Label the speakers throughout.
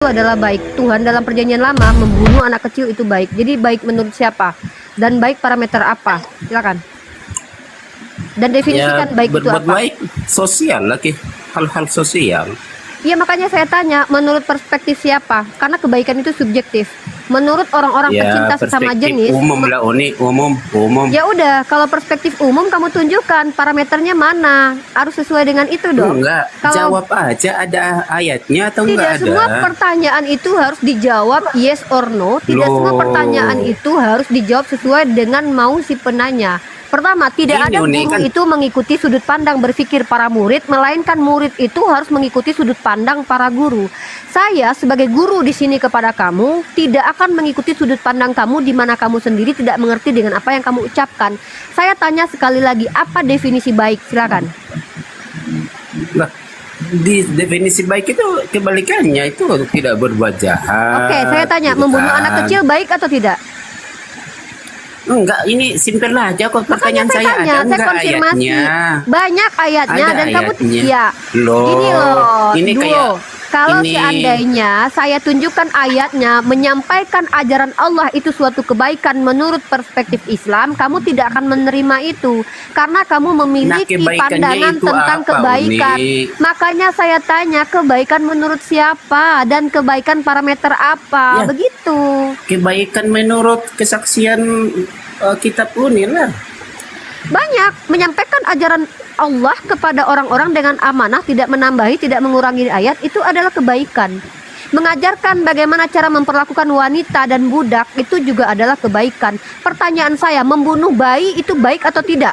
Speaker 1: adalah baik. Tuhan dalam perjanjian lama membunuh anak kecil itu baik. Jadi baik menurut siapa? Dan baik parameter apa? Silakan. Dan definisikan baik itu
Speaker 2: berbuat
Speaker 1: apa?
Speaker 2: baik sosial lagi, hal-hal sosial.
Speaker 1: Iya, makanya saya tanya, menurut perspektif siapa? Karena kebaikan itu subjektif. Menurut orang-orang pecinta sesama
Speaker 2: perspektif
Speaker 1: jenis,
Speaker 2: umum lah, umum.
Speaker 1: ya udah, kalau perspektif umum kamu tunjukkan parameternya mana, harus sesuai dengan itu dong.
Speaker 2: Enggak,
Speaker 1: Kalau
Speaker 2: jawab aja, ada ayatnya atau
Speaker 1: tidak
Speaker 2: enggak ada?
Speaker 1: semua pertanyaan itu harus dijawab yes or no. Tidak semua
Speaker 2: Loh.
Speaker 1: pertanyaan itu harus dijawab sesuai dengan mau si penanya. Pertama, tidak
Speaker 2: Ini
Speaker 1: ada
Speaker 2: unik
Speaker 1: guru
Speaker 2: kan?
Speaker 1: itu mengikuti sudut pandang berpikir para murid, melainkan murid itu harus mengikuti sudut pandang para guru. Saya sebagai guru di sini kepada kamu tidak akan mengikuti sudut pandang kamu di mana kamu sendiri tidak mengerti dengan apa yang kamu ucapkan. Saya tanya sekali lagi, apa definisi baik? Silakan.
Speaker 2: Lah, di definisi baik itu kebalikannya, itu tidak berbuat jahat.
Speaker 1: Oke, saya tanya,
Speaker 2: gitu
Speaker 1: membunuh
Speaker 2: kan.
Speaker 1: anak kecil baik atau tidak?
Speaker 2: Enggak, ini simpel aja kok,
Speaker 1: Makanya
Speaker 2: pertanyaan
Speaker 1: saya
Speaker 2: saya
Speaker 1: tanya,
Speaker 2: ada
Speaker 1: saya
Speaker 2: enggak
Speaker 1: konfirmasi.
Speaker 2: ayatnya?
Speaker 1: Banyak ayatnya
Speaker 2: Ada
Speaker 1: dan kamu
Speaker 2: ayatnya.
Speaker 1: ya.
Speaker 2: Loh,
Speaker 1: Gini loh,
Speaker 2: ini
Speaker 1: Duo.
Speaker 2: kayak
Speaker 1: Kalau
Speaker 2: ini.
Speaker 1: seandainya saya tunjukkan ayatnya menyampaikan ajaran Allah itu suatu kebaikan menurut perspektif Islam, kamu tidak akan menerima itu karena kamu memiliki
Speaker 2: kebaikannya
Speaker 1: pandangan
Speaker 2: itu
Speaker 1: tentang
Speaker 2: apa,
Speaker 1: kebaikan.
Speaker 2: Uni?
Speaker 1: Makanya saya tanya, kebaikan menurut siapa dan kebaikan parameter apa?
Speaker 2: Ya.
Speaker 1: Begitu.
Speaker 2: Kebaikan menurut kesaksian kitab Uni lah.
Speaker 1: Banyak menyampaikan ajaran Allah kepada orang-orang dengan amanah, tidak menambahi, tidak mengurangi ayat, itu adalah kebaikan. Mengajarkan bagaimana cara memperlakukan wanita dan budak itu juga adalah kebaikan. Pertanyaan saya, membunuh bayi itu baik atau tidak?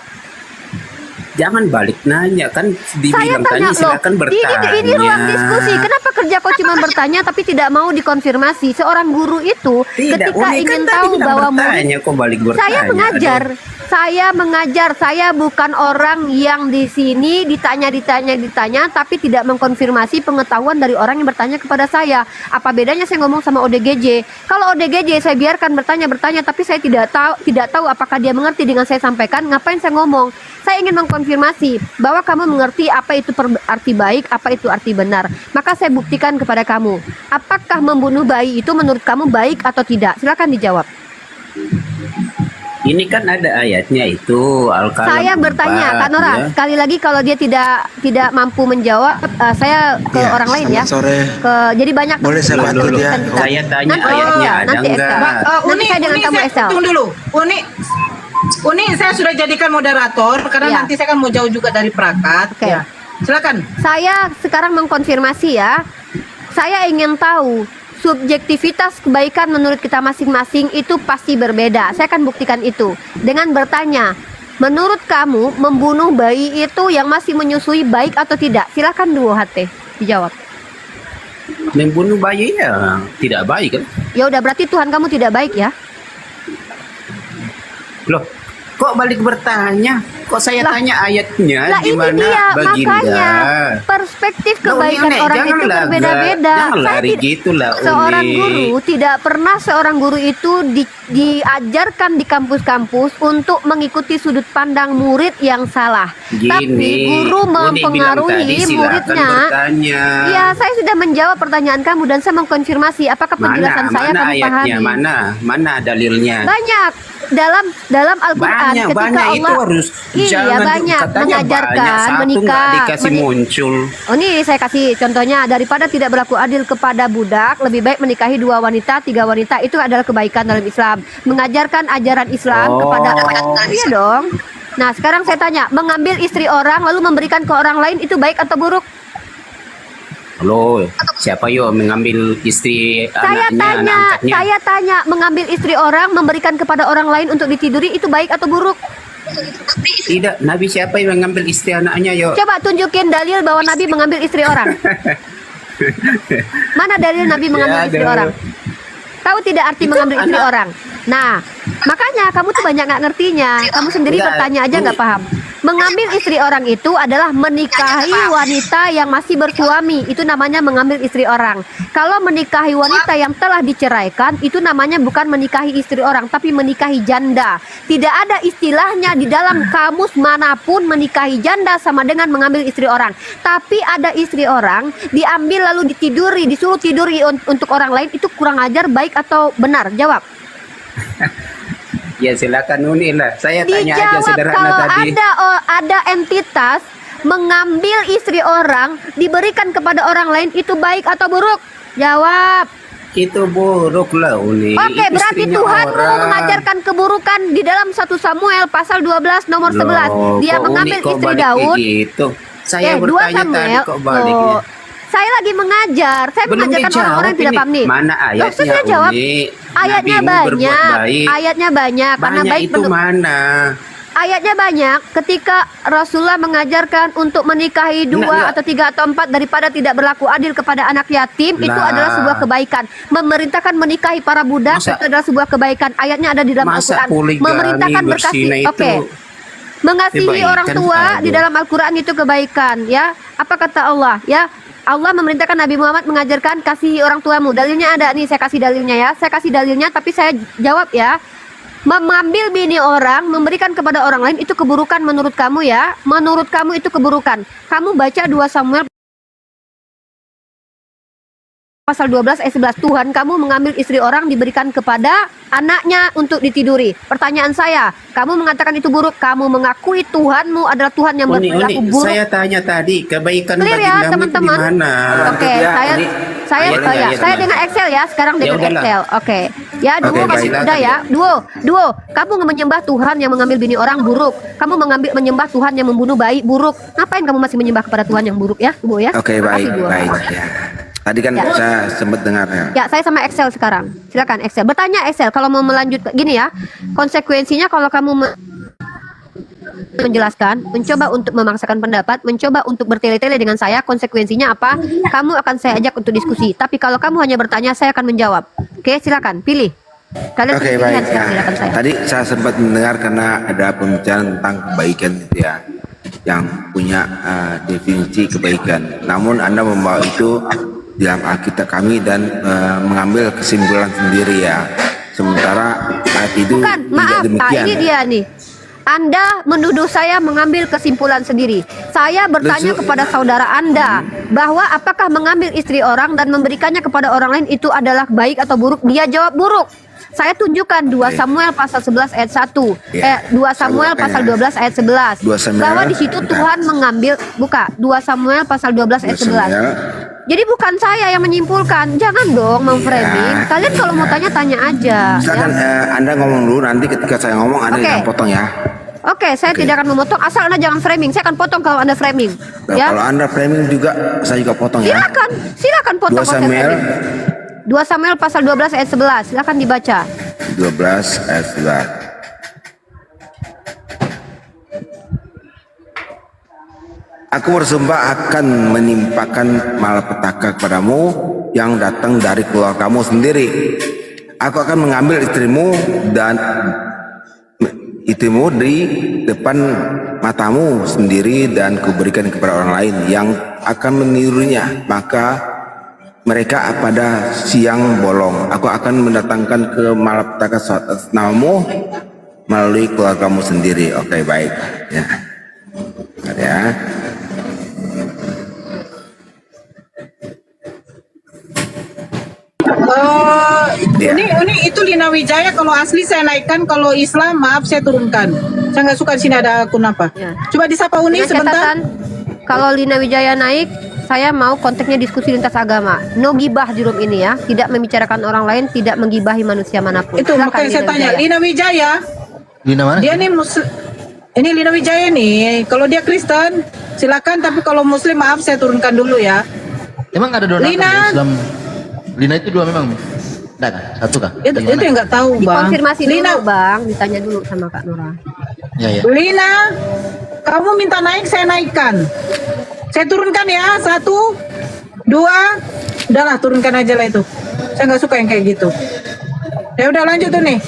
Speaker 2: Jangan balik nanya, kan
Speaker 1: Saya
Speaker 2: dibilang
Speaker 1: tanya
Speaker 2: tanya
Speaker 1: loh,
Speaker 2: silakan bertanya.
Speaker 1: ini ruang diskusi. Kenapa kerja kok cuma bertanya tapi tidak mau dikonfirmasi? Seorang guru itu
Speaker 2: Tidak,
Speaker 1: ketika
Speaker 2: Uni
Speaker 1: ingin
Speaker 2: kan tadi
Speaker 1: tahu
Speaker 2: bilang
Speaker 1: bahwa
Speaker 2: bertanya, kok balik bertanya?
Speaker 1: saya mengajar.
Speaker 2: Aduh.
Speaker 1: Saya bukan orang yang di sini ditanya, tapi tidak mengkonfirmasi pengetahuan dari orang yang bertanya kepada saya. Apa bedanya saya ngomong sama ODGJ? Kalau ODGJ saya biarkan bertanya, tapi saya tidak tahu apakah dia mengerti dengan saya sampaikan. Ngapain saya ngomong? Saya ingin mengkonfirmasi bahwa kamu mengerti apa itu arti baik, apa itu arti benar. Maka saya buktikan kepada kamu. Apakah membunuh bayi itu menurut kamu baik atau tidak? Silakan dijawab.
Speaker 2: Ini kan ada ayatnya itu Al-Qalam.
Speaker 1: Saya bertanya, Kak Nora,
Speaker 2: ya.
Speaker 1: sekali lagi kalau dia tidak mampu menjawab, saya ke
Speaker 3: Ya,
Speaker 1: orang lain ya.
Speaker 3: selamat sore.
Speaker 1: Jadi banyak.
Speaker 3: Boleh saya bantu dia?
Speaker 2: Saya tanya
Speaker 1: Nanti
Speaker 2: ayatnya ada
Speaker 1: nanti
Speaker 2: enggak?
Speaker 1: Estel. Nanti saya dengan kamu
Speaker 4: saya
Speaker 1: Estel.
Speaker 4: tunggu dulu. Uni, saya sudah jadikan moderator karena
Speaker 1: Ya.
Speaker 4: nanti saya kan mau jauh juga dari perangkat.
Speaker 1: Oke.
Speaker 4: Ya. Silakan.
Speaker 1: Saya sekarang mengkonfirmasi ya. Saya ingin tahu subjektivitas kebaikan menurut kita masing-masing itu pasti berbeda. Saya akan buktikan itu dengan bertanya, menurut kamu membunuh bayi itu yang masih menyusui baik atau tidak? Silakan Duo HT dijawab.
Speaker 2: Membunuh bayi ya tidak baik kan?
Speaker 1: Ya udah, berarti Tuhan kamu tidak baik ya?
Speaker 2: Loh, kok balik bertanya? Kok saya
Speaker 1: Lah,
Speaker 2: tanya ayatnya
Speaker 1: Nah
Speaker 2: di
Speaker 1: ini
Speaker 2: mana
Speaker 1: dia,
Speaker 2: baginda?
Speaker 1: makanya perspektif
Speaker 2: Loh,
Speaker 1: kebaikan
Speaker 2: Uni,
Speaker 1: orang itu
Speaker 2: janganlah,
Speaker 1: berbeda-beda.
Speaker 2: jangan
Speaker 1: Saya
Speaker 2: lari
Speaker 1: tidak-
Speaker 2: gitu lah,
Speaker 1: Seorang
Speaker 2: Uni.
Speaker 1: guru tidak pernah seorang guru itu diajarkan di kampus-kampus untuk mengikuti sudut pandang murid yang salah. Tapi guru
Speaker 2: Uni bilang
Speaker 1: mempengaruhi
Speaker 2: tadi, silakan
Speaker 1: muridnya.
Speaker 2: bertanya.
Speaker 1: Ya, saya sudah menjawab pertanyaan kamu dan saya mengkonfirmasi apakah penjelasan saya
Speaker 2: mana
Speaker 1: kamu
Speaker 2: ayatnya?
Speaker 1: pahami.
Speaker 2: Mana dalilnya?
Speaker 1: Banyak dalam Al-Qur'an
Speaker 2: Banyak,
Speaker 1: ketika
Speaker 2: banyak itu
Speaker 1: Allah
Speaker 2: harus
Speaker 1: iya banyak
Speaker 2: katanya
Speaker 1: mengajarkan
Speaker 2: banyak, satu
Speaker 1: menikah
Speaker 2: nggak dikasih muncul.
Speaker 1: Oh, ini saya kasih contohnya, daripada tidak berlaku adil kepada budak, lebih baik menikahi 2 wanita, 3 wanita. Itu adalah kebaikan dalam Islam. Mengajarkan ajaran Islam kepada iya dong. Nah, sekarang saya tanya, mengambil istri orang lalu memberikan ke orang lain itu baik atau buruk?
Speaker 2: Loh, siapa yuk mengambil istri
Speaker 1: Saya
Speaker 2: anaknya, anak angkatnya?
Speaker 1: tanya, mengambil istri orang memberikan kepada orang lain untuk ditiduri itu baik atau buruk?
Speaker 2: Tidak, Nabi siapa yang mengambil istri anaknya yuk?
Speaker 1: Coba tunjukin dalil bahwa Nabi mengambil istri orang. Mana dalil Nabi mengambil
Speaker 2: Ya,
Speaker 1: istri
Speaker 2: aduh.
Speaker 1: orang? Tahu tidak arti
Speaker 2: Itu
Speaker 1: mengambil istri
Speaker 2: anak-
Speaker 1: orang? Nah, makanya kamu tuh banyak nggak ngertinya. Kamu sendiri
Speaker 2: Enggak,
Speaker 1: bertanya aja nggak
Speaker 2: Uni.
Speaker 1: paham. Mengambil istri orang itu adalah menikahi wanita yang masih bersuami. Itu namanya mengambil istri orang. Kalau menikahi wanita yang telah diceraikan, itu namanya bukan menikahi istri orang, tapi menikahi janda. Tidak ada istilahnya di dalam kamus manapun menikahi janda sama dengan mengambil istri orang. Tapi ada istri orang diambil lalu ditiduri, disuruh tiduri untuk orang lain, itu kurang ajar, baik atau benar? Jawab.
Speaker 2: Ya silakan Uni lah. Saya tanya aja
Speaker 1: Dijawab.
Speaker 2: sederhana
Speaker 1: Kalau
Speaker 2: tadi.
Speaker 1: ada entitas mengambil istri orang diberikan kepada orang lain, itu baik atau buruk? Jawab.
Speaker 2: Itu buruk lah Uni.
Speaker 1: Oke,
Speaker 2: Itu
Speaker 1: berarti
Speaker 2: istrinya
Speaker 1: Tuhan
Speaker 2: orang.
Speaker 1: mau mengajarkan keburukan di dalam 1 Samuel pasal 12 nomor 11.
Speaker 2: Loh,
Speaker 1: Dia
Speaker 2: kok
Speaker 1: mengambil
Speaker 2: Uni kok
Speaker 1: istri
Speaker 2: balik
Speaker 1: Daud.
Speaker 2: kayak gitu? Saya
Speaker 1: 2
Speaker 2: bertanya tadi
Speaker 1: Samuel.
Speaker 2: kok baliknya.
Speaker 1: Oh, saya lagi mengajar. Saya
Speaker 2: Belum
Speaker 1: mengajarkan
Speaker 2: dijawab
Speaker 1: orang-orang yang tidak
Speaker 2: ini.
Speaker 1: paham nih.
Speaker 2: Mana
Speaker 1: Loh,
Speaker 2: ayatnya
Speaker 1: saya jawab.
Speaker 2: Uni?
Speaker 1: Ayatnya
Speaker 2: Nabimu berbuat
Speaker 1: banyak.
Speaker 2: baik.
Speaker 1: Ayatnya banyak. Karena
Speaker 2: Banyak
Speaker 1: baik
Speaker 2: itu
Speaker 1: menurut
Speaker 2: mana?
Speaker 1: ayatnya banyak. Ketika Rasulullah mengajarkan untuk menikahi 2
Speaker 2: Enggak.
Speaker 1: atau 3 atau 4 daripada tidak berlaku adil kepada anak yatim, itu
Speaker 2: Lah.
Speaker 1: adalah sebuah kebaikan. Memerintahkan menikahi para budak,
Speaker 2: Masa-
Speaker 1: itu adalah sebuah kebaikan. Ayatnya ada di dalam
Speaker 2: Masa
Speaker 1: Al-Quran.
Speaker 2: poligami
Speaker 1: Memerintahkan berkasih.
Speaker 2: berzina itu
Speaker 1: Oke. Mengasihi
Speaker 2: kebaikan?
Speaker 1: orang tua di
Speaker 2: Aduh.
Speaker 1: dalam Al-Quran itu kebaikan, ya. Apa kata Allah, ya? Allah memerintahkan Nabi Muhammad mengajarkan kasihi orang tuamu. Dalilnya ada nih, saya kasih dalilnya ya. Saya kasih dalilnya, tapi saya jawab ya. Mengambil bini orang, memberikan kepada orang lain, itu keburukan menurut kamu ya. Menurut kamu itu keburukan. Kamu baca 2 Samuel pasal 12 ayat 11. Tuhan kamu mengambil istri orang diberikan kepada anaknya untuk ditiduri. Pertanyaan saya, kamu mengatakan itu buruk, kamu mengakui Tuhanmu adalah Tuhan yang
Speaker 2: Uni,
Speaker 1: berperilaku buruk.
Speaker 2: saya tanya tadi kebaikan
Speaker 1: Clear ya,
Speaker 2: bagindamu itu di
Speaker 1: teman-teman?
Speaker 2: mana?
Speaker 1: Oke,
Speaker 2: Ya,
Speaker 1: saya
Speaker 2: Uni.
Speaker 1: saya
Speaker 2: Boleh
Speaker 1: oh
Speaker 2: nggak
Speaker 1: ya,
Speaker 2: ya,
Speaker 1: saya
Speaker 2: teman?
Speaker 1: dengan Excel ya, sekarang
Speaker 2: Ya
Speaker 1: dengan
Speaker 2: udahlah.
Speaker 1: Excel. Oke. Ya, duo
Speaker 2: Oke,
Speaker 1: masih
Speaker 2: baiklah,
Speaker 1: udah ya.
Speaker 2: tadi.
Speaker 1: Duo, kamu menyembah Tuhan yang mengambil bini orang buruk. Kamu menyembah Tuhan yang membunuh bayi buruk. Ngapain kamu masih menyembah kepada Tuhan yang buruk ya, Duo ya?
Speaker 3: Oke,
Speaker 1: Makasih,
Speaker 3: baik,
Speaker 1: Duo.
Speaker 3: baik. Ya. Tadi kan
Speaker 1: Ya.
Speaker 3: saya sempat dengar ya.
Speaker 1: Ya, saya sama Excel sekarang. Silakan Excel. Bertanya Excel kalau mau melanjut gini ya. Konsekuensinya kalau kamu menjelaskan, mencoba untuk memaksakan pendapat, mencoba untuk bertele-tele dengan saya, konsekuensinya apa? Kamu akan saya ajak untuk diskusi. Tapi kalau kamu hanya bertanya, saya akan menjawab. Oke, silakan pilih. Kalian
Speaker 3: Oke,
Speaker 1: pilih
Speaker 3: baik.
Speaker 1: pilihan, silakan,
Speaker 3: Ya.
Speaker 1: silakan saya.
Speaker 3: Tadi saya sempat mendengar karena ada pembicaraan tentang kebaikan gitu ya, yang punya definisi kebaikan. Namun Anda membawa itu di dalam Alkitab kami dan mengambil kesimpulan sendiri ya. Sementara saat itu
Speaker 1: Bukan, maaf,
Speaker 3: demikian.
Speaker 1: ini dia nih. Anda menuduh saya mengambil kesimpulan sendiri. Saya bertanya
Speaker 3: Lesu-
Speaker 1: kepada saudara Anda bahwa apakah mengambil istri orang dan memberikannya kepada orang lain itu adalah baik atau buruk? Dia jawab buruk. Saya tunjukkan 2 Samuel pasal 11 ayat 1.
Speaker 3: Ya,
Speaker 1: 2 Samuel
Speaker 3: saya
Speaker 1: pasal
Speaker 3: bukakan
Speaker 1: 12 ayat 11.
Speaker 3: 2 Samuel,
Speaker 1: Bahwa di situ
Speaker 3: bentar.
Speaker 1: Tuhan mengambil, buka 2 Samuel pasal 12 ayat 11. Jadi bukan saya yang menyimpulkan. Jangan dong memframing.
Speaker 3: Ya.
Speaker 1: Kalian kalau mau tanya aja.
Speaker 3: Silakan
Speaker 1: ya.
Speaker 3: Anda ngomong dulu, nanti ketika saya ngomong Anda
Speaker 1: Oke.
Speaker 3: jangan potong ya.
Speaker 1: Oke, saya
Speaker 3: Oke.
Speaker 1: tidak akan memotong asal Anda jangan framing. Saya akan potong kalau Anda framing.
Speaker 3: Nah,
Speaker 1: Ya.
Speaker 3: kalau Anda framing juga saya juga potong ya.
Speaker 1: Silakan potong
Speaker 3: 2
Speaker 1: kalau saya
Speaker 3: Samuel
Speaker 1: framing. 2 Samuel pasal 12 ayat 11. Silakan dibaca.
Speaker 3: 12 ayat 11. Aku bersumpah akan menimpakan malapetaka kepadamu yang datang dari keluargamu sendiri. Aku akan mengambil istrimu dan istrimu di depan matamu sendiri dan kuberikan kepada orang lain yang akan menirunya. Maka mereka pada siang bolong. Aku akan mendatangkan ke malapetaka atas namamu melalui keluargamu sendiri. Oke, baik. Ya. Bentar ya. Ya.
Speaker 4: Ini itu Lina Wijaya, kalau asli saya naikkan, kalau Islam maaf saya turunkan. Saya nggak suka di sini ada akun apa.
Speaker 1: Ya.
Speaker 4: Coba disapa Uni
Speaker 1: Dengan
Speaker 4: sebentar.
Speaker 1: catatan, kalau Lina Wijaya naik, saya mau konteksnya diskusi lintas agama. No gibah di room ini ya. Tidak membicarakan orang lain, tidak menggibahi manusia manapun.
Speaker 4: Itu
Speaker 1: Silakan,
Speaker 4: makanya saya
Speaker 1: Lina
Speaker 4: tanya,
Speaker 1: Wijaya.
Speaker 4: Lina Wijaya,
Speaker 5: Lina mana?
Speaker 4: dia nih ini Lina Wijaya nih. Kalau dia Kristen, silakan. Tapi kalau Muslim maaf saya turunkan dulu ya.
Speaker 5: Emang ada donatur
Speaker 4: Lina.
Speaker 5: ya, Islam? Lina itu 2 memang? Enggak kan? 1 kah?
Speaker 4: Itu yang nggak tahu bang.
Speaker 1: Dikonfirmasi
Speaker 4: Lina,
Speaker 1: dulu bang, ditanya dulu sama Kak Nora.
Speaker 5: Ya, ya.
Speaker 4: Lina, kamu minta naik saya naikkan. Saya turunkan ya, 1, 2, udahlah turunkan aja lah itu. Saya nggak suka yang kayak gitu. Ya udah lanjut tuh nih.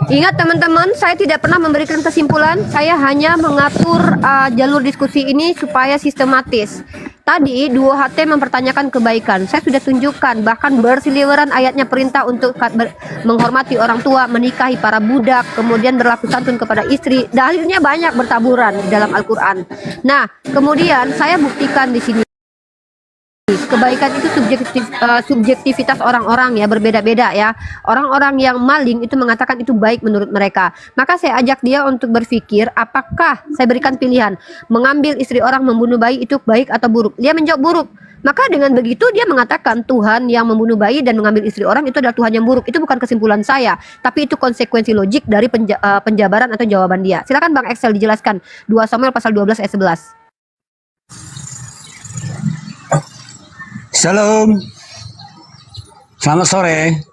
Speaker 1: Ingat teman-teman, saya tidak pernah memberikan kesimpulan, saya hanya mengatur jalur diskusi ini supaya sistematis. Tadi Duo HT mempertanyakan kebaikan. Saya sudah tunjukkan, bahkan bersiliweran ayatnya perintah untuk menghormati orang tua, menikahi para budak, kemudian berlaku santun kepada istri. Dalilnya banyak bertaburan di dalam Al-Quran. Nah, kemudian saya buktikan di sini. Kebaikan itu subjektivitas orang-orang ya, berbeda-beda ya. Orang-orang yang maling itu mengatakan itu baik menurut mereka. Maka saya ajak dia untuk berpikir, apakah saya berikan pilihan mengambil istri orang, membunuh bayi itu baik atau buruk. Dia menjawab buruk. Maka dengan begitu dia mengatakan Tuhan yang membunuh bayi dan mengambil istri orang itu adalah Tuhan yang buruk. Itu bukan kesimpulan saya, tapi itu konsekuensi logik dari penjabaran atau jawaban dia. Silakan Bang Excel dijelaskan 2 Samuel pasal 12 ayat 11.
Speaker 6: Shalom. Selamat sore.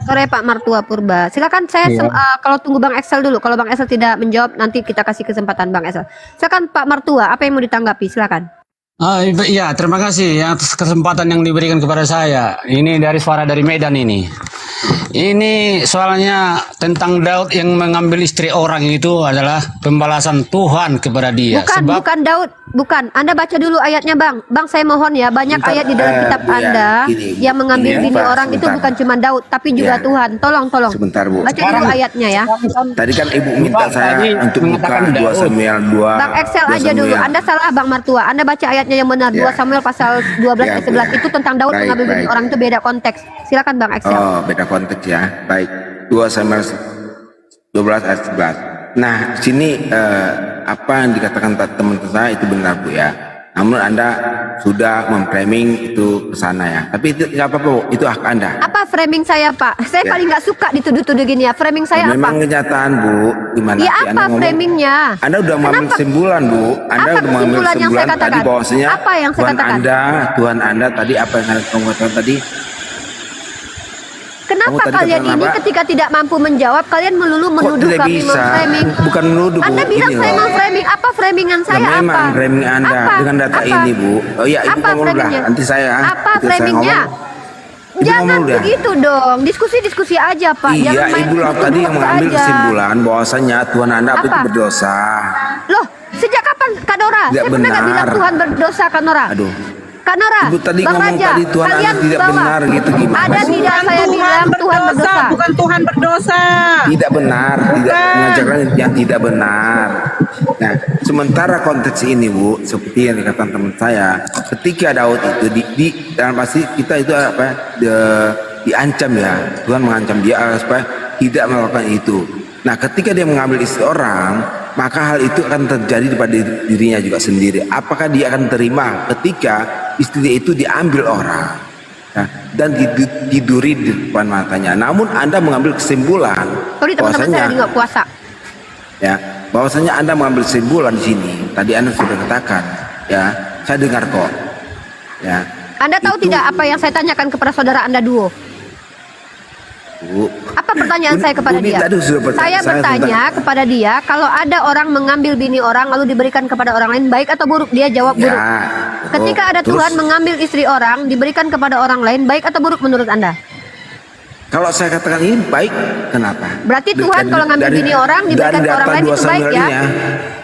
Speaker 1: Sore Pak Martua Purba. Silakan saya kalau tunggu Bang Excel dulu. Kalau Bang Excel tidak menjawab nanti kita kasih kesempatan Bang Excel. Silakan Pak Martua, apa yang mau ditanggapi? Silakan.
Speaker 6: Iya, terima kasih atas kesempatan yang diberikan kepada saya. Ini dari suara dari Medan ini. Ini soalnya tentang Daud yang mengambil istri orang itu adalah pembalasan Tuhan kepada dia.
Speaker 1: Bukan Daud, bukan. Anda baca dulu ayatnya Bang. Bang saya mohon ya, banyak ayat di dalam kitab Anda yang mengambil bini orang itu bukan cuma Daud, tapi juga Tuhan. Tolong.
Speaker 3: Sebentar Bu.
Speaker 1: Baca dulu ayatnya ya.
Speaker 3: Tadi kan Ibu minta saya untuk buka 2 Samuel 2.
Speaker 1: Bang Excel aja dulu. Anda salah Bang Martua. Anda baca ayatnya yang benar. 2 Samuel pasal 12 ayat 11 itu tentang Daud mengambil bini orang, itu beda konteks. Silakan Bang Excel.
Speaker 3: Oh, beda konteks ya. Baik. 2 Samuel 12 ayat 11. Nah, sini apa yang dikatakan teman-teman saya itu benar Bu ya. Namun Anda sudah memframing itu ke sana ya. Tapi itu nggak apa-apa Bu, itu hak Anda.
Speaker 1: Apa framing saya Pak? Saya paling nggak suka dituduh-tuduh gini ya. Framing saya apa?
Speaker 3: Memang kenyataan Bu, gimana
Speaker 1: Ya
Speaker 3: sih
Speaker 1: apa
Speaker 3: Anda
Speaker 1: framingnya?
Speaker 3: Anda udah mengambil kesimpulan Bu. Anda
Speaker 1: Apa
Speaker 3: udah mengambil
Speaker 1: kesimpulan yang saya
Speaker 3: kesimpulan tadi
Speaker 1: katakan?
Speaker 3: bahwasanya
Speaker 1: Apa yang saya katakan?
Speaker 3: Tuhan Anda tadi apa yang Anda katakan tadi?
Speaker 1: Kenapa
Speaker 3: Kamu tadi
Speaker 1: kalian
Speaker 3: katakan
Speaker 1: ini
Speaker 3: apa?
Speaker 1: ketika tidak mampu menjawab, kalian melulu menuduh
Speaker 3: tidak
Speaker 1: kami
Speaker 3: bisa?
Speaker 1: memframing?
Speaker 3: Bukan menuduh Bu.
Speaker 1: Anda bilang
Speaker 3: Ini
Speaker 1: saya
Speaker 3: loh.
Speaker 1: memframing. Apa framingan
Speaker 3: Nah,
Speaker 1: saya apa?
Speaker 3: memang framing Anda
Speaker 1: Apa?
Speaker 3: dengan data
Speaker 1: Apa?
Speaker 3: ini Bu. Oh iya, Ibu
Speaker 1: Apa
Speaker 3: ngomong udah.
Speaker 1: framingnya?
Speaker 3: Nanti saya.
Speaker 1: Apa
Speaker 3: nanti saya
Speaker 1: framingnya?
Speaker 3: ngomong. Ibu
Speaker 1: Jangan
Speaker 3: ngomong udah.
Speaker 1: begitu dong. Diskusi aja Pak.
Speaker 3: Iya,
Speaker 1: Jangan main
Speaker 3: Ibu lah
Speaker 1: tuduh
Speaker 3: tadi yang mengambil
Speaker 1: aja.
Speaker 3: kesimpulan bahwasanya Tuhan Anda itu
Speaker 1: Apa?
Speaker 3: berdosa.
Speaker 1: Loh, sejak kapan Kak Nora?
Speaker 3: Tidak
Speaker 1: Saya pernah nggak
Speaker 3: benar.
Speaker 1: bilang Tuhan berdosa Kak Nora?
Speaker 3: Aduh.
Speaker 1: Kak Nora,
Speaker 3: Ibu tadi
Speaker 1: Bang
Speaker 3: ngomong
Speaker 1: Raja,
Speaker 3: tadi Tuhan Anda
Speaker 1: kalian
Speaker 3: tidak
Speaker 1: bawa.
Speaker 3: benar gitu gimana?
Speaker 1: Ada
Speaker 3: sih?
Speaker 1: tidak saya bilang Tuhan berdosa?
Speaker 4: bukan Tuhan berdosa.
Speaker 3: Tidak benar, tidak mengajarkan yang tidak benar. Nah, sementara konteks ini Bu, seperti yang dikatakan teman saya, ketika Daud itu di dalam pasti kita itu apa? Diancam ya, Tuhan mengancam dia supaya tidak melakukan itu. Nah, ketika dia mengambil istri orang, maka hal itu akan terjadi pada dirinya juga sendiri. Apakah dia akan terima ketika istri itu diambil orang? Nah, dan tiduri di depan matanya. Namun Anda mengambil kesimpulan
Speaker 1: Sorry teman-teman saya lagi nggak puasa.
Speaker 3: ya, bahwasanya Anda mengambil kesimpulan di sini. Tadi Anda sudah katakan, ya, saya dengar kok. Ya.
Speaker 1: Anda tahu
Speaker 3: Itu-
Speaker 1: tidak apa yang saya tanyakan kepada saudara Anda Duo?
Speaker 3: Bu.
Speaker 1: Apa pertanyaan saya kepada
Speaker 3: Uni
Speaker 1: dia?
Speaker 3: tadi sudah
Speaker 1: Saya bertanya kepada dia, kalau ada orang mengambil bini orang lalu diberikan kepada orang lain, baik atau buruk? Dia jawab buruk. Ketika ada Tuhan mengambil istri orang, diberikan kepada orang lain, baik atau buruk menurut Anda?
Speaker 3: kalau saya katakan ini baik, kenapa?
Speaker 1: Berarti Tuhan kalau ngambil bini orang, diberikan ke orang lain itu baik ya?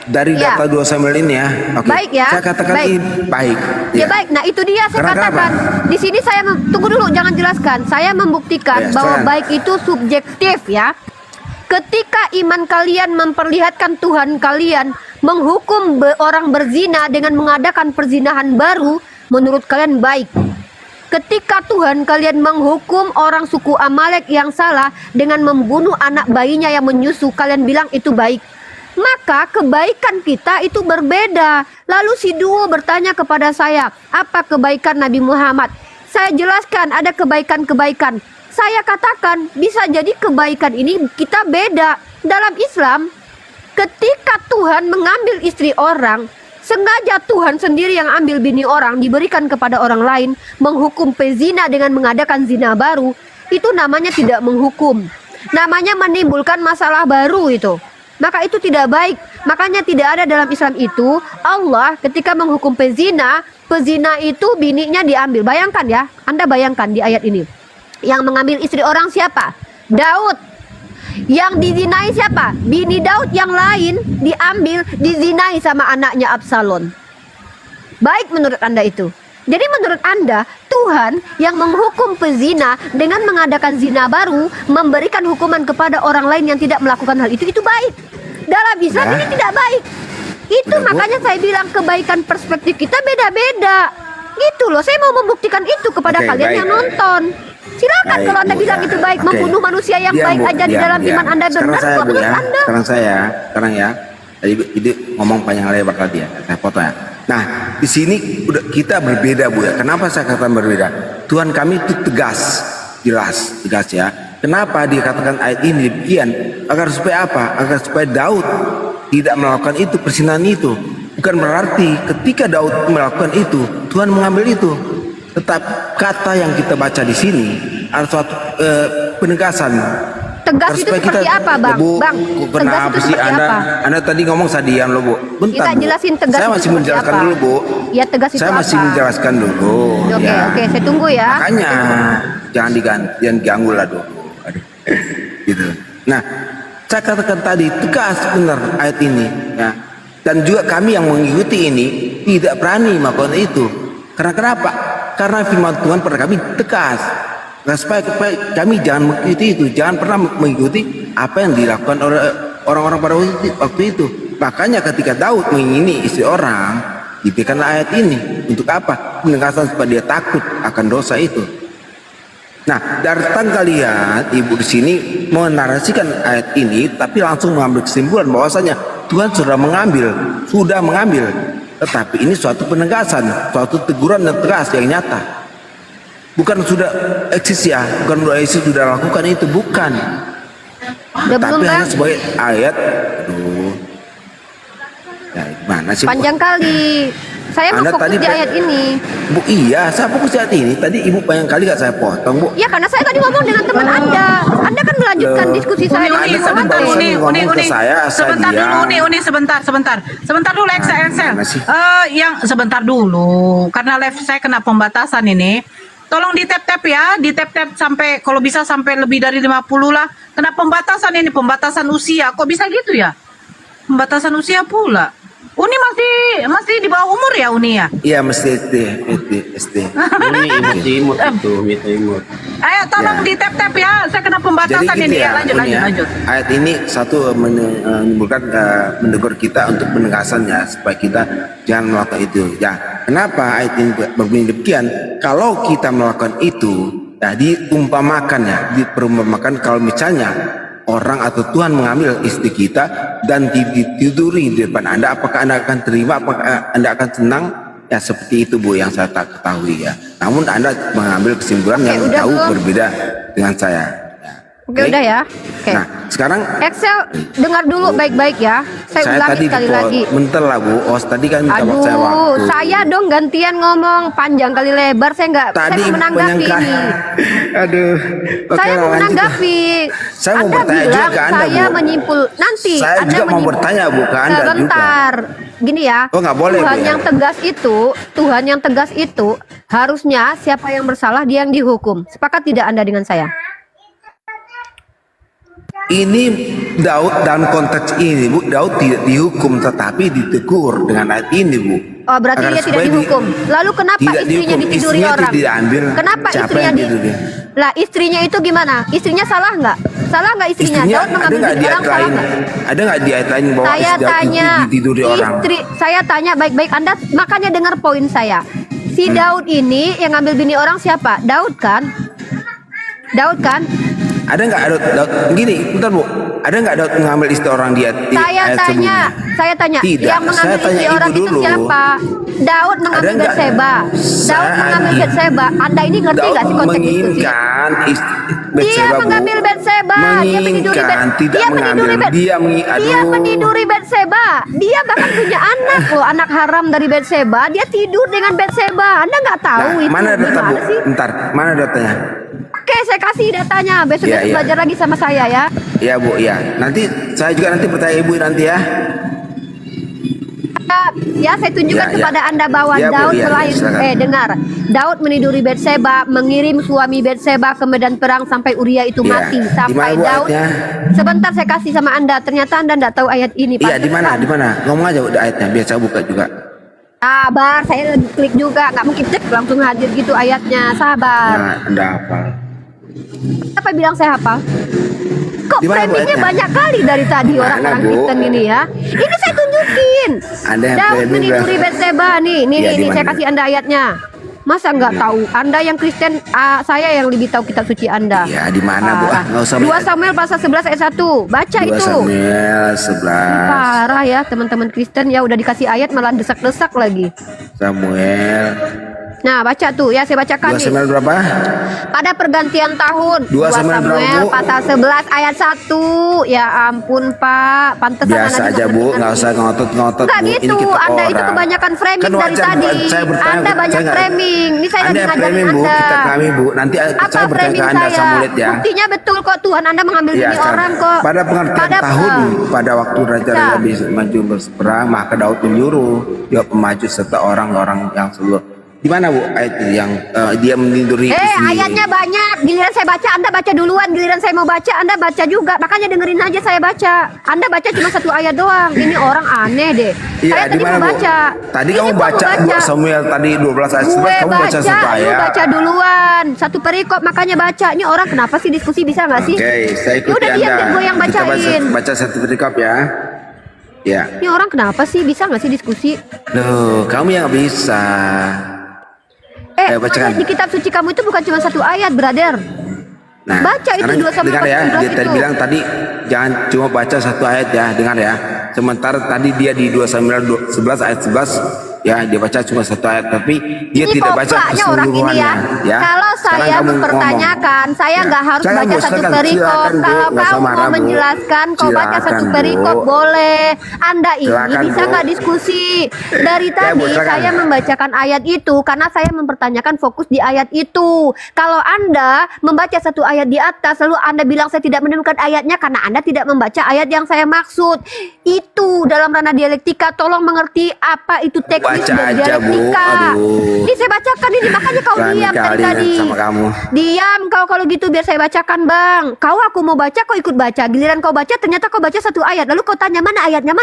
Speaker 3: Dari
Speaker 1: Ya.
Speaker 3: data 2 Samuel ini ya. Oke.
Speaker 1: Baik ya?
Speaker 3: Saya katakan
Speaker 1: Baik.
Speaker 3: ini baik.
Speaker 1: Ya baik, nah itu dia saya
Speaker 3: Karena
Speaker 1: katakan. Di sini saya tunggu dulu, jangan jelaskan. Saya membuktikan
Speaker 3: Ya,
Speaker 1: bahwa
Speaker 3: silakan.
Speaker 1: baik itu subjektif ya. Ketika iman kalian memperlihatkan Tuhan kalian menghukum orang berzina dengan mengadakan perzinahan baru, menurut kalian baik. Ketika Tuhan kalian menghukum orang suku Amalek yang salah dengan membunuh anak bayinya yang menyusu, kalian bilang itu baik. Maka kebaikan kita itu berbeda. Lalu si Duo bertanya kepada saya, apa kebaikan Nabi Muhammad? Saya jelaskan ada kebaikan-kebaikan. Saya katakan bisa jadi kebaikan ini kita beda. Dalam Islam, ketika Tuhan mengambil istri orang, sengaja Tuhan sendiri yang ambil bini orang, diberikan kepada orang lain, menghukum pezina dengan mengadakan zina baru, itu namanya tidak menghukum. Namanya menimbulkan masalah baru itu. Maka itu tidak baik. Makanya tidak ada dalam Islam itu Allah ketika menghukum pezina, pezina itu bininya diambil. Bayangkan ya, Anda bayangkan di ayat ini. Yang mengambil istri orang siapa? Daud. Yang dizinai siapa? Bini Daud yang lain diambil, dizinai sama anaknya Absalom. Baik menurut Anda itu. Jadi menurut Anda, Tuhan yang menghukum pezina dengan mengadakan zina baru, memberikan hukuman kepada orang lain yang tidak melakukan hal itu baik. Dalam Islam ini tidak baik. Itu
Speaker 3: Udah, Bu.
Speaker 1: makanya saya bilang kebaikan perspektif kita beda-beda. Gitu loh, saya mau membuktikan itu kepada
Speaker 3: Oke,
Speaker 1: kalian
Speaker 3: baik.
Speaker 1: yang nonton. Silakan
Speaker 3: Baik,
Speaker 1: kalau Anda
Speaker 3: Bu,
Speaker 1: bilang
Speaker 3: ya.
Speaker 1: itu baik,
Speaker 3: Oke.
Speaker 1: membunuh manusia yang
Speaker 3: Diam,
Speaker 1: baik
Speaker 3: Bu,
Speaker 1: aja di
Speaker 3: diam,
Speaker 1: dalam
Speaker 3: diam.
Speaker 1: iman Anda
Speaker 3: Sekarang
Speaker 1: benar
Speaker 3: saya,
Speaker 1: kok
Speaker 3: Bu,
Speaker 1: menurut
Speaker 3: ya.
Speaker 1: Anda.
Speaker 3: Sekarang ya. Tadi ide ngomong panjang lebar tadi ya, saya potong ya. Nah, di sini udah kita berbeda, Bu ya. Kenapa saya katakan berbeda? Tuhan kami itu tegas, jelas, tegas ya. Kenapa dikatakan ayat ini demikian? Agar supaya apa? Agar supaya Daud tidak melakukan itu, persinahan itu. Bukan berarti ketika Daud melakukan itu, Tuhan mengambil itu. Tetap kata yang kita baca di sini ada suatu penegasan.
Speaker 1: Tegas
Speaker 3: Agar
Speaker 1: itu
Speaker 3: supaya
Speaker 1: seperti apa, Bang?
Speaker 3: Bu,
Speaker 1: Bang,
Speaker 3: kenapa
Speaker 1: tegas itu
Speaker 3: sih
Speaker 1: seperti
Speaker 3: Anda?
Speaker 1: apa?
Speaker 3: Anda tadi ngomong sadian loh, Bu. Bentar,
Speaker 1: Kita
Speaker 3: Bu.
Speaker 1: jelasin tegas
Speaker 3: Saya
Speaker 1: itu
Speaker 3: masih
Speaker 1: seperti
Speaker 3: menjelaskan
Speaker 1: apa.
Speaker 3: dulu, Bu.
Speaker 1: Ya, tegas itu
Speaker 3: Saya masih
Speaker 1: apa?
Speaker 3: menjelaskan dulu.
Speaker 1: Oke,
Speaker 3: ya.
Speaker 1: oke, saya tunggu ya.
Speaker 3: Makanya jangan diganggu lah dulu. Aduh. Gitu. Nah, saya katakan tadi tegas benar ayat ini ya. Dan juga kami yang mengikuti ini tidak berani melakukan itu. Karena kenapa? Karena firman Tuhan pada kami tegas. Nah, supaya kami jangan mengikuti itu, jangan pernah mengikuti apa yang dilakukan oleh orang-orang pada waktu itu. Makanya ketika Daud mengingini istri orang, diberikanlah ayat ini. Untuk apa? Penegasan supaya dia takut akan dosa itu. Nah, datang kalian ibu di sini menarasikan ayat ini, tapi langsung mengambil kesimpulan bahwasanya Tuhan sudah mengambil. Tetapi ini suatu penegasan, suatu teguran yang tegas yang nyata. Bukan sudah eksis ya, bukan sudah lakukan itu, bukan.
Speaker 1: Udah belum,
Speaker 3: Tapi hanya
Speaker 1: Bang?
Speaker 3: sebagai ayat. Aduh. Ya, gimana sih? Bu?
Speaker 1: Panjang kali. Saya mau
Speaker 3: Anda
Speaker 1: fokus
Speaker 3: tadi
Speaker 1: di ayat ini.
Speaker 3: Bu, iya, saya fokus di ayat ini. Tadi Ibu banyak kali gak saya potong, Bu.
Speaker 1: Ya karena saya tadi ngomong dengan teman Anda. Anda kan melanjutkan
Speaker 3: Loh.
Speaker 1: diskusi saya
Speaker 3: Uni,
Speaker 1: dengan
Speaker 3: Uni,
Speaker 1: teman
Speaker 3: tadi
Speaker 1: Anda.
Speaker 3: barusan ngomong ke saya
Speaker 4: sebentar
Speaker 3: diam.
Speaker 4: dulu Uni, sebentar dulu Excel.
Speaker 3: Mana sih?
Speaker 4: Yang sebentar dulu karena live saya kena pembatasan ini. Tolong di tap ya, di tap sampai kalau bisa sampai lebih dari 50 lah. Kena pembatasan ini, pembatasan usia. Kok bisa gitu ya? Pembatasan usia pula. Uni masih di bawah umur ya Uni ya?
Speaker 3: Iya, mesti SD.
Speaker 2: Ini imut imut.
Speaker 4: Ayo tolong
Speaker 3: Ya.
Speaker 4: di tap ya, saya kena pembatasan ini ya. Lanjut.
Speaker 3: Ayat ini satu menimbulkan menegur kita untuk penegasannya supaya kita jangan melakukan itu. Ya, kenapa ayat ini berbunyi demikian? Kalau kita melakukan itu, ya diperumpamakan kalau misalnya orang atau Tuhan mengambil istri kita dan ditiduri di depan Anda, apakah Anda akan terima? Apakah Anda akan senang? Ya seperti itu, Bu, yang saya tak ketahui ya. Namun Anda mengambil kesimpulan
Speaker 1: Oke,
Speaker 3: yang
Speaker 1: udah
Speaker 3: jauh
Speaker 1: belum?
Speaker 3: berbeda dengan saya.
Speaker 1: Oke, udah ya. Oke.
Speaker 3: Nah, sekarang
Speaker 1: Excel, dengar dulu baik-baik ya. Saya ulangi sekali lagi.
Speaker 3: bentar lah, Bu. Tadi kan minta
Speaker 1: Aduh,
Speaker 3: saya waktu.
Speaker 1: saya dong gantian ngomong panjang kali lebar. Saya
Speaker 3: Tadi
Speaker 1: mau menanggapi
Speaker 3: penyangka-
Speaker 1: ini.
Speaker 3: Aduh. Oke,
Speaker 1: Saya mau
Speaker 3: lanjut.
Speaker 1: menanggapi.
Speaker 3: Saya mau
Speaker 1: Anda
Speaker 3: bertanya juga
Speaker 1: bilang
Speaker 3: ke Anda,
Speaker 1: saya
Speaker 3: Bu.
Speaker 1: menyimpul nanti.
Speaker 3: Saya
Speaker 1: Anda
Speaker 3: juga mau
Speaker 1: menyimpul.
Speaker 3: bertanya, Bu, ke Anda
Speaker 1: Sebentar. Gini ya.
Speaker 3: Oh, nggak boleh,
Speaker 1: Tuhan
Speaker 3: Bu, ya?
Speaker 1: yang tegas itu harusnya siapa yang bersalah dia yang dihukum. Sepakat tidak Anda dengan saya?
Speaker 3: Ini Daud dalam konteks ini, Bu, Daud tidak dihukum tetapi ditegur dengan ayat ini, Bu.
Speaker 1: Oh, berarti
Speaker 3: Agar
Speaker 1: dia tidak
Speaker 3: supaya
Speaker 1: dihukum. Lalu kenapa
Speaker 3: tidak
Speaker 1: istrinya
Speaker 3: dihukum.
Speaker 1: ditiduri
Speaker 3: Istrinya
Speaker 1: orang?
Speaker 3: tidak ambil.
Speaker 1: Kenapa
Speaker 3: Siapa
Speaker 1: istrinya
Speaker 3: yang ditiduri?
Speaker 1: Lah, istrinya itu gimana? Istrinya salah nggak? Salah nggak istrinya?
Speaker 3: Istrinya
Speaker 1: Daud
Speaker 3: ada
Speaker 1: mengambil
Speaker 3: nggak di
Speaker 1: orang
Speaker 3: ayat
Speaker 1: salah
Speaker 3: lain?
Speaker 1: nggak?
Speaker 3: Ada nggak di ayat lain bahwa
Speaker 1: Saya
Speaker 3: istri Daud
Speaker 1: tanya
Speaker 3: itu ditiduri orang?
Speaker 1: saya tanya baik-baik Anda, makanya dengar poin saya. Si Daud ini yang ngambil bini orang siapa? Daud kan? Daud kan?
Speaker 3: Ada nggak Daud? Begini, bentar, Bu. Ada nggak Daud mengambil istri orang di ayat
Speaker 1: Saya tanya,
Speaker 3: Tidak,
Speaker 1: yang mengambil
Speaker 3: saya tanya
Speaker 1: istri
Speaker 3: ibu
Speaker 1: orang itu
Speaker 3: dulu.
Speaker 1: siapa? Daud mengambil
Speaker 3: Ada nggak?
Speaker 1: Batseba. Daud mengambil Batseba. Anda ini ngerti
Speaker 3: Daud
Speaker 1: nggak sih konteks diskusi?
Speaker 3: menginginkan
Speaker 1: Dia
Speaker 3: Batseba, Bu.
Speaker 1: mengambil Batseba. Dia meniduri
Speaker 3: Menginginkan, tidak
Speaker 1: dia meniduri
Speaker 3: mengambil. Dia
Speaker 1: Dia meniduri Batseba. Dia bahkan punya anak loh, anak haram dari Batseba. Dia tidur dengan Batseba. Anda nggak tahu
Speaker 3: Nah,
Speaker 1: itu
Speaker 3: mana data, Bu?
Speaker 1: gimana sih?
Speaker 3: Bentar, mana datanya?
Speaker 1: Oke, saya kasih datanya. Besok
Speaker 3: Iya, iya.
Speaker 1: belajar lagi sama saya ya.
Speaker 3: Ya, Bu, ya. Nanti saya juga nanti bertanya Ibu nanti ya.
Speaker 1: Ya, saya tunjukkan
Speaker 3: Ya, ya.
Speaker 1: kepada Anda bahwa
Speaker 3: Ya, Bu,
Speaker 1: Daud
Speaker 3: ya,
Speaker 1: selain
Speaker 3: silakan.
Speaker 1: dengar, Daud meniduri Betseba, mengirim suami Betseba ke medan perang sampai Uria itu
Speaker 3: Ya.
Speaker 1: mati.
Speaker 3: Di
Speaker 1: Sampai
Speaker 3: mana, Bu,
Speaker 1: Daud.
Speaker 3: ayatnya?
Speaker 1: Sebentar saya kasih sama Anda. Ternyata Anda tidak tahu ayat ini.
Speaker 3: Iya, di mana?
Speaker 1: Pantesan.
Speaker 3: Di mana? Ngomong aja udah ayatnya, biar saya buka juga.
Speaker 1: Sabar, saya lagi klik juga. Nggak mungkin cek langsung hadir gitu ayatnya. Sabar.
Speaker 3: Nah, Anda hafal.
Speaker 1: Apa bilang saya hafal? Kok
Speaker 3: Di mana, Bu,
Speaker 1: framingnya
Speaker 3: ayatnya?
Speaker 1: banyak kali dari tadi
Speaker 3: Mana,
Speaker 1: orang-orang
Speaker 3: Bu?
Speaker 1: Kristen ini ya. Ini saya tunjukin.
Speaker 3: Ada yang
Speaker 1: Daud
Speaker 3: framing
Speaker 1: meniduri
Speaker 3: berapa?
Speaker 1: Betseba nih. Nih,
Speaker 3: Iya,
Speaker 1: nih,
Speaker 3: di
Speaker 1: nih, saya
Speaker 3: mana?
Speaker 1: kasih Anda ayatnya. Masa nggak tahu? Anda yang Kristen, saya yang lebih tahu kitab suci Anda.
Speaker 3: Iya, di mana, Bu?
Speaker 1: Parah.
Speaker 3: Nggak usah
Speaker 1: 2 Samuel pasal 11 ayat 1. Baca
Speaker 3: 2
Speaker 1: itu.
Speaker 3: Samuel 11.
Speaker 1: Parah ya teman-teman Kristen ya, udah dikasih ayat malah desak-desak lagi.
Speaker 3: Samuel.
Speaker 1: Nah, baca tuh ya, saya
Speaker 3: 2
Speaker 1: bacakan nih.
Speaker 3: Samuel berapa?
Speaker 1: Pada pergantian tahun
Speaker 3: 2 Samuel berapa, Bu?
Speaker 1: pasal 11 ayat 1. Ya ampun Pak, pantesan
Speaker 3: Biasa
Speaker 1: anak
Speaker 3: aja,
Speaker 1: juga
Speaker 3: Bu,
Speaker 1: ngerti.
Speaker 3: nggak usah ngotot-ngotot,
Speaker 1: Enggak
Speaker 3: Bu. Ini
Speaker 1: gitu,
Speaker 3: kita
Speaker 1: Anda itu
Speaker 3: orang.
Speaker 1: kebanyakan framing
Speaker 3: Kan
Speaker 1: dari
Speaker 3: wajar,
Speaker 1: tadi.
Speaker 3: Bu, saya bertanya,
Speaker 1: Anda banyak
Speaker 3: saya nggak-
Speaker 1: framing. Ini saya
Speaker 3: Anda
Speaker 1: lagi
Speaker 3: yang
Speaker 1: ngajarin
Speaker 3: framing, Bu,
Speaker 1: Anda.
Speaker 3: kita kami, Bu. Nanti
Speaker 1: Apa
Speaker 3: saya bertanya
Speaker 1: framing
Speaker 3: ke Anda,
Speaker 1: saya?
Speaker 3: saya mau lihat ya.
Speaker 1: Buktinya betul kok, Tuhan Anda mengambil
Speaker 3: Iya,
Speaker 1: ini
Speaker 3: sekarang.
Speaker 1: orang kok.
Speaker 3: Pada pengertian tahun, pada waktu raja-raja
Speaker 1: Ya.
Speaker 3: bisa maju berperang, maka Daud menyuruh dia pemaju serta orang-orang yang seluruh. Di mana, Bu, ayat yang dia meniduri istri?
Speaker 1: Ayatnya banyak. Giliran saya baca, Anda baca duluan. Giliran saya mau baca, Anda baca juga. Makanya dengerin aja saya baca. Anda baca cuma 1 ayat doang. Ini orang aneh deh.
Speaker 3: Iya,
Speaker 1: Saya
Speaker 3: di
Speaker 1: tadi
Speaker 3: mana,
Speaker 1: mau
Speaker 3: Bu?
Speaker 1: baca.
Speaker 3: Tadi
Speaker 1: Ini
Speaker 3: kamu
Speaker 1: gua mau
Speaker 3: baca 2 Samuel tadi 12 ayat 11,
Speaker 1: Gue
Speaker 3: kamu baca satu
Speaker 1: lu
Speaker 3: ayat.
Speaker 1: baca duluan. Satu perikop makanya baca. Ini orang kenapa sih diskusi, bisa nggak sih?
Speaker 3: Oke, saya
Speaker 1: Ya
Speaker 3: ikuti
Speaker 1: udah diam,
Speaker 3: Anda.
Speaker 1: biar gue yang
Speaker 3: Kita
Speaker 1: bacain.
Speaker 3: baca satu perikop ya. Ya.
Speaker 1: Ini orang kenapa sih, bisa nggak sih diskusi?
Speaker 3: Loh, kamu yang nggak bisa. Ayo, bacakan.
Speaker 1: Di kitab suci kamu itu bukan cuma 1 ayat, brother.
Speaker 3: Nah,
Speaker 1: Baca itu
Speaker 3: sekarang
Speaker 1: 2 Samuel
Speaker 3: dengar ya,
Speaker 1: 14
Speaker 3: dia tadi
Speaker 1: itu.
Speaker 3: bilang tadi jangan cuma baca 1 ayat ya, dengar ya. Sementara tadi dia di 2 Samuel 11 ayat 11 ya, dia baca cuma 1 ayat, tapi dia
Speaker 1: Ini
Speaker 3: tidak baca
Speaker 1: koplaknya orang ini
Speaker 3: keseluruhannya
Speaker 1: ya. Kalau
Speaker 3: Sekarang
Speaker 1: saya
Speaker 3: kamu
Speaker 1: mempertanyakan,
Speaker 3: ngomong.
Speaker 1: saya
Speaker 3: Ya.
Speaker 1: nggak harus
Speaker 3: Silakan,
Speaker 1: baca
Speaker 3: Bu,
Speaker 1: 1
Speaker 3: silakan.
Speaker 1: perikop.
Speaker 3: Silakan, Bu.
Speaker 1: Kalau
Speaker 3: Nggak usah
Speaker 1: kamu
Speaker 3: marah,
Speaker 1: mau
Speaker 3: Bu.
Speaker 1: menjelaskan, kau baca 1
Speaker 3: Silakan, Bu.
Speaker 1: perikop boleh. Anda ini
Speaker 3: Silakan,
Speaker 1: bisa
Speaker 3: Bu.
Speaker 1: nggak diskusi? Dari
Speaker 3: Ya,
Speaker 1: tadi
Speaker 3: Bu, silakan.
Speaker 1: saya membacakan ayat itu karena saya mempertanyakan fokus di ayat itu. Kalau Anda membaca 1 ayat di atas, lalu Anda bilang saya tidak menemukan ayatnya karena Anda tidak membaca ayat yang saya maksud. Itu dalam ranah dialektika, tolong mengerti apa itu teknis
Speaker 3: Baca
Speaker 1: dari
Speaker 3: aja, Bu.
Speaker 1: dialektika.
Speaker 3: Aduh.
Speaker 1: Ini saya bacakan ini, makanya kau
Speaker 3: Berani
Speaker 1: diam dari
Speaker 3: kali
Speaker 1: tadi.
Speaker 3: sama kamu.
Speaker 1: Diam kau kalau gitu, biar saya bacakan, Bang. Kau aku mau baca, kau ikut baca. Giliran kau baca, ternyata kau baca 1 ayat. Lalu kau tanya mana ayatnya,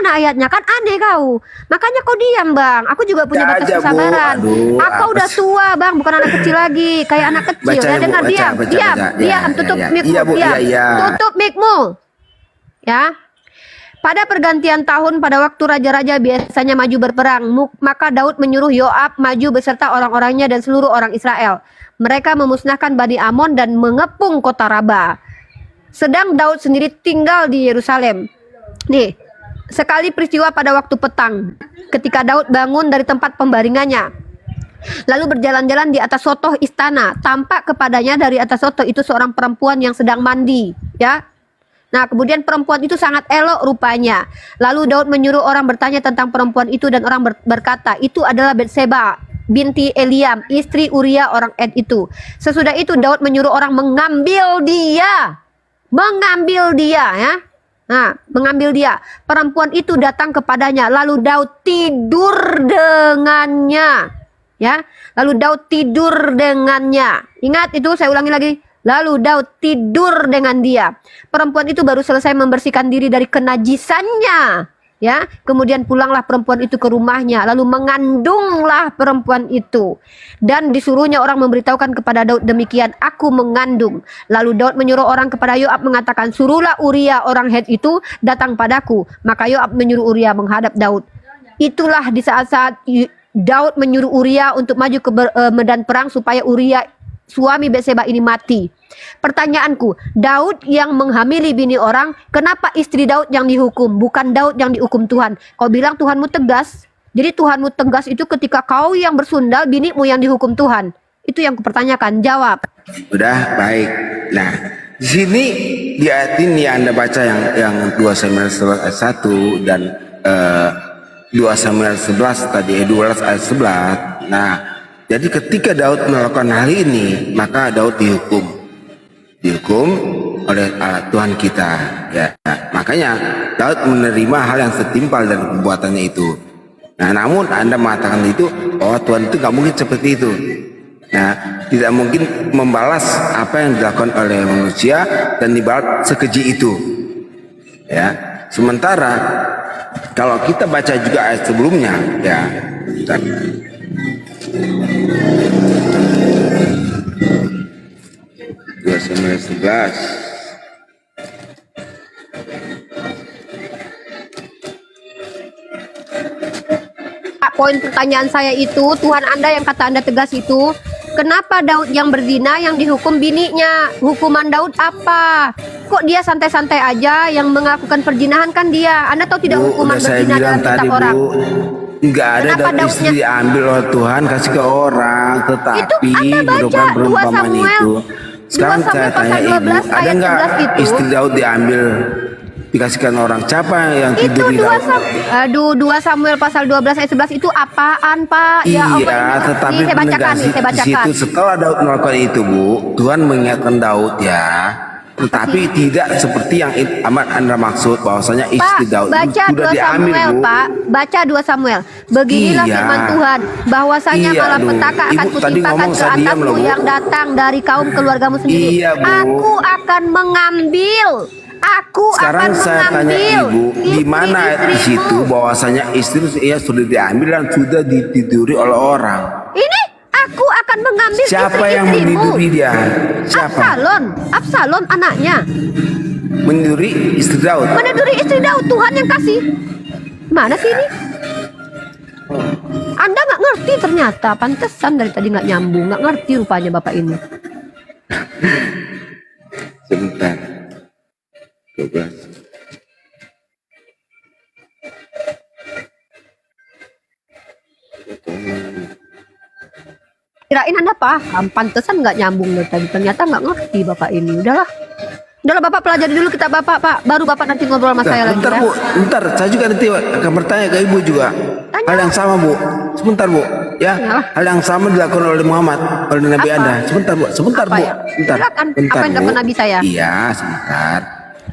Speaker 1: kan aneh kau. Makanya kau diam, Bang. Aku juga punya
Speaker 3: Baca
Speaker 1: batas
Speaker 3: aja, Bu.
Speaker 1: kesabaran.
Speaker 3: Aduh,
Speaker 1: Aku
Speaker 3: apa
Speaker 1: udah
Speaker 3: sih?
Speaker 1: tua, Bang, bukan anak kecil lagi. Kayak anak kecil.
Speaker 3: Baca,
Speaker 1: Ya
Speaker 3: Bu,
Speaker 1: dengar,
Speaker 3: baca,
Speaker 1: diam,
Speaker 3: baca,
Speaker 1: diam,
Speaker 3: baca.
Speaker 1: diam.
Speaker 3: Ya,
Speaker 1: Tutup
Speaker 3: ya, ya.
Speaker 1: mic-mu,
Speaker 3: Iya, Bu,
Speaker 1: diam.
Speaker 3: iya, iya.
Speaker 1: Tutup mic-mu. Ya. Pada pergantian tahun pada waktu raja-raja biasanya maju berperang, maka Daud menyuruh Yoab maju beserta orang-orangnya dan seluruh orang Israel. Mereka memusnahkan Bani Amon dan mengepung kota Raba. Sedang Daud sendiri tinggal di Yerusalem. Nih, sekali peristiwa pada waktu petang, ketika Daud bangun dari tempat pembaringannya, lalu berjalan-jalan di atas sotoh istana, tampak kepadanya dari atas sotoh itu seorang perempuan yang sedang mandi, ya. Nah, kemudian perempuan itu sangat elok rupanya. Lalu Daud menyuruh orang bertanya tentang perempuan itu dan orang berkata, itu adalah Betseba binti Eliam, istri Uria orang Et itu. Sesudah itu Daud menyuruh orang mengambil dia. Mengambil dia, ya. Nah, mengambil dia. Perempuan itu datang kepadanya, lalu Daud tidur dengannya. Ya, lalu Daud tidur dengannya. Ingat itu, saya ulangi lagi. Lalu Daud tidur dengan dia. Perempuan itu baru selesai membersihkan diri dari kenajisannya. Ya, kemudian pulanglah perempuan itu ke rumahnya, lalu mengandunglah perempuan itu. Dan disuruhnya orang memberitahukan kepada Daud demikian, aku mengandung. Lalu Daud menyuruh orang kepada Yoab mengatakan, suruhlah Uria orang Het itu datang padaku. Maka Yoab menyuruh Uria menghadap Daud. Itulah di saat-saat Daud menyuruh Uria untuk maju ke medan perang supaya Uria suami Betseba ini mati. Pertanyaanku, Daud yang menghamili bini orang, kenapa istri Daud yang dihukum, bukan Daud yang dihukum Tuhan? Kau bilang Tuhanmu tegas. Jadi Tuhanmu tegas itu ketika kau yang bersundal, binimu yang dihukum Tuhan. Itu yang kupertanyakan. Jawab.
Speaker 3: Udah, baik. Nah, di sini di ayat ini Anda baca yang 2 Samuel 11 ayat 1 dan 2 Samuel 11 tadi 12 ayat 11. Nah, jadi ketika Daud melakukan hal ini, maka Daud dihukum oleh Tuhan kita. Ya, makanya Daud menerima hal yang setimpal dari perbuatannya itu. Nah, namun Anda mengatakan itu, oh Tuhan itu nggak mungkin seperti itu. Nah, tidak mungkin membalas apa yang dilakukan oleh manusia dan dibalas sekeji itu. Ya, sementara kalau kita baca juga ayat sebelumnya, ya, bentar. Dua Samuel 11.
Speaker 1: Poin pertanyaan saya itu, Tuhan Anda yang kata Anda tegas itu, kenapa Daud yang berzina yang dihukum bininya? Hukuman Daud apa? Kok dia santai-santai aja, yang melakukan perzinahan kan dia? Anda tahu tidak
Speaker 3: Bu,
Speaker 1: hukuman
Speaker 3: udah saya
Speaker 1: berzina
Speaker 3: bilang
Speaker 1: dalam kitab
Speaker 3: tadi,
Speaker 1: orang?
Speaker 3: Bu, nggak ada
Speaker 1: Kenapa
Speaker 3: Daud istri
Speaker 1: Daudnya-
Speaker 3: diambil oleh Tuhan kasih ke orang, tetapi
Speaker 1: Itu Anda baca
Speaker 3: merupakan
Speaker 1: 2
Speaker 3: perumpamaan
Speaker 1: Samuel.
Speaker 3: itu. Sekarang
Speaker 1: 2
Speaker 3: saya
Speaker 1: Samuel
Speaker 3: tanya
Speaker 1: pasal
Speaker 3: Ibu,
Speaker 1: 12
Speaker 3: ada
Speaker 1: ayat
Speaker 3: nggak
Speaker 1: 11 itu?
Speaker 3: istri Daud diambil dikasihkan orang? Siapa yang
Speaker 1: Itu
Speaker 3: tidur di
Speaker 1: 2
Speaker 3: Daud?
Speaker 1: 2 Samuel pasal 12 ayat 11 itu apaan, Pak? Ya Allah,
Speaker 3: Iya,
Speaker 1: ini-
Speaker 3: tetapi
Speaker 1: ini saya bacakan nih, saya
Speaker 3: di
Speaker 1: bacakan.
Speaker 3: situ setelah Daud melakukan itu, Bu, Tuhan mengingatkan Daud ya. Tetapi tidak seperti yang Ahmad Anda maksud, bahwasanya
Speaker 1: Pak,
Speaker 3: istri Daud
Speaker 1: baca
Speaker 3: sudah
Speaker 1: 2
Speaker 3: diambil,
Speaker 1: Samuel,
Speaker 3: Bu.
Speaker 1: Pak. Baca 2 Samuel. Beginilah
Speaker 3: Iya.
Speaker 1: firman Tuhan, bahwasanya
Speaker 3: Iya,
Speaker 1: malapetaka
Speaker 3: aduh.
Speaker 1: akan
Speaker 3: Ibu tadi
Speaker 1: kutimpakan
Speaker 3: ngomong
Speaker 1: ke
Speaker 3: saya diam loh,
Speaker 1: atasmu
Speaker 3: Bu.
Speaker 1: yang datang dari kaum keluargamu sendiri.
Speaker 3: Iya, Bu.
Speaker 1: Aku akan mengambil. Aku
Speaker 3: Sekarang
Speaker 1: akan
Speaker 3: saya tanya
Speaker 1: mengambil
Speaker 3: Ibu, di mana di
Speaker 1: istri-istrimu.
Speaker 3: situ bahwasanya istri ia sudah diambil dan sudah ditiduri oleh orang?
Speaker 1: Ini aku akan mengambil
Speaker 3: Siapa yang
Speaker 1: istri-istrimu.
Speaker 3: meniduri dia? Siapa?
Speaker 1: Absalom anaknya.
Speaker 3: Meniduri istri Daud.
Speaker 1: Meniduri istri Daud, Tuhan yang kasih. Mana sih ini? Anda nggak ngerti ternyata, pantesan dari tadi nggak nyambung, nggak ngerti rupanya Bapak ini.
Speaker 3: Sebentar. 12.
Speaker 1: Kirain Anda paham, pantesan nggak nyambung dari tadi. Ternyata nggak ngerti Bapak ini. Udahlah Bapak pelajari dulu kita Bapak, Pak. Baru Bapak nanti ngobrol sama saya lagi
Speaker 3: Bentar,
Speaker 1: ya.
Speaker 3: Bu. Bentar, saya juga nanti akan bertanya ke Ibu juga.
Speaker 1: Tanya.
Speaker 3: Hal yang sama, Bu. Sebentar, Bu. Ya,
Speaker 1: Ya.
Speaker 3: hal yang sama dilakukan oleh Muhammad, oleh Nabi
Speaker 1: Apa?
Speaker 3: Anda. Sebentar, Bu. Sebentar,
Speaker 1: Apa
Speaker 3: Bu.
Speaker 1: ya?
Speaker 3: Bentar.
Speaker 1: Silakan.
Speaker 3: Bentar,
Speaker 1: Apa yang dilakukan Nabi saya?
Speaker 3: Iya, sebentar.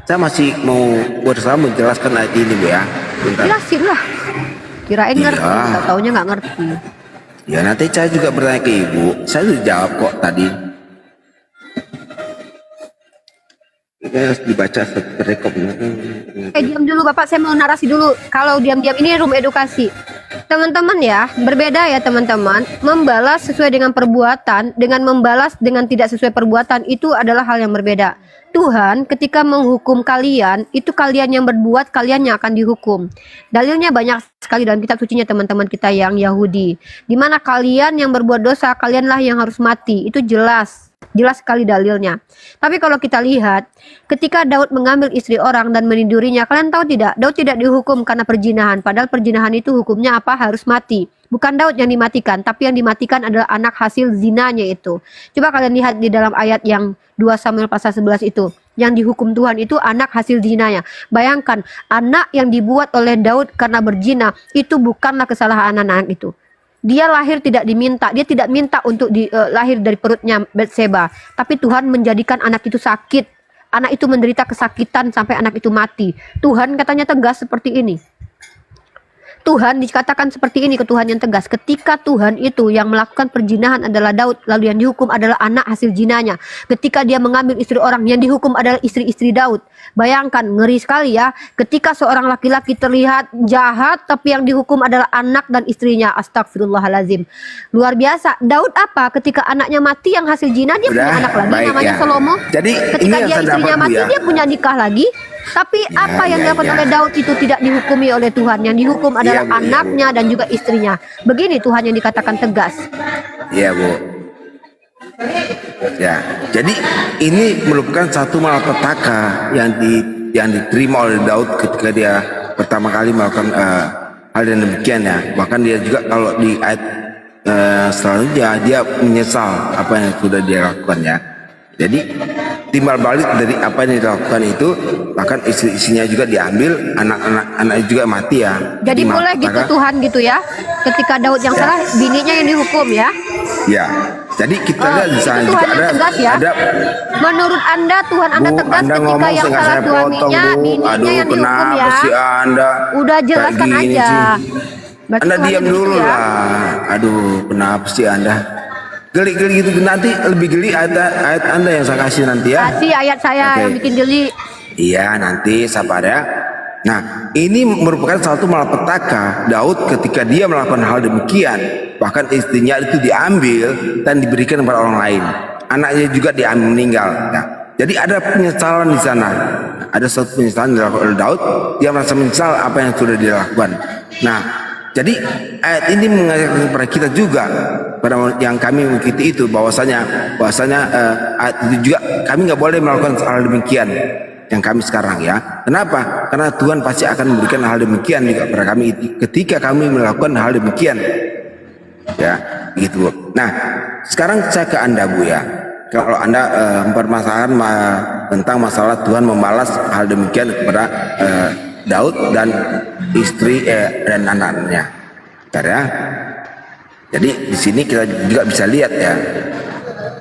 Speaker 3: Saya masih mau berusaha menjelaskan ayat ini, Bu ya. Bentar.
Speaker 1: Jelasin lah. Kirain
Speaker 3: Iya.
Speaker 1: ngerti, nggak taunya nggak ngerti.
Speaker 3: Ya, nanti saya juga bertanya ke Ibu. Saya sudah jawab kok tadi. Ini harus dibaca rekop.
Speaker 1: Diam dulu Bapak, saya mau narasi dulu. Kalau diam-diam ini room edukasi. Teman-teman ya, berbeda ya teman-teman. Membalas sesuai dengan perbuatan, dengan membalas dengan tidak sesuai perbuatan itu adalah hal yang berbeda. Tuhan ketika menghukum kalian, itu kalian yang berbuat, kalian yang akan dihukum. Dalilnya banyak sekali dalam kitab sucinya teman-teman kita yang Yahudi. Dimana kalian yang berbuat dosa, kalianlah yang harus mati. Itu jelas. Jelas sekali dalilnya. Tapi kalau kita lihat, ketika Daud mengambil istri orang dan menidurinya, kalian tahu tidak? Daud tidak dihukum karena perzinahan. Padahal perzinahan itu hukumnya apa? Harus mati. Bukan Daud yang dimatikan, tapi yang dimatikan adalah anak hasil zinanya itu. Coba kalian lihat di dalam ayat yang 2 Samuel pasal 11 itu. Yang dihukum Tuhan itu anak hasil zinanya. Bayangkan, anak yang dibuat oleh Daud karena berzina, itu bukanlah kesalahan anak itu. Dia lahir tidak diminta, dia tidak minta untuk lahir dari perutnya Batseba, tapi Tuhan menjadikan anak itu sakit, anak itu menderita kesakitan sampai anak itu mati. Tuhan katanya tegas seperti ini. Tuhan dikatakan seperti ini ke Tuhan yang tegas. Ketika Tuhan itu yang melakukan perzinahan adalah Daud, lalu yang dihukum adalah anak hasil zinanya. Ketika dia mengambil istri orang, yang dihukum adalah istri-istri Daud. Bayangkan, ngeri sekali ya. Ketika seorang laki-laki terlihat jahat, tapi yang dihukum adalah anak dan istrinya. Astagfirullahalazim. Luar biasa. Daud apa? Ketika anaknya mati yang hasil zina, dia punya
Speaker 3: Udah,
Speaker 1: anak lagi
Speaker 3: baik
Speaker 1: namanya
Speaker 3: ya.
Speaker 1: Salomo.
Speaker 3: Jadi,
Speaker 1: ketika
Speaker 3: ini yang
Speaker 1: dia
Speaker 3: saya
Speaker 1: istrinya
Speaker 3: dapat, Bu,
Speaker 1: mati,
Speaker 3: ya.
Speaker 1: dia punya nikah lagi. Tapi apa yang dilakukan oleh Daud itu tidak dihukumi oleh Tuhan. Yang dihukum adalah
Speaker 3: Bu, iya, Bu.
Speaker 1: anaknya dan juga istrinya. Begini Tuhan yang dikatakan tegas.
Speaker 3: Iya, Bu. Ya, jadi ini merupakan satu malapetaka yang diterima oleh Daud ketika dia pertama kali melakukan hal yang demikian ya. Bahkan dia juga kalau di ayat selanjutnya dia menyesal apa yang sudah dia lakukan ya. Jadi timbal balik dari apa yang dilakukan itu, bahkan istri-istrinya juga diambil, anak-anak juga mati ya.
Speaker 1: Jadi boleh gitu
Speaker 3: malapetaka.
Speaker 1: Tuhan gitu ya. Ketika Daud yang salah, bininya yang dihukum ya.
Speaker 3: Ya, jadi kita lihat di sana
Speaker 1: itu
Speaker 3: juga
Speaker 1: Tuhan yang tegas ya.
Speaker 3: ada
Speaker 1: Menurut Anda Tuhan Anda
Speaker 3: Bu,
Speaker 1: tegas
Speaker 3: Anda
Speaker 1: ketika
Speaker 3: ngomong
Speaker 1: yang
Speaker 3: sengaja
Speaker 1: salah
Speaker 3: saya potong,
Speaker 1: suaminya,
Speaker 3: Bu.
Speaker 1: bininya
Speaker 3: Aduh,
Speaker 1: yang dihukum
Speaker 3: kenapa
Speaker 1: ya.
Speaker 3: sih Anda
Speaker 1: Udah jelaskan
Speaker 3: kayak gini
Speaker 1: aja.
Speaker 3: sih?
Speaker 1: Berarti
Speaker 3: Anda
Speaker 1: Tuhannya
Speaker 3: diam
Speaker 1: begitu
Speaker 3: dulu
Speaker 1: ya?
Speaker 3: lah. Aduh, kenapa sih Anda? Geli-geli gitu. Nanti lebih geli ayat Anda yang saya kasih nanti ya.
Speaker 1: Kasih ayat saya
Speaker 3: Oke.
Speaker 1: yang bikin geli.
Speaker 3: Iya, nanti sabar ya. Nah, ini merupakan satu malapetaka Daud ketika dia melakukan hal demikian. Bahkan istrinya itu diambil dan diberikan kepada orang lain. Anaknya juga diambil meninggal. Nah, jadi ada penyesalan di sana. Ada satu penyesalan dilakukan oleh Daud. Dia merasa menyesal apa yang sudah dilakukan. Nah, jadi ayat ini mengajarkan kepada kita juga, pada yang kami mengikuti itu, bahwasanya ayat itu juga kami nggak boleh melakukan hal demikian yang kami sekarang ya. Kenapa? Karena Tuhan pasti akan memberikan hal demikian juga kepada kami ketika kami melakukan hal demikian. Ya, gitu. Nah, sekarang saya ke Anda Bu ya. Kalau Anda mempermasalahkan tentang masalah Tuhan membalas hal demikian kepada Daud dan istri dan anak-anaknya. Bentar ya. Jadi di sini kita juga bisa lihat ya,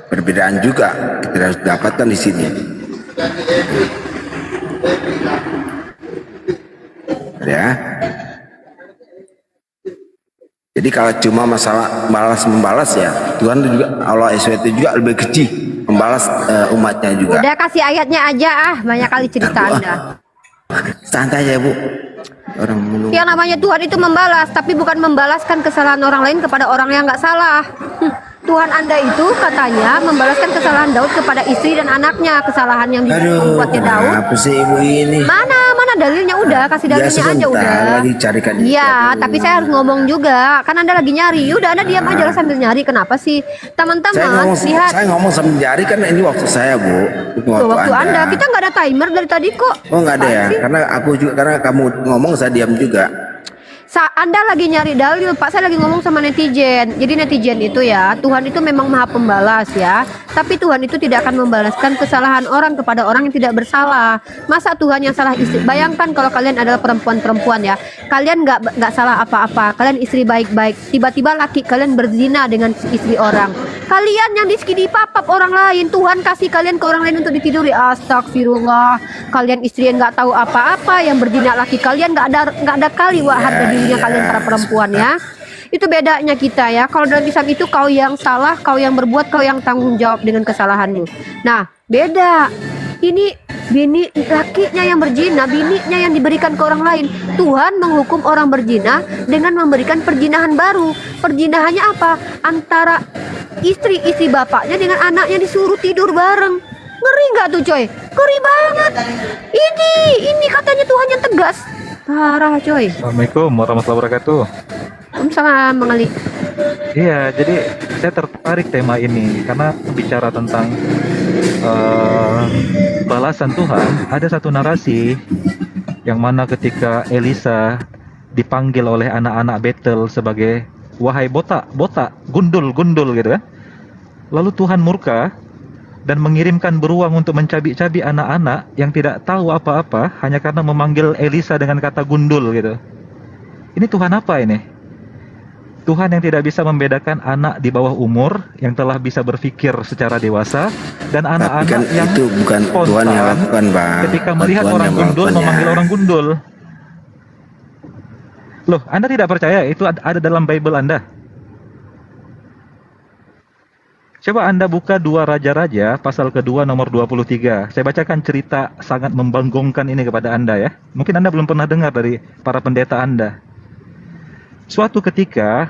Speaker 3: perbedaan juga kita harus dapatkan di sini. Ya. Jadi kalau cuma masalah balas-membalas ya, Tuhan juga, Allah SWT juga lebih kecil membalas umatnya juga.
Speaker 1: Udah kasih ayatnya aja banyak kali cerita
Speaker 3: Aduh,
Speaker 1: Anda.
Speaker 3: Santai aja Bu. Orang menunggu.
Speaker 1: Yang namanya Tuhan itu membalas, tapi bukan membalaskan kesalahan orang lain kepada orang yang nggak salah. Tuhan Anda itu katanya membalaskan kesalahan Daud kepada istri dan anaknya, kesalahan yang dibuatnya Daud.
Speaker 3: Apa sih Ibu ini?
Speaker 1: Mana dalilnya, udah kasih
Speaker 3: Ya,
Speaker 1: dalilnya aja
Speaker 3: sebentar,
Speaker 1: udah.
Speaker 3: lagi carikan.
Speaker 1: Iya, tapi saya harus ngomong juga. Kan Anda lagi nyari. Udah Anda diam aja lah sambil nyari. Kenapa sih? Teman-teman, lihat.
Speaker 3: Saya ngomong sambil jari kan ini waktu saya Bu.
Speaker 1: Tuh, waktu Anda. Kita nggak ada timer dari tadi kok.
Speaker 3: Oh nggak ada ya?
Speaker 1: Apaan sih?
Speaker 3: Karena kamu ngomong saya diam juga.
Speaker 1: Anda lagi nyari dalil, Pak. Saya lagi ngomong sama netizen. Jadi netizen itu ya, Tuhan itu memang maha pembalas ya. Tapi Tuhan itu tidak akan membalaskan kesalahan orang kepada orang yang tidak bersalah. Masa Tuhan yang salah istri? Bayangkan kalau kalian adalah perempuan-perempuan ya. Kalian nggak salah apa-apa. Kalian istri baik-baik. Tiba-tiba laki kalian berzina dengan istri orang. Kalian yang dipapap orang lain. Tuhan kasih kalian ke orang lain untuk ditiduri. Astagfirullah. Kalian istri yang nggak tahu apa-apa, yang berzina laki kalian nggak ada kali wah harga dirinya kalian para perempuan ya. Itu bedanya kita ya. Kalau dalam Islam itu kau yang salah, kau yang berbuat, kau yang tanggung jawab dengan kesalahanmu. Nah, beda. Ini bini lakinya yang berzina, bininya yang diberikan ke orang lain. Tuhan menghukum orang berzina dengan memberikan perjinahan baru. Perjinahannya apa? Antara istri bapaknya dengan anaknya disuruh tidur bareng. Ngeri nggak tuh coy? Ngeri banget. Ini katanya Tuhan yang tegas. Parah coy.
Speaker 7: Assalamualaikum warahmatullahi wabarakatuh.
Speaker 1: Salam Bang Ali.
Speaker 7: Iya, jadi saya tertarik tema ini karena bicara tentang balasan Tuhan. Ada satu narasi yang mana ketika Elisa dipanggil oleh anak-anak Betel sebagai wahai botak, gundul gitu kan. Lalu Tuhan murka dan mengirimkan beruang untuk mencabik-cabik anak-anak yang tidak tahu apa-apa hanya karena memanggil Elisa dengan kata gundul gitu. Ini Tuhan apa ini? Tuhan yang tidak bisa membedakan anak di bawah umur yang telah bisa berpikir secara dewasa dan anak-anak
Speaker 3: kan
Speaker 7: yang
Speaker 3: itu bukan Tuhan yang lakukan, Bang.
Speaker 7: ketika
Speaker 3: Bukan
Speaker 7: melihat
Speaker 3: Tuhan
Speaker 7: orang
Speaker 3: yang
Speaker 7: gundul
Speaker 3: melakukannya.
Speaker 7: memanggil orang gundul. Loh, Anda tidak percaya itu ada dalam Bible Anda? Coba Anda buka 2 Raja-Raja pasal kedua nomor 23. Saya bacakan cerita sangat membanggongkan ini kepada Anda ya. Mungkin Anda belum pernah dengar dari para pendeta Anda. Suatu ketika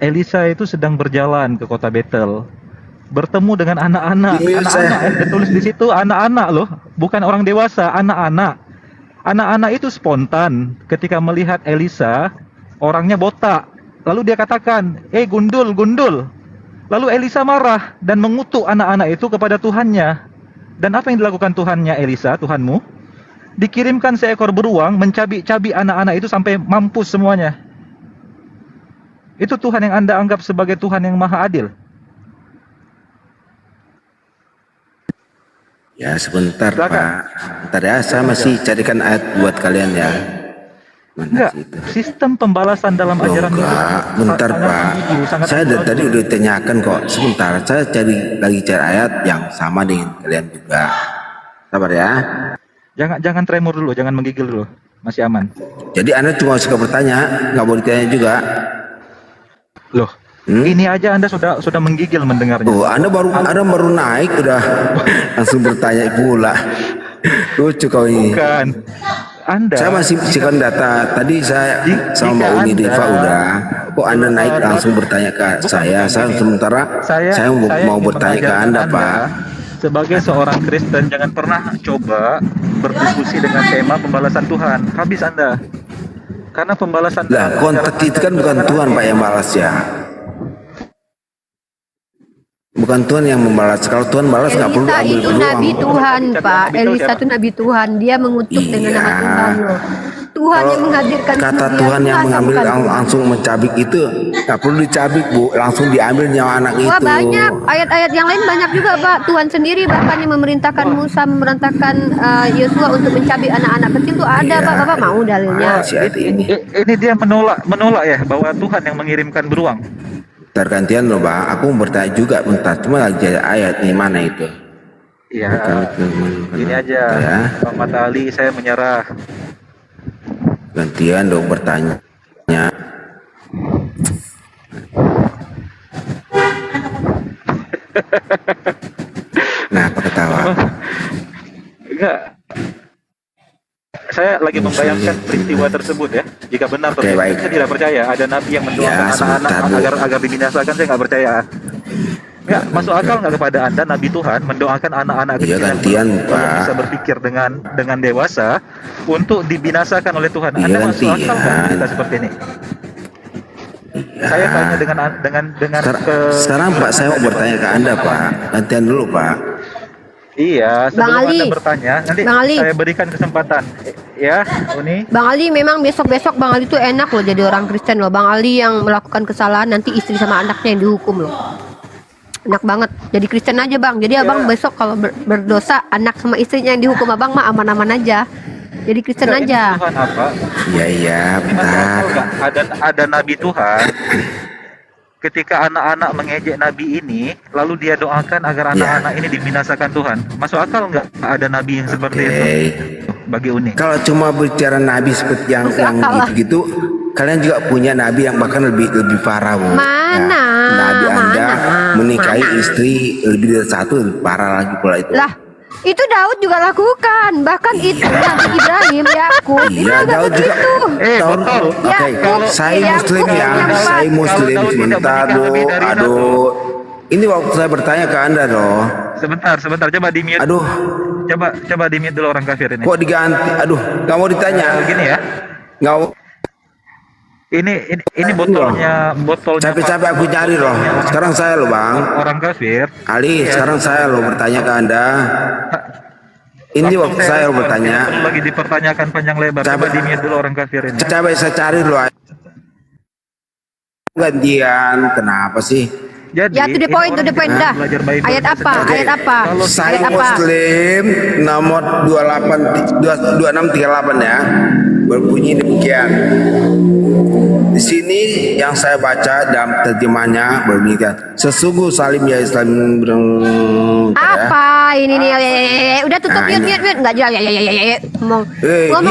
Speaker 7: Elisa itu sedang berjalan ke kota Betel, bertemu dengan anak-anak. Anak-anak ditulis di situ anak-anak loh, bukan orang dewasa, anak-anak. Anak-anak itu spontan ketika melihat Elisa, orangnya botak. Lalu dia katakan, gundul. Lalu Elisa marah dan mengutuk anak-anak itu kepada Tuhannya. Dan apa yang dilakukan Tuhannya Elisa, Tuhanmu? Dikirimkan seekor beruang mencabik-cabik anak-anak itu sampai mampus semuanya. Itu Tuhan yang Anda anggap sebagai Tuhan yang maha adil.
Speaker 3: Ya sebentar
Speaker 7: Silakan.
Speaker 3: Pak. Bentar ya, saya masih carikan ayat buat kalian ya. Mana
Speaker 7: Enggak,
Speaker 3: sih itu?
Speaker 7: sistem pembalasan dalam
Speaker 3: Oh,
Speaker 7: ajaran
Speaker 3: enggak, bentar
Speaker 7: sangat
Speaker 3: Pak.
Speaker 7: ambigu, sangat
Speaker 3: Saya
Speaker 7: abu-abu.
Speaker 3: tadi udah tanyakan kok. Sebentar, saya lagi cari ayat yang sama dengan kalian juga. Sabar ya.
Speaker 7: Jangan tremor dulu, jangan menggigil dulu. Masih aman.
Speaker 3: Jadi Anda cuma suka bertanya, nggak mau ditanya juga.
Speaker 7: Loh, ini aja Anda sudah menggigil mendengarnya.
Speaker 3: Oh, Anda baru naik udah langsung bertanya pula. Lucu kau ini.
Speaker 7: Bukan. Anda.
Speaker 3: Saya masih bisikan data. Tadi saya sama
Speaker 7: Jika
Speaker 3: Mbak Uni
Speaker 7: Anda-
Speaker 3: Deva udah. Kok Anda naik langsung bertanya ke saya? Sementara saya mau
Speaker 7: ingin
Speaker 3: bertanya ke
Speaker 7: mengajarkan
Speaker 3: Anda, Pak.
Speaker 7: Sebagai seorang Kristen, jangan pernah coba berdiskusi dengan tema pembalasan Tuhan. Habis Anda. Karena pembalasan
Speaker 3: Lah, konteks itu kan bukan Tuhan, Pak, yang balas ya. Bukan Tuhan yang membalas. Kalau Tuhan balas nggak perlu
Speaker 1: Elisa
Speaker 3: ambil
Speaker 1: itu
Speaker 3: peluang.
Speaker 1: nabi Tuhan, Pak. Elisa itu nabi Tuhan. Dia mengutuk dengan nama
Speaker 3: Iya.
Speaker 1: Tuhan loh. Tuhan
Speaker 3: Kalau
Speaker 1: yang menghadirkan
Speaker 3: kata
Speaker 1: dia,
Speaker 3: Tuhan yang
Speaker 1: masa
Speaker 3: mengambil
Speaker 1: bukan Tuhan?
Speaker 3: langsung mencabik itu nggak perlu dicabik, Bu, langsung diambil nyawa anak
Speaker 1: Wah,
Speaker 3: itu.
Speaker 1: banyak ayat-ayat yang lain banyak juga, Pak. Tuhan sendiri bahkan yang memerintahkan Musa, memerintahkan Yosua untuk mencabik anak-anak kecil tuh ada,
Speaker 3: Iya.
Speaker 1: Pak. Bapak mau dalilnya?
Speaker 3: Si hati ini.
Speaker 7: ini dia menolak ya bahwa Tuhan yang mengirimkan beruang.
Speaker 3: Tergantian loh, Bang. Aku mau bertanya juga bentar. Cuma lagi ada ayat nih, mana itu?
Speaker 7: Iya.
Speaker 3: Bukan-
Speaker 7: Ini aja,
Speaker 3: Ya.
Speaker 7: Muhammad Ali, saya menyerah.
Speaker 3: Gantian dong bertanya. Nah, apa ketawa?
Speaker 7: Enggak. Saya lagi membayangkan peristiwa tersebut ya. Jika benar
Speaker 3: Oke,
Speaker 7: terjadi,
Speaker 3: baik.
Speaker 7: saya tidak percaya ada nabi yang mendoakan
Speaker 3: Ya,
Speaker 7: anak-anak
Speaker 3: sebentar, Bu.
Speaker 7: agar dibinasakan. Saya nggak percaya. Nggak, masuk akal nggak kepada Anda nabi Tuhan mendoakan anak-anak
Speaker 3: Iya,
Speaker 7: kecil yang
Speaker 3: gantian,
Speaker 7: belum
Speaker 3: Pak.
Speaker 7: bisa berpikir dengan dewasa untuk dibinasakan oleh Tuhan.
Speaker 3: Iya,
Speaker 7: Anda masuk akal nggak
Speaker 3: gantian.
Speaker 7: kita seperti ini? Saya tanya dengan
Speaker 3: Sekarang Pak, saya mau bertanya ke Anda, Pak. Gantian dulu, Pak.
Speaker 7: Iya, sebelum
Speaker 1: Bang Ali.
Speaker 7: Anda bertanya, nanti
Speaker 1: Bang Ali.
Speaker 7: saya berikan kesempatan. Ya, Uni.
Speaker 1: Bang Ali memang besok-besok Bang Ali tuh enak loh jadi orang Kristen loh. Bang Ali yang melakukan kesalahan nanti istri sama anaknya yang dihukum loh. Enak banget. Jadi Kristen aja, Bang. Jadi Abang besok kalau berdosa anak sama istrinya yang dihukum, Abang mah aman-aman aja. Jadi Kristen
Speaker 7: Enggak, ini
Speaker 1: aja.
Speaker 7: Tuhan apa?
Speaker 3: Iya,
Speaker 7: Masuk
Speaker 3: bentar.
Speaker 7: akal nggak? Ada nabi Tuhan. Ketika anak-anak mengejek nabi ini, lalu dia doakan agar anak-anak ini dibinasakan Tuhan. Masuk akal nggak ada nabi yang seperti itu
Speaker 3: Oke.
Speaker 7: bagi Uni?
Speaker 3: Kalau cuma bicara nabi seperti yang
Speaker 1: Masuk akal lah.
Speaker 3: gitu-gitu, kalian juga punya nabi yang bahkan lebih parah, Bu.
Speaker 1: Mana?
Speaker 3: Ya, nabi Anda
Speaker 1: Mana?
Speaker 3: menikahi
Speaker 1: Mana?
Speaker 3: istri lebih dari satu, lebih parah lagi pula itu.
Speaker 1: Lah, itu Daud juga lakukan. Bahkan itu Nabi Ibrahim, Yakub. itu
Speaker 3: Iya, Daud juga.
Speaker 1: begitu.
Speaker 7: betul.
Speaker 3: Oke,
Speaker 1: Ya,
Speaker 3: saya
Speaker 1: ya,
Speaker 3: Muslim
Speaker 1: ya,
Speaker 3: ya,
Speaker 1: ya,
Speaker 3: saya
Speaker 1: Pak.
Speaker 3: Muslim.
Speaker 7: Kalau Daud tidak
Speaker 3: Sebentar,
Speaker 7: menikah lebih dari
Speaker 3: aduh. Ini waktu saya bertanya ke Anda, doh.
Speaker 7: Sebentar, coba di mute.
Speaker 3: Aduh,
Speaker 7: Coba di mute dulu orang kafir ini.
Speaker 3: kok diganti? Aduh, nggak mau ditanya.
Speaker 7: Begini ya.
Speaker 3: Nggak mau.
Speaker 7: Ini botolnya
Speaker 3: Capek-capek aku cari loh. Sekarang saya loh, Bang.
Speaker 7: orang kafir.
Speaker 3: Ali, sekarang saya loh bertanya ke Anda. Ini
Speaker 7: Langsung
Speaker 3: waktu saya loh
Speaker 7: respon.
Speaker 3: bertanya.
Speaker 7: Tidak perlu lagi dipertanyakan panjang lebar. Coba di mute dulu orang kafir ini.
Speaker 3: Coba saya cari loh. Gantian, kenapa sih?
Speaker 7: Jadi,
Speaker 1: Ya, to the
Speaker 7: ini
Speaker 1: point, to
Speaker 7: orang
Speaker 1: the point,
Speaker 7: yang
Speaker 1: dah.
Speaker 7: belajar Bible
Speaker 1: Ayat apa?
Speaker 7: secara-
Speaker 1: Ayat apa?
Speaker 7: Kalau
Speaker 3: Saya
Speaker 1: Ayat apa?
Speaker 3: Muslim nomor 2638 ya. Berbunyi demikian. Di sini yang saya baca dalam terjemahnya berbunyi sesungguh salim ya Islam
Speaker 1: Apa ini nih? Udah tutup
Speaker 3: Nah,
Speaker 1: mute
Speaker 3: ini.
Speaker 1: mute enggak jelas. Ya. Ngomong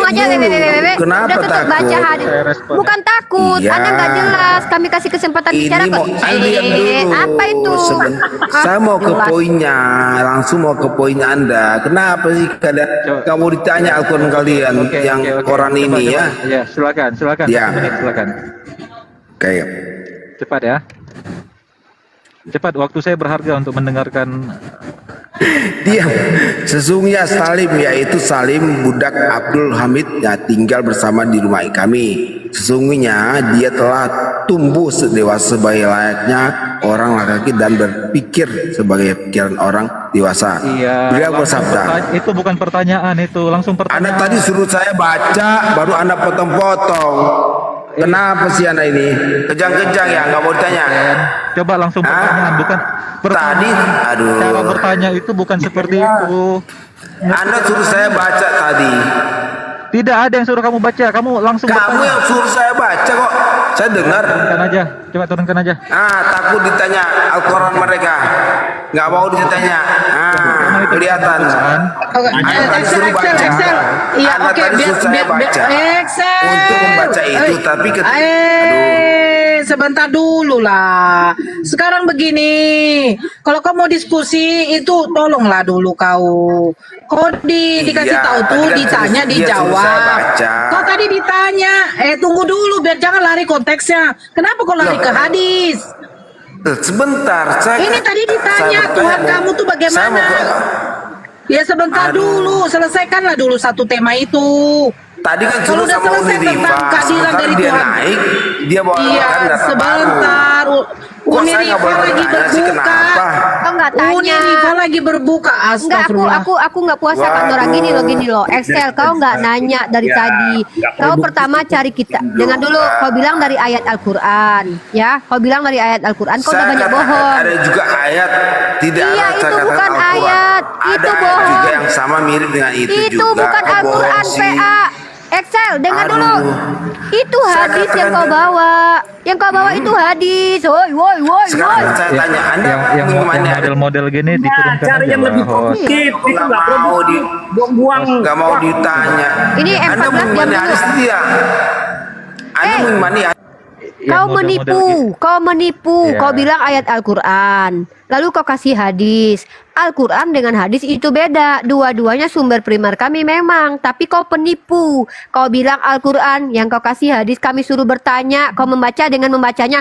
Speaker 1: aja.
Speaker 3: diam dulu. Kenapa
Speaker 1: Udah tutup baca
Speaker 3: takut?
Speaker 1: hadis.
Speaker 7: Saya respon.
Speaker 1: Bukan takut,
Speaker 3: Iya.
Speaker 1: Anda nggak jelas. Kami kasih kesempatan bicara
Speaker 3: Ini
Speaker 1: kok.
Speaker 3: mau diam dulu.
Speaker 1: Apa itu?
Speaker 3: Saya mau ke
Speaker 1: Jelas.
Speaker 3: poinnya, langsung mau ke poin Anda. Kenapa sih kadang kamu ditanya Al-Quran kalian yang Quran
Speaker 7: Coba,
Speaker 3: ini ya?
Speaker 7: Ya, silakan.
Speaker 3: Ya.
Speaker 7: 1 menit, silakan.
Speaker 3: Oke.
Speaker 7: Cepat ya. Cepat, waktu saya berharga untuk mendengarkan.
Speaker 3: Diam. Sesungguhnya Salim yaitu Salim budak Abdul Hamid ya tinggal bersama di rumah kami. Sesungguhnya dia telah tumbuh dewasa sebagai layaknya orang laki-laki dan berpikir sebagai pikiran orang dewasa.
Speaker 7: Iya.
Speaker 3: Beliau
Speaker 7: langsung
Speaker 3: bersabda.
Speaker 7: Itu bukan pertanyaan, itu langsung
Speaker 3: Anda
Speaker 7: pertanyaan.
Speaker 3: tadi suruh saya baca, baru Anda potong-potong. Kenapa sih Anda ini? Kejang-kejang ya, nggak mau ditanya.
Speaker 7: Coba langsung
Speaker 3: Hah?
Speaker 7: pertanyaan, bukan
Speaker 3: Tadi, aduh.
Speaker 7: cara bertanya itu bukan seperti itu.
Speaker 3: Anda suruh saya baca tadi.
Speaker 7: Tidak ada yang suruh kamu baca, kamu langsung
Speaker 3: Kamu
Speaker 7: bertanya.
Speaker 3: yang suruh saya baca kok. Saya dengar.
Speaker 7: Turunkan aja, coba turunkan aja.
Speaker 3: Takut ditanya Al-Quran mereka. Nggak mau ditanya.
Speaker 7: Karena itu
Speaker 3: kelihatan.
Speaker 4: Oke,
Speaker 3: Anda tadi
Speaker 4: Excel,
Speaker 3: suruh
Speaker 4: Excel,
Speaker 3: baca.
Speaker 4: Excel. Iya,
Speaker 3: Anda
Speaker 4: oke,
Speaker 3: tadi suruh saya baca
Speaker 4: Excel.
Speaker 3: untuk membaca itu, tapi
Speaker 4: Sebentar dulu lah. Sekarang begini, kalau kau mau diskusi itu tolonglah dulu kau. Kau dikasih
Speaker 3: Iya,
Speaker 4: tahu tuh,
Speaker 3: tadi kan
Speaker 4: ditanya,
Speaker 3: dia suruh saya
Speaker 4: dijawab.
Speaker 3: baca.
Speaker 4: Kau tadi ditanya, tunggu dulu biar jangan lari konteksnya. Kenapa kau lari ke hadis?
Speaker 3: Sebentar,
Speaker 4: Ini tadi ditanya Tuhan kamu tuh bagaimana? Ya sebentar dulu, selesaikanlah dulu satu tema itu.
Speaker 3: Tadi kan
Speaker 4: Kalau
Speaker 3: suruh
Speaker 4: udah
Speaker 3: sama
Speaker 4: selesai
Speaker 3: Uni
Speaker 4: tentang
Speaker 3: Riva,
Speaker 4: keadilan
Speaker 3: sebentar
Speaker 4: dari
Speaker 3: dia
Speaker 4: Tuhan.
Speaker 3: naik, dia bawa
Speaker 4: Iya,
Speaker 3: data baru.
Speaker 4: sebentar.
Speaker 3: Kok
Speaker 4: Uni
Speaker 3: saya nggak
Speaker 4: Riva
Speaker 3: boleh
Speaker 4: lagi
Speaker 3: bertanya sih,
Speaker 4: berbuka.
Speaker 3: kenapa?
Speaker 1: Kau nggak
Speaker 4: Uni
Speaker 1: tanya.
Speaker 4: Riva lagi berbuka.
Speaker 1: Enggak,
Speaker 4: Astagfirullah.
Speaker 1: aku nggak puasa Pandora, gini loh. Excel, kau nggak nanya dari tadi. Kau pertama cari kita. Dengan dulu, kau bilang dari ayat Al-Quran, ya. Kau bilang dari ayat Al-Quran. Kau udah
Speaker 3: Saya
Speaker 1: banyak
Speaker 3: katakan
Speaker 1: bohong.
Speaker 3: ada juga ayat, tidak
Speaker 1: Iya,
Speaker 3: ada
Speaker 1: itu
Speaker 3: saya katakan
Speaker 1: bukan
Speaker 3: Al-Quran.
Speaker 1: ayat,
Speaker 3: Ada
Speaker 1: itu
Speaker 3: ayat
Speaker 1: bohong.
Speaker 3: juga yang sama mirip dengan itu
Speaker 1: Itu
Speaker 3: juga.
Speaker 1: bukan
Speaker 3: Kau bohong
Speaker 1: Al-Quran,
Speaker 3: sih.
Speaker 1: PA. Excel, dengar
Speaker 3: Aduh.
Speaker 1: dulu. Itu
Speaker 3: Saya
Speaker 1: hadis yang
Speaker 3: katakan
Speaker 1: kau bawa. Yang kau bawa itu hadis. Woi.
Speaker 3: Sekarang saya tanya, Anda
Speaker 7: yang
Speaker 3: bagaimana?
Speaker 7: model gini diturunkan
Speaker 8: Cara
Speaker 7: aja
Speaker 8: yang lebih
Speaker 7: lah, host.
Speaker 8: produktif itu
Speaker 3: Nggak
Speaker 8: nggak
Speaker 3: mau di,
Speaker 8: buang-buang.
Speaker 3: nggak mau ditanya.
Speaker 1: Ini
Speaker 3: Anda
Speaker 1: M14
Speaker 3: mengimani
Speaker 1: jam dulu.
Speaker 3: hadis tidak? Anda mengimani hadis?
Speaker 7: Yang
Speaker 1: Kau
Speaker 7: model-model
Speaker 1: menipu,
Speaker 7: gitu.
Speaker 1: kau menipu.
Speaker 7: Iya.
Speaker 1: Kau bilang ayat Al-Quran, lalu kau kasih hadis. Al-Quran dengan hadis itu beda. Dua-duanya sumber primer kami memang, tapi kau penipu. Kau bilang Al-Quran, yang kau kasih hadis, kami suruh bertanya. Kau membaca dengan membacanya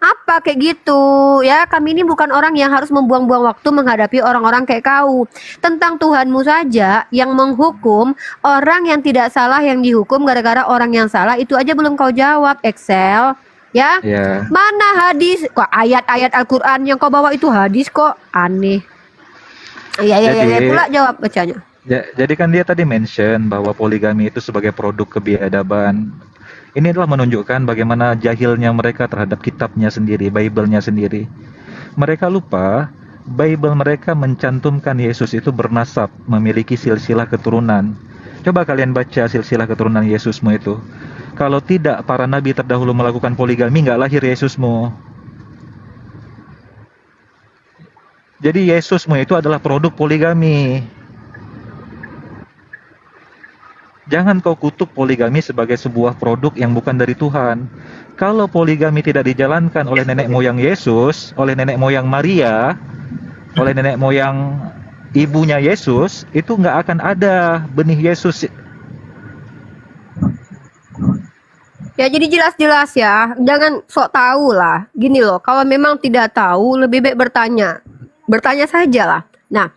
Speaker 1: apa kayak gitu ya. Kami ini bukan orang yang harus membuang-buang waktu menghadapi orang-orang kayak kau. Tentang Tuhanmu saja yang menghukum, orang yang tidak salah yang dihukum gara-gara orang yang salah, itu aja belum kau jawab, Excel. Ya,
Speaker 7: Ya.
Speaker 1: mana hadis? Kok ayat-ayat Al-Quran yang kau bawa itu hadis kok? Aneh. Iya,
Speaker 7: Jadi-
Speaker 1: pula jawab bacanya.
Speaker 7: Jadi kan dia tadi mention bahwa poligami itu sebagai produk kebiadaban. Ini adalah menunjukkan bagaimana jahilnya mereka terhadap kitabnya sendiri, Bible-nya sendiri. Mereka lupa, Bible mereka mencantumkan Yesus itu bernasab, memiliki silsilah keturunan. Coba kalian baca silsilah keturunan Yesusmu itu. Kalau tidak, para nabi terdahulu melakukan poligami, nggak lahir Yesusmu. Jadi Yesusmu itu adalah produk poligami. Jangan kau kutuk poligami sebagai sebuah produk yang bukan dari Tuhan. Kalau poligami tidak dijalankan oleh nenek moyang Yesus, oleh nenek moyang Maria, oleh nenek moyang ibunya Yesus, itu nggak akan ada benih Yesus.
Speaker 1: Ya jadi jelas-jelas ya, jangan sok tahu lah. Gini loh, kalau memang tidak tahu lebih baik bertanya. Bertanya saja lah. Nah,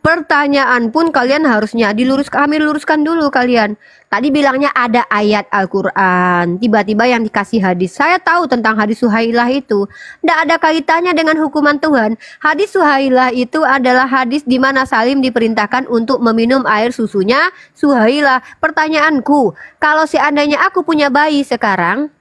Speaker 1: pertanyaan pun kalian harusnya kami luruskan dulu kalian. Tadi bilangnya ada ayat Al-Quran, tiba-tiba yang dikasih hadis. Saya tahu tentang hadis Suhailah itu. Tidak ada kaitannya dengan hukuman Tuhan. Hadis Suhailah itu adalah hadis di mana Salim diperintahkan untuk meminum air susunya Suhailah. Pertanyaanku, kalau seandainya aku punya bayi sekarang,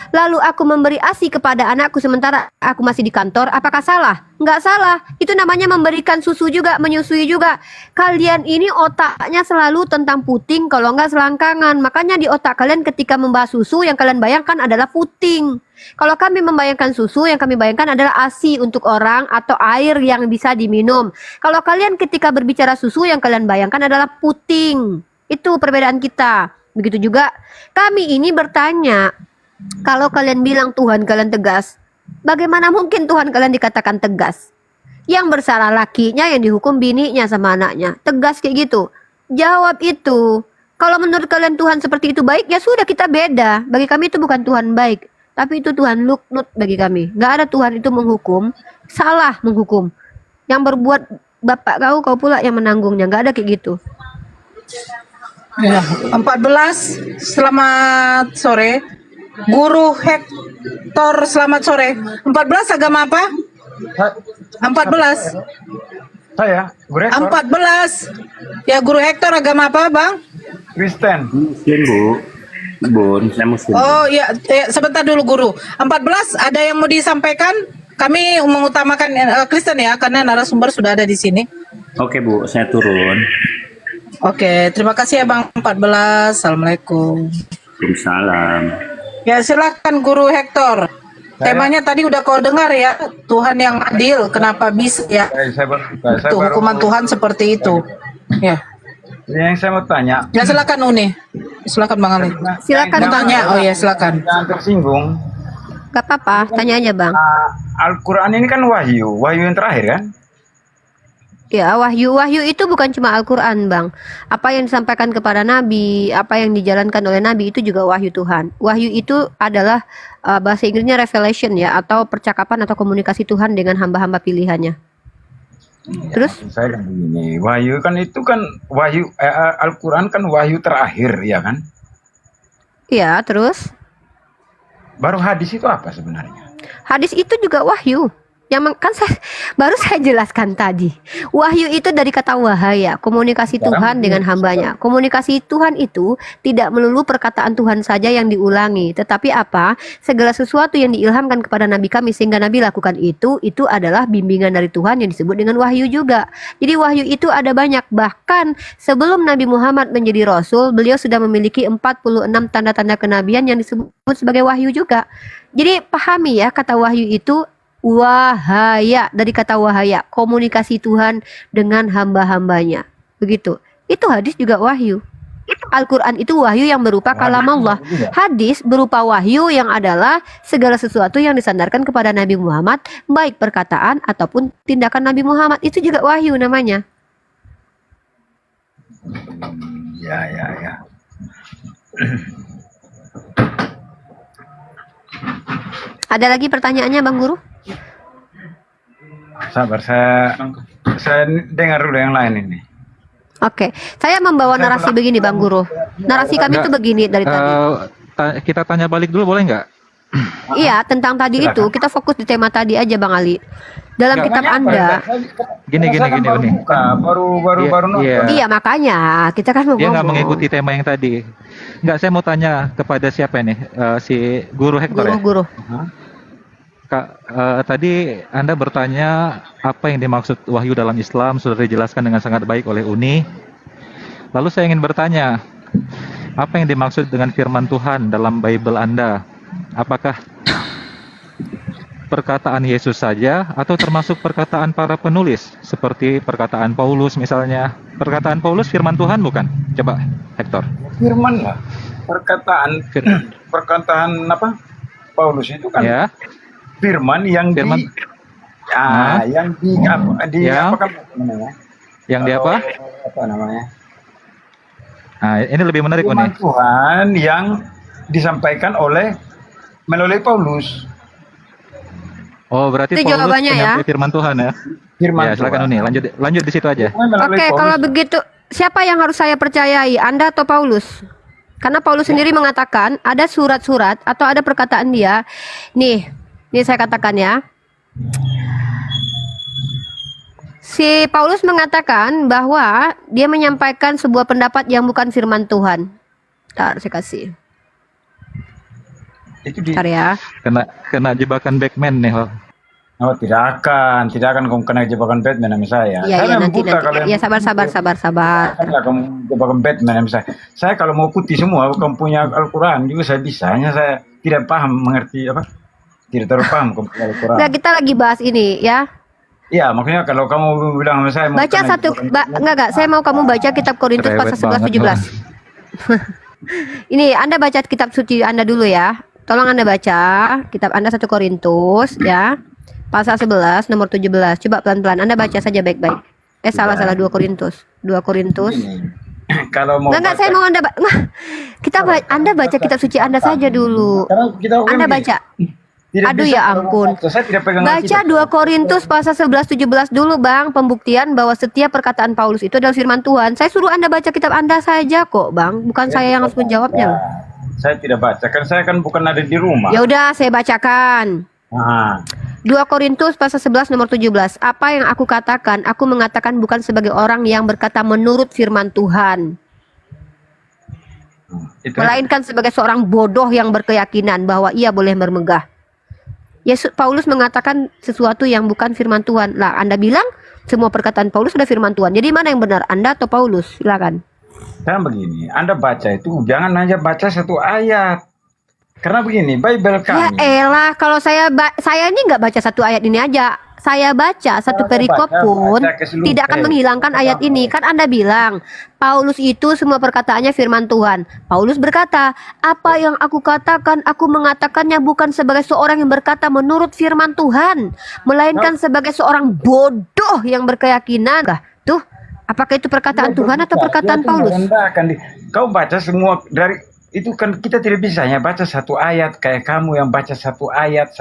Speaker 1: lalu aku memberi ASI kepada anakku sementara aku masih di kantor, apakah salah? Nggak salah. Itu namanya memberikan susu juga, menyusui juga. Kalian ini otaknya selalu tentang puting, kalau nggak selangkangan. Makanya di otak kalian ketika membahas susu, yang kalian bayangkan adalah puting. Kalau kami membayangkan susu, yang kami bayangkan adalah ASI untuk orang atau air yang bisa diminum. Kalau kalian ketika berbicara susu, yang kalian bayangkan adalah puting. Itu perbedaan kita. Begitu juga kami ini bertanya, kalau kalian bilang Tuhan kalian tegas, bagaimana mungkin Tuhan kalian dikatakan tegas? Yang bersalah lakinya, yang dihukum bininya sama anaknya. Tegas kayak gitu. Jawab itu. Kalau menurut kalian Tuhan seperti itu baik, ya sudah kita beda. Bagi kami itu bukan Tuhan baik, tapi itu Tuhan luknut bagi kami. Gak ada Tuhan itu menghukum, salah menghukum. Yang berbuat bapak kau pula yang menanggungnya. Gak ada kayak gitu.
Speaker 4: Ya, 14, selamat sore. Guru Hector, selamat sore. 14 agama apa? 14.
Speaker 9: Saya, Guru Hector,
Speaker 4: 14. Ya, Guru Hector agama apa, Bang?
Speaker 9: Kristen.
Speaker 2: Muslim, Bu. Bun, saya Muslim.
Speaker 4: Oh, ya, sebentar dulu Guru. 14 ada yang mau disampaikan? Kami mengutamakan Kristen ya, karena narasumber sudah ada di sini.
Speaker 2: Oke, Bu, saya turun.
Speaker 4: Oke, terima kasih ya Bang 14. Assalamualaikum.
Speaker 2: Waalaikumsalam.
Speaker 4: Ya, silakan Guru Hector. Temanya tadi udah kau dengar ya, Tuhan yang adil. Kenapa bisa ya? Tuh, hukuman Tuhan seperti itu. Ya.
Speaker 9: Yang saya mau tanya,
Speaker 4: Ya silakan Uni. Silakan Bang Ali.
Speaker 1: Silakan
Speaker 4: Mau
Speaker 1: Bang.
Speaker 4: tanya. Oh ya, silakan.
Speaker 9: yang tersinggung,
Speaker 1: Gak apa-apa, tanya aja Bang.
Speaker 9: Al-Quran ini kan wahyu yang terakhir kan?
Speaker 1: Ya, wahyu itu bukan cuma Al-Quran, Bang. Apa yang disampaikan kepada Nabi, apa yang dijalankan oleh Nabi itu juga wahyu Tuhan. Wahyu itu adalah bahasa Inggrisnya revelation ya, atau percakapan atau komunikasi Tuhan dengan hamba-hamba pilihannya. Terus?
Speaker 9: Saya kan begini, wahyu kan itu kan Al-Quran kan wahyu terakhir, ya kan?
Speaker 1: Iya, terus?
Speaker 9: Baru hadis itu apa sebenarnya?
Speaker 1: Hadis itu juga wahyu. Kan baru saya jelaskan tadi. Wahyu itu dari kata wahaya, komunikasi Tuhan dengan hambanya. Komunikasi Tuhan itu tidak melulu perkataan Tuhan saja yang diulangi, tetapi apa? Segala sesuatu yang diilhamkan kepada Nabi kami sehingga Nabi lakukan itu adalah bimbingan dari Tuhan yang disebut dengan wahyu juga. Jadi wahyu itu ada banyak. Bahkan sebelum Nabi Muhammad menjadi Rasul, beliau sudah memiliki 46 tanda-tanda kenabian yang disebut sebagai wahyu juga. Jadi pahami ya, kata wahyu itu wahaya, dari kata wahaya, komunikasi Tuhan dengan hamba-hambanya. Begitu. Itu hadis juga wahyu. Al-Quran itu wahyu yang berupa kalam Allah. Hadis berupa wahyu yang adalah segala sesuatu yang disandarkan kepada Nabi Muhammad, baik perkataan ataupun tindakan Nabi Muhammad. Itu juga wahyu namanya.
Speaker 9: Ya.
Speaker 1: Ada lagi pertanyaannya Bang Guru?
Speaker 9: Sabar, saya dengar dulu yang lain ini.
Speaker 1: Oke, saya membawa narasi begini Bang Guru. Narasi kami itu begini dari tadi.
Speaker 7: Kita tanya balik dulu boleh nggak?
Speaker 1: Iya, tentang tadi itu kita fokus di tema tadi aja Bang Ali. Dalam kitab Anda.
Speaker 7: Gini Uni.
Speaker 9: Baru nonton.
Speaker 1: Iya, makanya kita kan mau
Speaker 7: Dia nggak
Speaker 1: ngomong.
Speaker 7: mengikuti tema yang tadi. Nggak, saya mau tanya kepada siapa ini? Si Guru Hector ya?
Speaker 1: Guru-guru.
Speaker 7: Kak, tadi Anda bertanya apa yang dimaksud wahyu dalam Islam sudah dijelaskan dengan sangat baik oleh Uni. Lalu saya ingin bertanya, apa yang dimaksud dengan firman Tuhan dalam Bible Anda? Apakah perkataan Yesus saja atau termasuk perkataan para penulis seperti perkataan Paulus misalnya? Perkataan Paulus firman Tuhan bukan? Coba Hector.
Speaker 9: Firman lah. Perkataan apa? Paulus itu kan
Speaker 7: Ya.
Speaker 9: firman yang
Speaker 7: Firman.
Speaker 9: yang
Speaker 7: Ya.
Speaker 9: apa namanya?
Speaker 7: Yang di apa?
Speaker 9: Apa namanya?
Speaker 7: Nah, ini lebih menarik
Speaker 9: Firman
Speaker 7: Uni.
Speaker 9: Tuhan yang disampaikan melalui Paulus.
Speaker 7: Oh, berarti
Speaker 1: Itu
Speaker 7: Paulus
Speaker 1: jawabannya ya.
Speaker 7: penyampai firman Tuhan ya.
Speaker 9: Firman
Speaker 7: Ya, silakan
Speaker 9: Tuhan.
Speaker 7: Uni, lanjut di situ aja.
Speaker 9: Melalui
Speaker 1: Oke,
Speaker 9: Paulus.
Speaker 1: kalau begitu siapa yang harus saya percayai, Anda atau Paulus? Karena Paulus sendiri mengatakan ada surat-surat atau ada perkataan dia. Nih saya katakan ya. Si Paulus mengatakan bahwa dia menyampaikan sebuah pendapat yang bukan firman Tuhan. Ntar saya kasih.
Speaker 9: Itu di
Speaker 1: Ntar ya.
Speaker 7: Kena jebakan Batman nih.
Speaker 9: Oh, tidak akan kamu kena jebakan Batman sama saya.
Speaker 1: Iya,
Speaker 9: Saya memang
Speaker 1: nanti.
Speaker 9: buta kalau
Speaker 1: Ya, sabar.
Speaker 9: Saya kamu jebakan Batman sama saya. Saya kalau mau putih semua, kamu punya Al-Quran juga saya bisa. Hanya saya tidak mengerti apa? Tidak terlalu paham kamu punya Al-Quran.
Speaker 1: Nah, kita lagi bahas ini ya.
Speaker 9: Iya, maksudnya kalau kamu bilang sama saya mau
Speaker 1: Baca
Speaker 9: kena
Speaker 1: satu
Speaker 9: jebakan
Speaker 1: enggak, saya mau kamu baca kitab Korintus
Speaker 7: Cerewet
Speaker 1: pasal 11
Speaker 7: banget
Speaker 1: 17. Ini Anda baca kitab suci Anda dulu ya. Tolong Anda baca kitab Anda 1 Korintus ya. Pasal 11 nomor 17. Coba pelan-pelan Anda baca saja baik-baik. Salah 2 Korintus. 2 Korintus.
Speaker 9: Ini. Kalau mau
Speaker 1: Enggak, saya mau Anda Anda baca kitab suci Anda saja dulu.
Speaker 9: Karena kita
Speaker 1: Anda baca.
Speaker 9: tidak
Speaker 1: Aduh,
Speaker 9: bisa
Speaker 1: ya
Speaker 9: kalau
Speaker 1: ampun.
Speaker 9: baca. Saya tidak pegang
Speaker 1: Baca
Speaker 9: Alkitab.
Speaker 1: 2 Korintus pasal 11 17 dulu Bang, pembuktian bahwa setiap perkataan Paulus itu adalah firman Tuhan. Saya suruh Anda baca kitab Anda saja kok, Bang. Bukan saya yang harus menjawabnya loh.
Speaker 9: Saya tidak baca, kan saya kan bukan ada di rumah.
Speaker 1: Ya udah, saya bacakan.
Speaker 9: Nah,
Speaker 1: 2 Korintus pasal 11 nomor 17. Apa yang aku katakan, aku mengatakan bukan sebagai orang yang berkata menurut firman Tuhan,
Speaker 9: itu
Speaker 1: melainkan sebagai seorang bodoh yang berkeyakinan bahwa ia boleh bermegah. Paulus mengatakan sesuatu yang bukan firman Tuhan. Lah, Anda bilang semua perkataan Paulus sudah firman Tuhan. Jadi mana yang benar, Anda atau Paulus? Silakan.
Speaker 9: kan begini, Anda baca itu jangan hanya baca satu ayat. Karena begini, Bible
Speaker 1: Ya
Speaker 9: kami.
Speaker 1: elah, kalau saya ini nggak baca satu ayat ini aja. Saya baca satu
Speaker 9: Kalau
Speaker 1: perikop
Speaker 9: baca
Speaker 1: pun
Speaker 9: keseluruhan.
Speaker 1: tidak akan menghilangkan ayat ini. Kan Anda bilang, Paulus itu semua perkataannya firman Tuhan. Paulus berkata, apa yang aku katakan, aku mengatakannya bukan sebagai seorang yang berkata menurut firman Tuhan, melainkan sebagai seorang bodoh yang berkeyakinan. Lah, tuh, apakah itu perkataan Tuhan atau perkataan Paulus?
Speaker 9: Kau baca semua dari itu kan kita tidak bisa hanya baca satu ayat kayak kamu yang baca satu ayat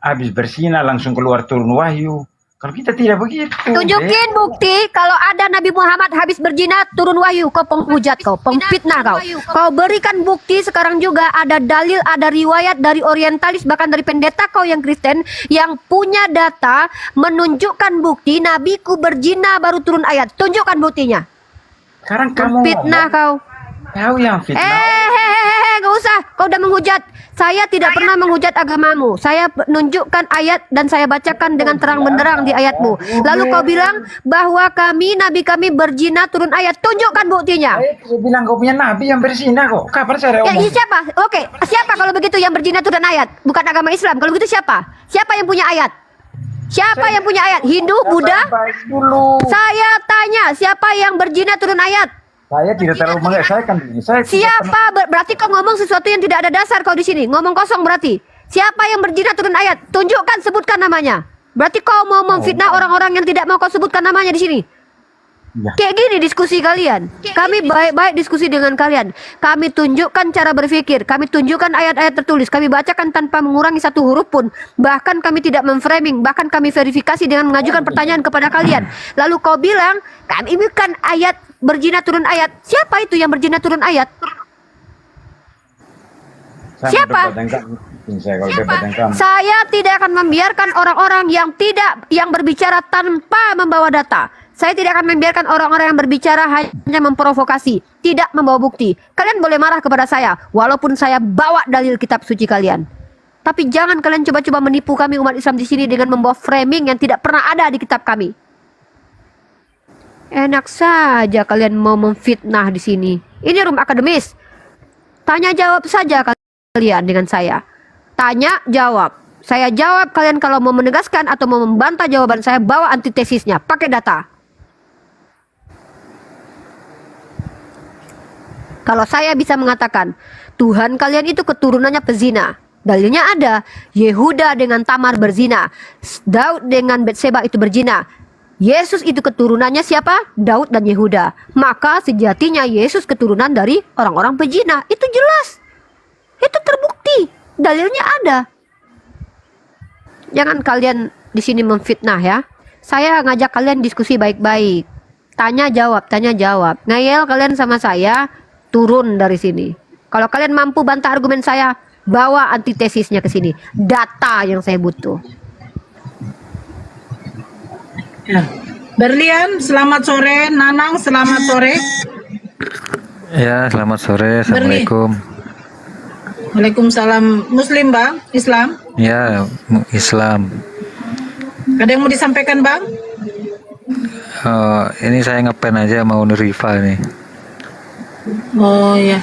Speaker 9: habis bersinar langsung keluar turun wahyu. Kalau kita tidak begitu.
Speaker 1: Tunjukin bukti kalau ada Nabi Muhammad habis berzina turun wahyu. Kau penghujat, kau pemfitnah kau. Kau berikan bukti sekarang juga ada dalil, ada riwayat dari orientalis bahkan dari pendeta kau yang Kristen yang punya data menunjukkan bukti nabiku berzina baru turun ayat. Tunjukkan buktinya.
Speaker 9: Sekarang kamu
Speaker 1: Fitnah kau.
Speaker 9: Kau yang fitnah.
Speaker 1: Gak usah. Kau udah menghujat. Saya tidak pernah menghujat agamamu. Saya nunjukkan ayat dan saya bacakan dengan terang benderang di ayatmu. Lalu kau bilang bahwa nabi kami berzina turun ayat. Tunjukkan buktinya.
Speaker 9: Saya bilang kau punya nabi yang berzina kok. Kapan saya
Speaker 1: Ya,
Speaker 9: omong?
Speaker 1: siapa? Oke, siapa kalau begitu yang berzina turun ayat? Bukan agama Islam. Kalau begitu siapa? Siapa yang punya ayat? Siapa yang punya ayat? Hindu, Buddha?
Speaker 9: Baik dulu.
Speaker 1: Saya tanya, siapa yang berzina turun ayat?
Speaker 9: Saya tidak terlalu mengerti. Saya kan begini. Saya tidak
Speaker 1: Siapa? Berarti kau ngomong sesuatu yang tidak ada dasar kau di sini. Ngomong kosong berarti. Siapa yang berzina turun ayat? Tunjukkan, sebutkan namanya. Berarti kau mau memfitnah orang-orang yang tidak mau kau sebutkan namanya di sini.
Speaker 9: Ya.
Speaker 1: Kayak gini diskusi kalian. Kami baik-baik diskusi dengan kalian. Kami tunjukkan cara berpikir. Kami tunjukkan ayat-ayat tertulis. Kami bacakan tanpa mengurangi satu huruf pun. Bahkan kami tidak memframing. Bahkan kami verifikasi dengan mengajukan pertanyaan kepada kalian. Lalu kau bilang, kami bukan ayat berzina turun ayat. Siapa itu yang berzina turun ayat? Siapa? Saya tidak akan membiarkan orang-orang yang berbicara tanpa membawa data. Saya tidak akan membiarkan orang-orang yang berbicara hanya memprovokasi, tidak membawa bukti. Kalian boleh marah kepada saya, walaupun saya bawa dalil kitab suci kalian. Tapi jangan kalian coba-coba menipu kami umat Islam di sini dengan membawa framing yang tidak pernah ada di kitab kami. Enak saja kalian mau memfitnah di sini. Ini room akademis. Tanya jawab saja kalian dengan saya. Tanya jawab. Saya jawab, kalian kalau mau menegaskan atau mau membantah jawaban saya, bawa antitesisnya, pakai data. Kalau saya bisa mengatakan Tuhan kalian itu keturunannya pezina, dalilnya ada. Yehuda dengan Tamar berzina, Daud dengan Betseba itu berzina. Yesus itu keturunannya siapa? Daud dan Yehuda. Maka sejatinya Yesus keturunan dari orang-orang pezina. Itu jelas. Itu terbukti. Dalilnya ada. Jangan kalian di sini memfitnah ya. Saya ngajak kalian diskusi baik-baik. Tanya jawab, tanya jawab. Ngeyel kalian sama saya, turun dari sini. Kalau kalian mampu bantah argumen saya, bawa antitesisnya ke sini. Data yang saya butuh.
Speaker 4: Ya. Berlian, selamat sore. Nanang, selamat sore.
Speaker 8: Ya, selamat sore. Assalamualaikum.
Speaker 4: Waalaikumsalam. Muslim, Bang? Islam?
Speaker 8: Ya, Islam.
Speaker 4: Ada yang mau disampaikan, Bang?
Speaker 8: Ini saya ngepen aja mau Riva nih.
Speaker 4: Oh ya.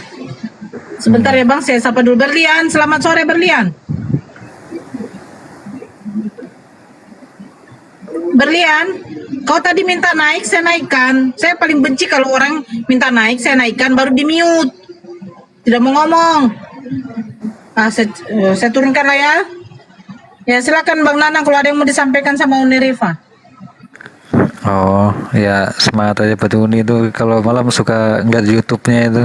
Speaker 4: Sebentar ya Bang, saya sapa dulu. Berlian, selamat sore Berlian. Berlian, kau tadi minta naik, saya naikkan. Saya paling benci kalau orang minta naik, saya naikkan baru di mute. Tidak mau ngomong. Saya turunkan lah ya. Ya silakan Bang Nanang kalau ada yang mau disampaikan sama Uni Riva.
Speaker 8: Oh, ya semangat aja Pak Uni itu kalau malam suka ngeliat YouTube-nya itu.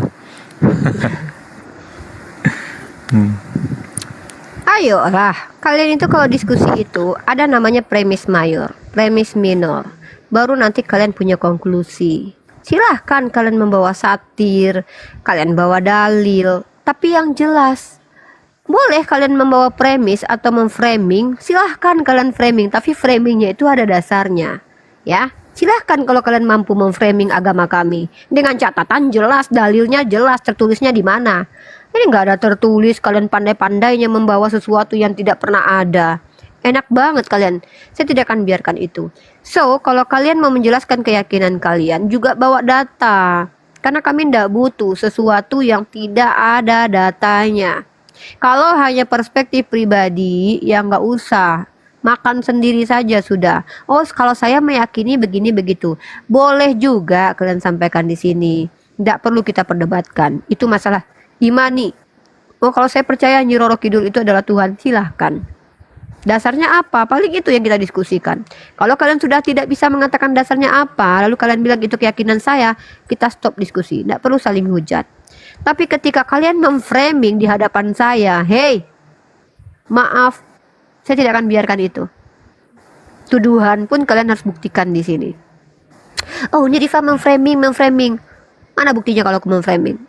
Speaker 1: Ayolah, kalian itu kalau diskusi itu ada namanya premis mayor, premis minor. Baru nanti kalian punya konklusi. Silahkan kalian membawa satir, kalian bawa dalil, tapi yang jelas. Boleh kalian membawa premis atau memframing, silahkan kalian framing, tapi framingnya itu ada dasarnya. Ya, silahkan kalau kalian mampu memframing agama kami dengan catatan jelas, dalilnya jelas, tertulisnya di mana. Ini nggak ada tertulis, kalian pandai-pandainya membawa sesuatu yang tidak pernah ada. Enak banget kalian. Saya tidak akan biarkan itu. So, kalau kalian mau menjelaskan keyakinan kalian, juga bawa data. Karena kami tidak butuh sesuatu yang tidak ada datanya. Kalau hanya perspektif pribadi, ya nggak usah. Makan sendiri saja sudah. Oh, kalau saya meyakini begini begitu. Boleh juga kalian sampaikan di sini. Tidak perlu kita perdebatkan. Itu masalah imani. Oh, kalau saya percaya Nyi Roro Kidul itu adalah Tuhan, silahkan. Dasarnya apa? Paling itu yang kita diskusikan. Kalau kalian sudah tidak bisa mengatakan dasarnya apa, lalu kalian bilang itu keyakinan saya, kita stop diskusi. Tidak perlu saling hujat. Tapi ketika kalian memframing di hadapan saya, hey, maaf, saya tidak akan biarkan itu. Tuduhan pun kalian harus buktikan di sini. Oh, ini Rifa memframing. Mana buktinya kalau aku memframing?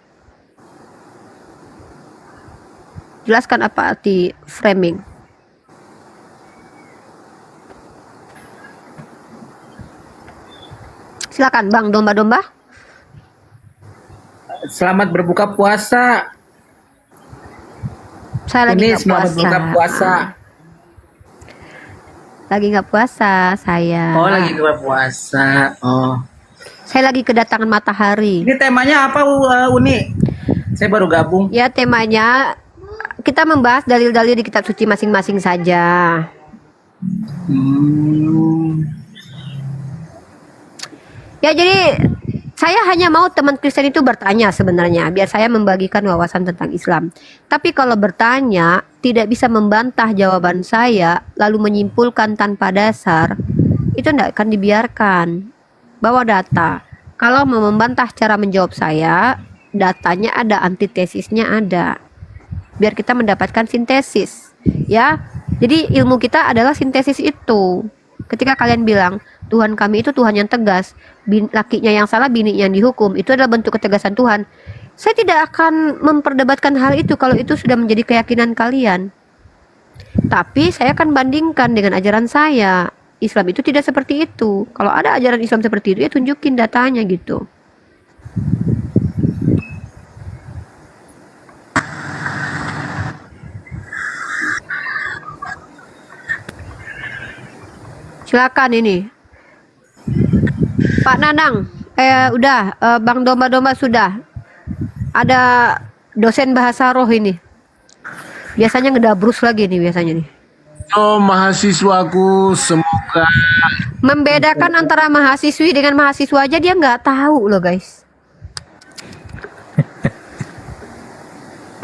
Speaker 1: Jelaskan apa arti framing. Silakan Bang Domba-Domba.
Speaker 2: Selamat berbuka puasa.
Speaker 1: Saya lagi
Speaker 2: Ini
Speaker 1: nggak
Speaker 2: selamat
Speaker 1: puasa.
Speaker 2: berbuka puasa.
Speaker 1: Lagi nggak puasa saya.
Speaker 2: Oh, lagi buka puasa. Oh.
Speaker 1: Saya lagi kedatangan matahari.
Speaker 2: Ini temanya apa, Uni? Saya baru gabung.
Speaker 1: Ya, temanya kita membahas dalil-dalil di kitab suci masing-masing saja. Ya, jadi saya hanya mau teman Kristen itu bertanya sebenarnya, biar saya membagikan wawasan tentang Islam. Tapi kalau bertanya, tidak bisa membantah jawaban saya, lalu menyimpulkan tanpa dasar, itu tidak akan dibiarkan. Bawa data. Kalau mau membantah cara menjawab saya, datanya ada, antitesisnya ada. Biar kita mendapatkan sintesis. Ya, jadi ilmu kita adalah sintesis itu. Ketika kalian bilang Tuhan kami itu Tuhan yang tegas, lakinya yang salah, bininya yang dihukum, itu adalah bentuk ketegasan Tuhan. Saya tidak akan memperdebatkan hal itu kalau itu sudah menjadi keyakinan kalian. Tapi saya akan bandingkan dengan ajaran saya. Islam itu tidak seperti itu. Kalau ada ajaran Islam seperti itu, ya tunjukin datanya gitu. Silakan ini. Pak Nanang, udah, Bang Domba-Domba sudah. Ada dosen bahasa roh ini. Biasanya ngedabrus lagi nih biasanya nih.
Speaker 2: Oh, mahasiswaku, semoga
Speaker 1: Membedakan antara mahasiswi dengan mahasiswa aja dia nggak tahu loh guys.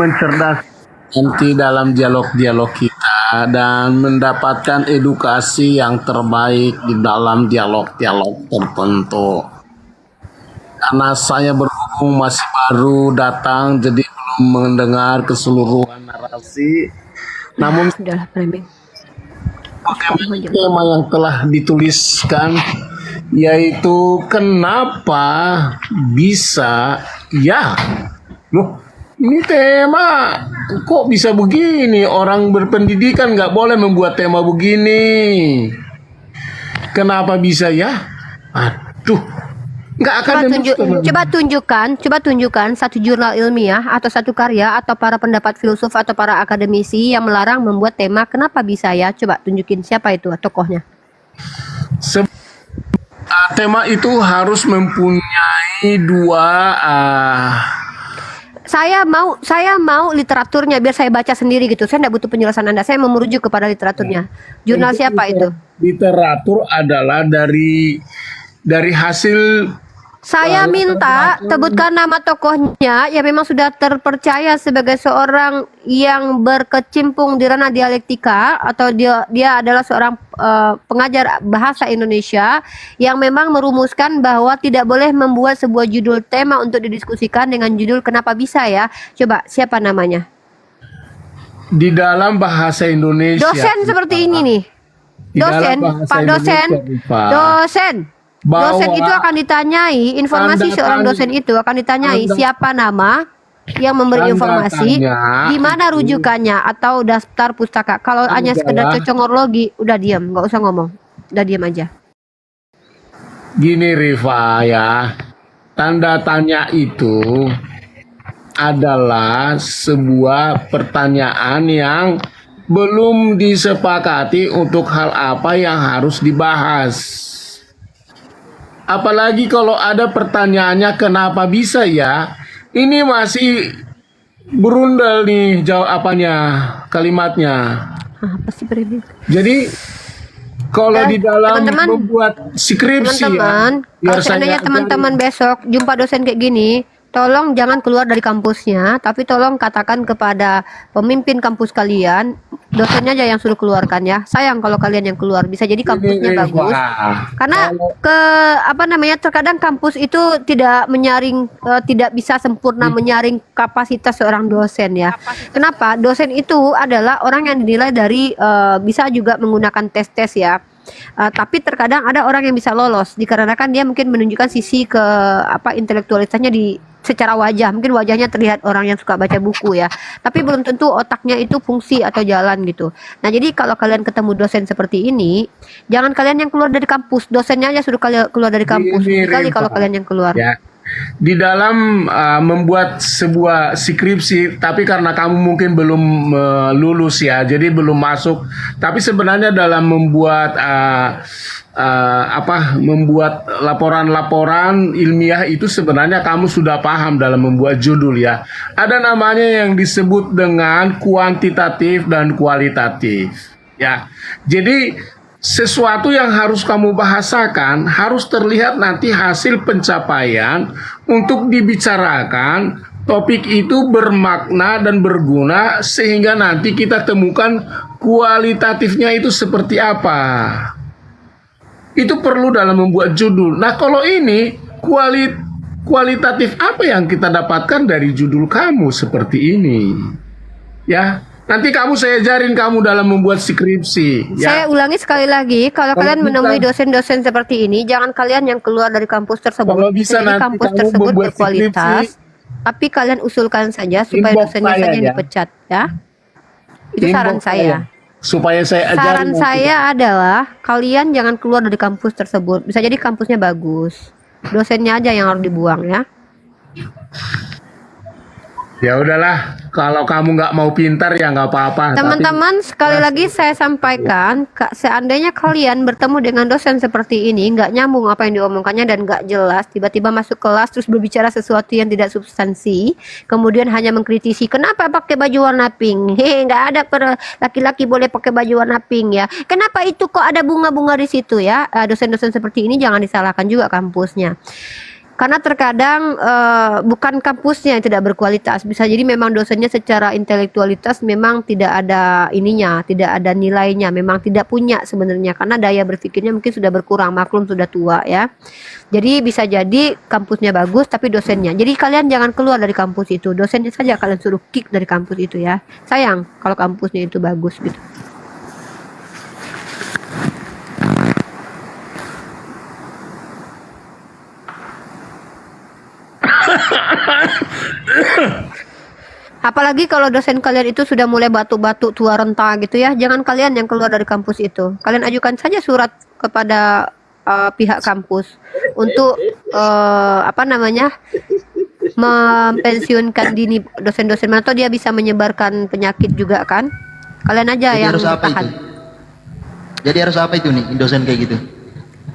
Speaker 2: mencerdas nanti dalam dialog-dialog kita dan mendapatkan edukasi yang terbaik di dalam dialog-dialog tertentu. Karena saya berhubung masih baru datang, jadi belum mendengar keseluruhan narasi. Namun
Speaker 1: Sudahlah framing.
Speaker 2: tema yang telah dituliskan yaitu kenapa bisa ya loh, ini tema kok bisa begini, orang berpendidikan nggak boleh membuat tema begini, kenapa bisa ya, aduh, nggak akan
Speaker 1: Coba tunjukkan satu jurnal ilmiah atau satu karya atau para pendapat filsuf atau para akademisi yang melarang membuat tema kenapa bisa ya. Coba tunjukin siapa itu tokohnya.
Speaker 2: Tema itu harus mempunyai dua
Speaker 1: Saya mau literaturnya biar saya baca sendiri gitu. Saya tidak butuh penjelasan Anda. Saya mau merujuk kepada literaturnya. Jurnal siapa itu?
Speaker 2: literatur adalah dari hasil.
Speaker 1: Saya minta sebutkan nama tokohnya yang memang sudah terpercaya sebagai seorang yang berkecimpung di ranah dialektika atau dia adalah seorang pengajar bahasa Indonesia yang memang merumuskan bahwa tidak boleh membuat sebuah judul tema untuk didiskusikan dengan judul kenapa bisa ya. Coba siapa namanya?
Speaker 2: Di dalam bahasa Indonesia.
Speaker 1: Dosen seperti ini nih.
Speaker 2: Di dalam
Speaker 1: Dosen,
Speaker 2: bahasa
Speaker 1: Pak dosen,
Speaker 2: Indonesia, Pak.
Speaker 1: dosen.
Speaker 2: Bahwa
Speaker 1: Dosen itu akan ditanyai, informasi seorang dosen itu akan ditanyai siapa nama yang memberi informasi,
Speaker 2: tanda-tanya
Speaker 1: di mana rujukannya atau daftar pustaka. Kalau hanya sekedar cocongorlogi, udah diam, nggak usah ngomong, udah diam aja.
Speaker 2: Gini Rifa ya, tanda tanya itu adalah sebuah pertanyaan yang belum disepakati untuk hal apa yang harus dibahas.
Speaker 10: Apalagi kalau ada pertanyaannya kenapa bisa ya? Ini masih berundal nih jawabannya, kalimatnya.
Speaker 1: Apa sih berbeda?
Speaker 10: Jadi kalau di dalam
Speaker 1: teman-teman,
Speaker 10: membuat skripsi
Speaker 1: Teman-teman,
Speaker 10: biar
Speaker 1: kalau seandainya
Speaker 10: saya
Speaker 1: teman-teman besok jumpa dosen kayak gini, tolong jangan keluar dari kampusnya, tapi tolong katakan kepada pemimpin kampus kalian, dosennya aja yang suruh keluarkan ya. Sayang kalau kalian yang keluar, bisa jadi kampusnya bagus. Karena terkadang kampus itu tidak menyaring, tidak bisa sempurna menyaring kapasitas seorang dosen ya. Kenapa? Dosen itu adalah orang yang dinilai dari bisa juga menggunakan tes-tes ya. Tapi terkadang ada orang yang bisa lolos dikarenakan dia mungkin menunjukkan sisi ke intelektualitasnya di secara wajah, mungkin wajahnya terlihat orang yang suka baca buku ya, tapi belum tentu otaknya itu fungsi atau jalan gitu. Nah jadi kalau kalian ketemu dosen seperti ini, jangan kalian yang keluar dari kampus, dosennya aja suruh kalian keluar dari kampus. Sekali kalau kalian yang keluar
Speaker 10: ya. Di dalam membuat sebuah skripsi, tapi karena kamu mungkin belum lulus ya, jadi belum masuk. Tapi sebenarnya dalam membuat membuat laporan-laporan ilmiah itu sebenarnya kamu sudah paham dalam membuat judul ya. Ada namanya yang disebut dengan kuantitatif dan kualitatif ya. Jadi sesuatu yang harus kamu bahasakan harus terlihat nanti hasil pencapaian untuk dibicarakan. Topik itu bermakna dan berguna sehingga nanti kita temukan kualitatifnya itu seperti apa. Itu perlu dalam membuat judul. Nah kalau ini kualitatif apa yang kita dapatkan dari judul kamu seperti ini ya. Nanti saya ajarin kamu dalam membuat skripsi ya.
Speaker 1: Saya ulangi sekali lagi, kalau kalian menemui dosen-dosen seperti ini, jangan kalian yang keluar dari kampus tersebut.
Speaker 10: Kalau bisa
Speaker 1: jadi
Speaker 10: nanti
Speaker 1: kampus
Speaker 10: kamu
Speaker 1: tersebut
Speaker 10: membuat
Speaker 1: berkualitas,
Speaker 10: skripsi,
Speaker 1: tapi kalian usulkan saja supaya
Speaker 10: inbox
Speaker 1: dosennya
Speaker 10: saya
Speaker 1: saja yang
Speaker 10: ya.
Speaker 1: dipecat ya. Itu
Speaker 10: Inbox
Speaker 1: saran saya.
Speaker 10: Supaya saya ajarin
Speaker 1: Saran
Speaker 10: nanti.
Speaker 1: saya adalah kalian jangan keluar dari kampus tersebut. Bisa jadi kampusnya bagus, dosennya aja yang harus dibuang ya.
Speaker 10: Ya udahlah, kalau kamu nggak mau pintar ya nggak apa-apa.
Speaker 1: Teman-teman, sekali lagi saya sampaikan, seandainya kalian bertemu dengan dosen seperti ini, nggak nyambung apa yang diomongkannya dan nggak jelas, tiba-tiba masuk kelas terus berbicara sesuatu yang tidak substansi, kemudian hanya mengkritisi, kenapa pakai baju warna pink? Nggak ada laki-laki boleh pakai baju warna pink ya. Kenapa itu kok ada bunga-bunga di situ ya? Dosen-dosen seperti ini jangan disalahkan juga kampusnya. Karena terkadang bukan kampusnya yang tidak berkualitas, bisa jadi memang dosennya secara intelektualitas memang tidak ada ininya, tidak ada nilainya, memang tidak punya sebenarnya karena daya berpikirnya mungkin sudah berkurang, maklum sudah tua ya. Jadi bisa jadi kampusnya bagus tapi dosennya. Jadi kalian jangan keluar dari kampus itu, dosennya saja kalian suruh kick dari kampus itu ya. Sayang kalau kampusnya itu bagus gitu. Apalagi kalau dosen kalian itu sudah mulai batuk-batuk tua renta gitu ya, jangan kalian yang keluar dari kampus itu. Kalian ajukan saja surat kepada pihak kampus untuk mempensiunkan dini dosen-dosen mana atau dia bisa menyebarkan penyakit juga kan. Kalian aja
Speaker 5: Jadi
Speaker 1: yang
Speaker 5: harus apa
Speaker 1: ditahan.
Speaker 5: itu? Jadi harus apa itu nih dosen kayak gitu?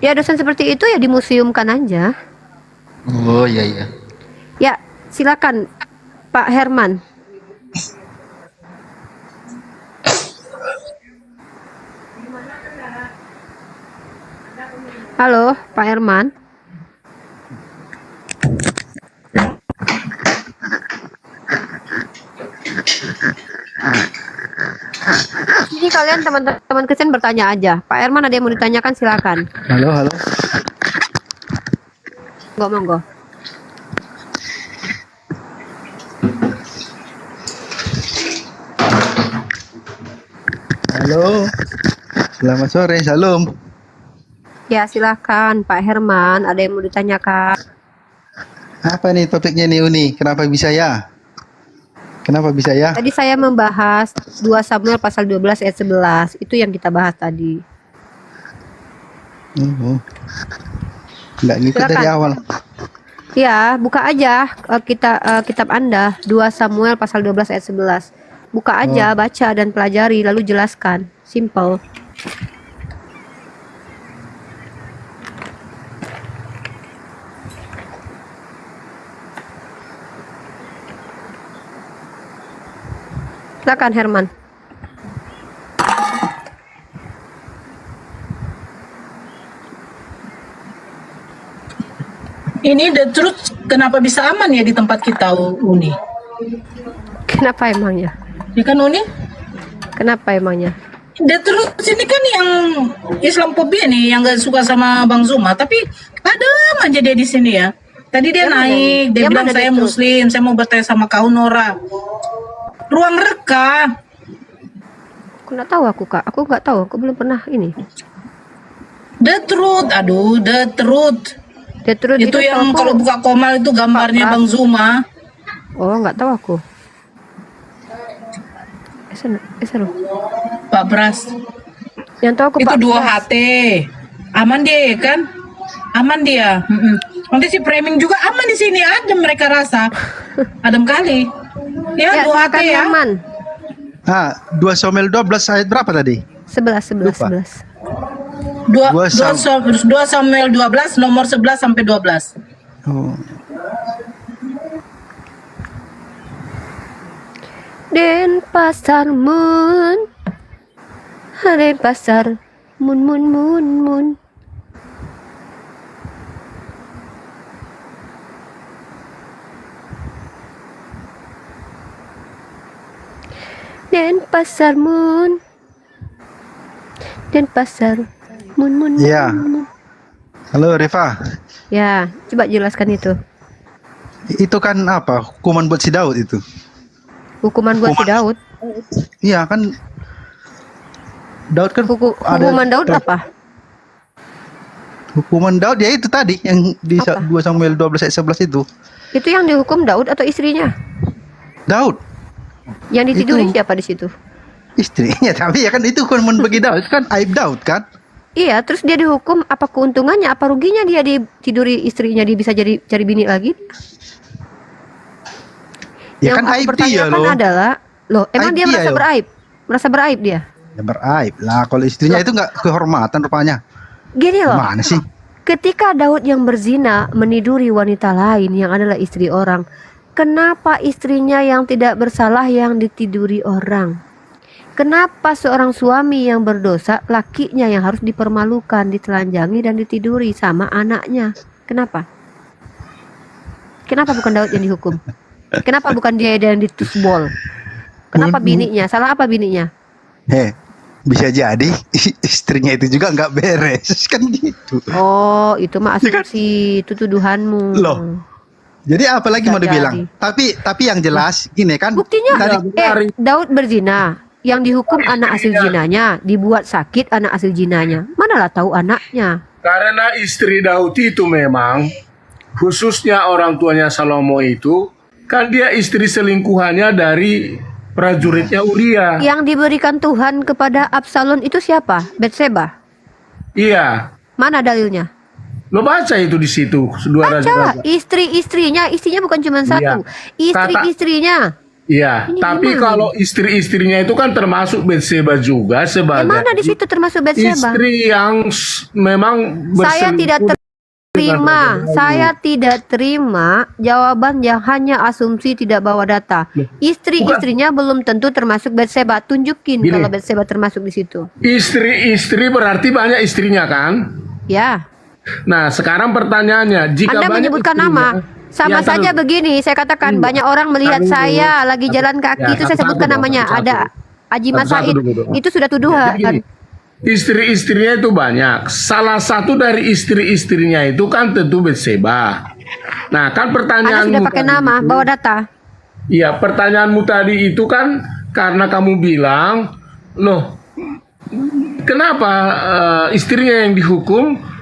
Speaker 1: Ya dosen seperti itu ya dimuseumkan aja.
Speaker 5: Oh iya iya.
Speaker 1: Ya silakan Pak Herman. Halo, Pak Herman. Jadi kalian teman-teman Kristen bertanya aja. Pak Herman ada yang mau ditanyakan silakan.
Speaker 8: Halo, halo.
Speaker 1: Monggo.
Speaker 8: Halo. Selamat sore, Salam.
Speaker 1: Ya silakan Pak Herman, ada yang mau ditanyakan.
Speaker 8: Apa nih topiknya nih Uni? Kenapa bisa ya? Kenapa bisa ya?
Speaker 1: Tadi saya membahas 2 Samuel pasal 12 ayat 11. Itu yang kita bahas tadi.
Speaker 8: Nggak ngikut dari
Speaker 1: Silakan.
Speaker 8: awal.
Speaker 1: Ya, buka aja kitab Anda 2 Samuel pasal 12 ayat 11. Buka aja, baca dan pelajari lalu jelaskan. Simple. Silakan Herman.
Speaker 4: Ini the truth kenapa bisa aman ya di tempat kita, Uni?
Speaker 1: Kenapa emangnya?
Speaker 4: Ya kan, Uni?
Speaker 1: Kenapa emangnya?
Speaker 4: The truth ini kan yang Islamophobia nih, yang gak suka sama Bang Zuma. Tapi ada aja dia di sini ya. Tadi dia naik, dia
Speaker 1: Yang
Speaker 4: bilang
Speaker 1: mana
Speaker 4: saya
Speaker 1: The Truth?
Speaker 4: Muslim, saya mau bertanya sama kau Nora. Ruang reka.
Speaker 1: Aku nggak tahu aku Kak. Aku nggak tahu. Aku belum pernah ini.
Speaker 4: The truth, aduh, the truth.
Speaker 1: The Truth
Speaker 4: Itu yang
Speaker 1: setahu
Speaker 4: kalau
Speaker 1: aku-
Speaker 4: buka komal itu gambarnya
Speaker 1: Pak
Speaker 4: Bang Zuma.
Speaker 1: Oh, nggak tahu aku. Sana.
Speaker 4: Pak Pras.
Speaker 1: Yang tahu aku
Speaker 4: Itu
Speaker 1: Pak
Speaker 4: 2
Speaker 1: Pras.
Speaker 4: HT. Aman dia ya kan? Aman dia. Nanti si framing juga aman di sini. Adem mereka rasa. Adem kali. Ya,
Speaker 1: Ya,
Speaker 4: 2 HT
Speaker 1: silakan
Speaker 4: ya.
Speaker 1: Herman.
Speaker 11: 2 Samuel 12 ayat berapa tadi?
Speaker 1: 11.
Speaker 4: 2 Samuel 12 nomor 11 sampai 12.
Speaker 11: Oh.
Speaker 1: Den pasar mun. Den pasar mun. Den pasar mun. Den pasar mun.
Speaker 11: Iya. Halo Reva,
Speaker 1: Ya, coba jelaskan itu.
Speaker 11: itu kan apa? Hukuman buat si Daud itu.
Speaker 1: Hukuman buat si Daud.
Speaker 11: Iya kan Daud kan
Speaker 1: Hukuman Daud apa?
Speaker 11: Hukuman Daud ya itu tadi yang di
Speaker 1: Apa?
Speaker 11: 2 Samuel 12 ayat 11 itu.
Speaker 1: Itu yang dihukum Daud atau istrinya?
Speaker 11: Daud,
Speaker 1: Yang ditiduri
Speaker 11: Itu.
Speaker 1: siapa di situ?
Speaker 11: istrinya, tapi ya kan itu hukuman bagi Daud, kan aib Daud kan?
Speaker 1: Iya, terus dia dihukum, apa keuntungannya, apa ruginya dia ditiduri istrinya, dia bisa jadi cari bini lagi?
Speaker 11: Ya
Speaker 1: Yang
Speaker 11: kan
Speaker 1: aku
Speaker 11: aib dia
Speaker 1: pertanyakan
Speaker 11: loh.
Speaker 1: adalah, loh, emang
Speaker 11: Aib
Speaker 1: dia
Speaker 11: dia,
Speaker 1: merasa
Speaker 11: yo.
Speaker 1: beraib? Merasa beraib dia?
Speaker 11: Ya beraib lah, kalau istrinya itu nggak kehormatan rupanya.
Speaker 1: Gini loh,
Speaker 11: Mana sih?
Speaker 1: ketika Daud yang berzina meniduri wanita lain yang adalah istri orang, kenapa istrinya yang tidak bersalah yang ditiduri orang? Kenapa seorang suami yang berdosa, lakinya yang harus dipermalukan, ditelanjangi dan ditiduri sama anaknya? Kenapa? Kenapa bukan Daud yang dihukum? Kenapa bukan dia yang ditusbol? Kenapa bininya? Salah apa bininya?
Speaker 11: Bisa jadi istrinya itu juga nggak beres kan gitu.
Speaker 1: Oh, itu mah asumsi, itu tuduhanmu.
Speaker 11: Loh. Jadi apa lagi mau
Speaker 1: Bisa
Speaker 11: dibilang? Tapi yang jelas gini kan.
Speaker 1: Buktinya,
Speaker 11: tadi-
Speaker 1: Daud berzina, yang dihukum anak hasil zinanya, dibuat sakit anak hasil zinanya. Manalah tahu anaknya.
Speaker 10: Karena istri Daud itu memang, khususnya orang tuanya Salomo itu, kan dia istri selingkuhannya dari prajuritnya Uria.
Speaker 1: Yang diberikan Tuhan kepada Absalom itu siapa? Batseba.
Speaker 10: Iya,
Speaker 1: Mana dalilnya?
Speaker 10: lo baca itu di situ, dua
Speaker 1: Baca,
Speaker 10: raja-raja.
Speaker 1: istrinya bukan cuma satu. Istri-istrinya.
Speaker 10: Iya,
Speaker 1: Ini
Speaker 10: tapi
Speaker 1: gimana?
Speaker 10: kalau istri-istrinya itu kan termasuk Batseba juga sebagai
Speaker 1: Mana di situ termasuk Batseba?
Speaker 10: istri yang memang
Speaker 1: Saya tidak terima, saya tidak terima jawaban yang hanya asumsi tidak bawa data. Istri-istrinya belum tentu termasuk Batseba. Tunjukin
Speaker 10: Gini.
Speaker 1: kalau Batseba termasuk di situ.
Speaker 10: Istri-istri berarti banyak istrinya kan?
Speaker 1: Ya,
Speaker 10: Nah, sekarang pertanyaannya, jika
Speaker 1: Anda
Speaker 10: banyak
Speaker 1: menyebutkan
Speaker 10: istrinya,
Speaker 1: nama. Sama
Speaker 10: ya,
Speaker 1: saja
Speaker 10: taruh-
Speaker 1: begini, saya katakan banyak orang melihat
Speaker 10: Taruh dulu.
Speaker 1: saya lagi jalan kaki,
Speaker 10: Ya,
Speaker 1: itu saya
Speaker 10: satu-satu
Speaker 1: sebutkan
Speaker 10: dong,
Speaker 1: namanya.
Speaker 10: satu-satu.
Speaker 1: Ada Haji Mas
Speaker 10: Satu-satu
Speaker 1: Said.
Speaker 10: dulu.
Speaker 1: Itu sudah
Speaker 10: Jadi
Speaker 1: tuduhan.
Speaker 10: gini, istri-istrinya itu banyak. Salah satu dari istri-istrinya itu kan tentu Batseba. Nah, kan
Speaker 1: Anda
Speaker 10: pertanyaanmu
Speaker 1: sudah pakai
Speaker 10: tadi
Speaker 1: nama,
Speaker 10: itu-
Speaker 1: bawa data.
Speaker 10: Iya, pertanyaanmu tadi itu kan karena kamu bilang, loh, kenapa istrinya yang dihukum?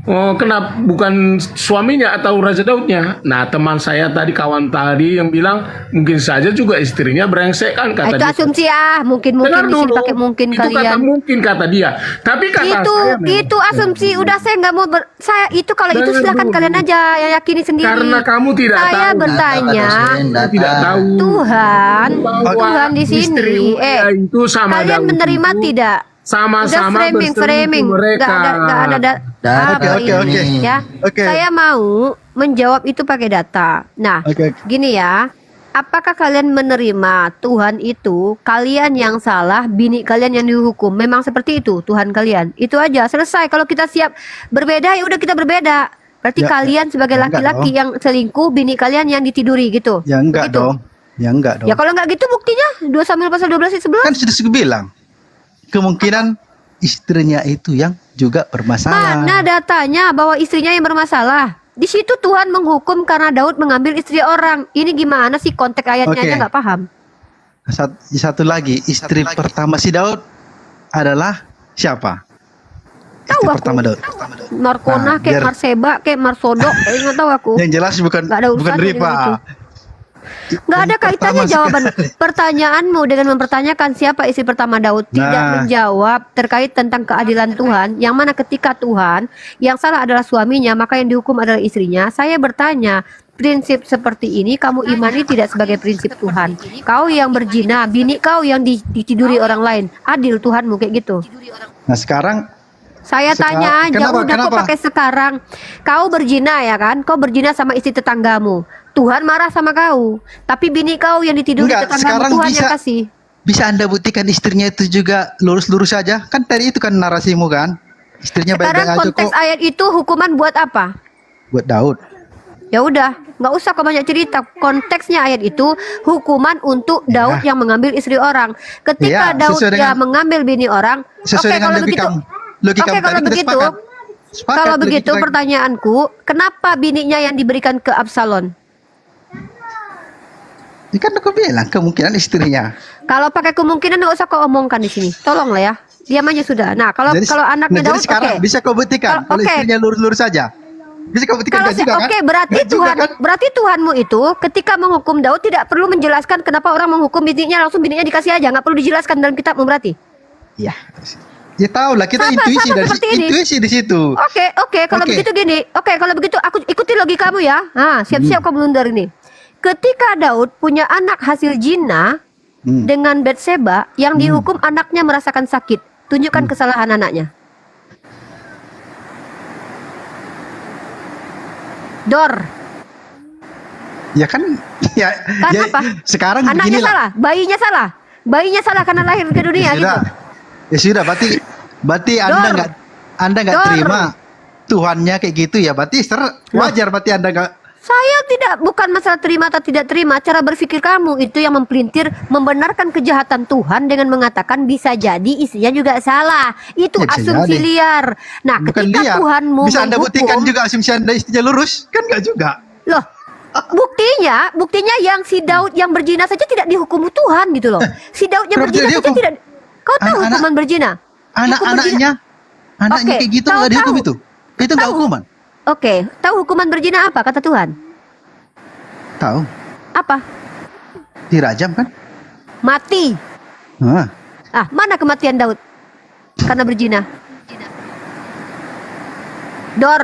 Speaker 10: Oh, kenapa bukan suaminya atau Raja Daudnya? Nah, teman saya tadi, kawan tadi yang bilang mungkin saja juga istrinya brengsek kan kata
Speaker 1: Itu
Speaker 10: dia.
Speaker 1: asumsi mungkin
Speaker 10: Dengar
Speaker 1: di sini
Speaker 10: dulu.
Speaker 1: pakai mungkin
Speaker 10: Itu kata
Speaker 1: kalian.
Speaker 10: mungkin kata dia. Tapi kata saya memang-
Speaker 1: Itu asumsi. Udah saya nggak mau saya itu kalau itu
Speaker 10: Dengar
Speaker 1: silakan
Speaker 10: dulu.
Speaker 1: kalian aja yang yakini sendiri.
Speaker 10: Karena kamu tidak
Speaker 1: saya
Speaker 10: tahu.
Speaker 1: bertanya.
Speaker 10: tidak tahu
Speaker 1: Tuhan
Speaker 10: bahwa
Speaker 1: di
Speaker 10: istri
Speaker 1: sini.
Speaker 10: Uria itu sama
Speaker 1: Kalian
Speaker 10: Daud
Speaker 1: menerima
Speaker 10: itu
Speaker 1: tidak?
Speaker 10: sama-sama
Speaker 1: Udah framing.
Speaker 10: mereka.
Speaker 1: Nggak ada apa
Speaker 11: Oke.
Speaker 1: ini, ya.
Speaker 11: Oke.
Speaker 1: Saya mau menjawab itu pakai data. Nah,
Speaker 11: Oke.
Speaker 1: gini ya. Apakah kalian menerima Tuhan itu kalian yang salah, bini kalian yang dihukum? Memang seperti itu Tuhan kalian. Itu aja, selesai. Kalau kita siap berbeda, ya udah kita berbeda. Berarti
Speaker 11: Ya,
Speaker 1: kalian sebagai
Speaker 11: ya enggak
Speaker 1: laki-laki
Speaker 11: dong.
Speaker 1: yang selingkuh, bini kalian yang ditiduri gitu.
Speaker 11: Ya enggak
Speaker 1: Begitu.
Speaker 11: dong. Ya enggak dong.
Speaker 1: Ya kalau nggak gitu buktinya 2 Samuel pasal 12 ayat 11.
Speaker 11: Kan sudah saya bilang. Kemungkinan istrinya itu yang juga bermasalah.
Speaker 1: Mana datanya bahwa istrinya yang bermasalah? Di situ Tuhan menghukum karena Daud mengambil istri orang. Ini gimana sih, konteks ayatnya
Speaker 11: Oke.
Speaker 1: aja nggak paham.
Speaker 11: Satu lagi, istri pertama si Daud adalah siapa?
Speaker 1: Tahu
Speaker 11: Istri
Speaker 1: aku.
Speaker 11: pertama Daud.
Speaker 1: Markona
Speaker 11: Nah,
Speaker 1: kayak
Speaker 11: biar-
Speaker 1: Marseba kayak Marsodok, nggak tahu aku.
Speaker 11: Yang jelas bukan
Speaker 1: Nggak ada
Speaker 11: bukan
Speaker 1: urusannya dengan
Speaker 11: Ripa.
Speaker 1: itu. Nggak ada
Speaker 11: Yang
Speaker 1: kaitannya
Speaker 11: pertama
Speaker 1: jawaban
Speaker 11: sekali.
Speaker 1: pertanyaanmu dengan mempertanyakan siapa istri pertama Daud. Tidak
Speaker 11: Nah.
Speaker 1: menjawab terkait tentang keadilan Tuhan. Yang mana ketika Tuhan yang salah adalah suaminya, maka yang dihukum adalah istrinya. Saya bertanya, prinsip seperti ini kamu imani tidak sebagai prinsip Tuhan? Kau yang berzina, bini kau yang ditiduri orang lain. Adil Tuhanmu kayak gitu?
Speaker 11: Nah sekarang
Speaker 1: Saya tanya aja,
Speaker 11: Kenapa?
Speaker 1: udah kok
Speaker 11: Kenapa?
Speaker 1: pakai sekarang. Kau berzina ya kan? Kau berzina sama istri tetanggamu. Tuhan marah sama kau. Tapi bini kau yang ditiduri
Speaker 11: Enggak,
Speaker 1: tetanggamu,
Speaker 11: sekarang
Speaker 1: Tuhan yang
Speaker 11: bisa-
Speaker 1: kasih.
Speaker 11: bisa Anda buktikan istrinya itu juga lurus-lurus saja. Kan tadi itu kan narasimu kan. Istrinya
Speaker 1: Sekarang
Speaker 11: baik-baik aja
Speaker 1: konteks
Speaker 11: kok
Speaker 1: ayat itu hukuman buat apa?
Speaker 11: buat Daud.
Speaker 1: Ya udah, nggak usah kau banyak cerita. Konteksnya ayat itu hukuman untuk Daud yang mengambil istri orang. Ketika
Speaker 11: Ya,
Speaker 1: Daud
Speaker 11: sesuai
Speaker 1: dia
Speaker 11: dengan-
Speaker 1: mengambil bini orang,
Speaker 11: Sesuai
Speaker 1: oke
Speaker 11: dengan
Speaker 1: kalau
Speaker 11: logika
Speaker 1: begitu.
Speaker 11: logika
Speaker 1: Oke kalau
Speaker 11: tadi kita
Speaker 1: begitu,
Speaker 11: sepakat. Sepakat
Speaker 1: kalau
Speaker 11: logika
Speaker 1: begitu
Speaker 11: kita.
Speaker 1: pertanyaanku, kenapa bininya yang diberikan ke Absalom?
Speaker 11: Ini kan aku bilang kemungkinan istrinya.
Speaker 1: Kalau pakai kemungkinan nggak usah kau omongkan di sini. Tolonglah ya. Diam aja sudah. Nah, kalau
Speaker 11: Jadi-
Speaker 1: kalau anaknya
Speaker 11: jadi
Speaker 1: Daud,
Speaker 11: sekarang
Speaker 1: oke.
Speaker 11: bisa kau buktikan kalau
Speaker 1: Oke.
Speaker 11: istrinya lurus-lurus saja. Bisa kau buktikan
Speaker 1: Kalau
Speaker 11: enggak juga kan?
Speaker 1: oke, berarti
Speaker 11: Enggak juga
Speaker 1: Tuhan,
Speaker 11: kan?
Speaker 1: berarti Tuhanmu itu ketika menghukum Daud tidak perlu menjelaskan kenapa orang menghukum bininya, langsung bininya dikasih aja, nggak perlu dijelaskan dalam kitabmu berarti.
Speaker 11: Iya. Ya tahu lah kita
Speaker 1: Sama-
Speaker 11: intuisi
Speaker 1: sama
Speaker 11: dari
Speaker 1: seperti ini.
Speaker 11: intuisi di situ.
Speaker 1: Oke, kalau
Speaker 11: Oke.
Speaker 1: begitu gini. Oke, kalau begitu aku ikuti logikamu ya. Nah, siap-siap kau blunder ini. Ketika Daud punya anak hasil zina dengan Batseba, yang dihukum anaknya merasakan sakit. Tunjukkan kesalahan anaknya. Dor,
Speaker 11: Ya kan ya,
Speaker 1: kan
Speaker 11: ya
Speaker 1: apa?
Speaker 11: sekarang
Speaker 1: Anaknya
Speaker 11: beginilah.
Speaker 1: salah, bayinya salah. Bayinya salah karena lahir ke dunia
Speaker 11: Ya
Speaker 1: gitu.
Speaker 11: sudah. Ya sudah berarti
Speaker 1: Dor.
Speaker 11: Anda nggak
Speaker 1: Dor.
Speaker 11: terima Tuhannya kayak gitu ya berarti wajar berarti Anda nggak.
Speaker 1: Saya tidak, bukan masalah terima atau tidak terima. Cara berpikir kamu itu yang mempelintir, membenarkan kejahatan Tuhan dengan mengatakan bisa jadi istrinya juga salah. Itu
Speaker 11: Ya, bisa
Speaker 1: asumsi
Speaker 11: jadi.
Speaker 1: liar. Nah,
Speaker 11: Bukan
Speaker 1: ketika
Speaker 11: liar.
Speaker 1: Tuhanmu
Speaker 11: Bisa Anda buktikan
Speaker 1: menghukum,
Speaker 11: juga asumsi Anda istrinya lurus kan nggak juga.
Speaker 1: loh, buktinya yang si Daud yang berzina saja tidak dihukum Tuhan gitu loh. Si Daud yang
Speaker 11: Kenapa
Speaker 1: berzina
Speaker 11: tidak
Speaker 1: saja
Speaker 11: dihukum?
Speaker 1: tidak. Kau tahu
Speaker 11: Anak-anak-
Speaker 1: hukuman berzina?
Speaker 11: Anak-anaknya
Speaker 1: Oke,
Speaker 11: kayak gitu
Speaker 1: tahu,
Speaker 11: nggak dihukum
Speaker 1: tahu.
Speaker 11: itu. Itu nggak
Speaker 1: Tahu.
Speaker 11: hukuman.
Speaker 1: Oke, tahu hukuman berzina apa kata Tuhan?
Speaker 11: Tahu.
Speaker 1: Apa?
Speaker 11: Dirajam kan?
Speaker 1: Mati.
Speaker 11: Nah,
Speaker 1: Ah, mana kematian Daud? Karena berzina. Dor.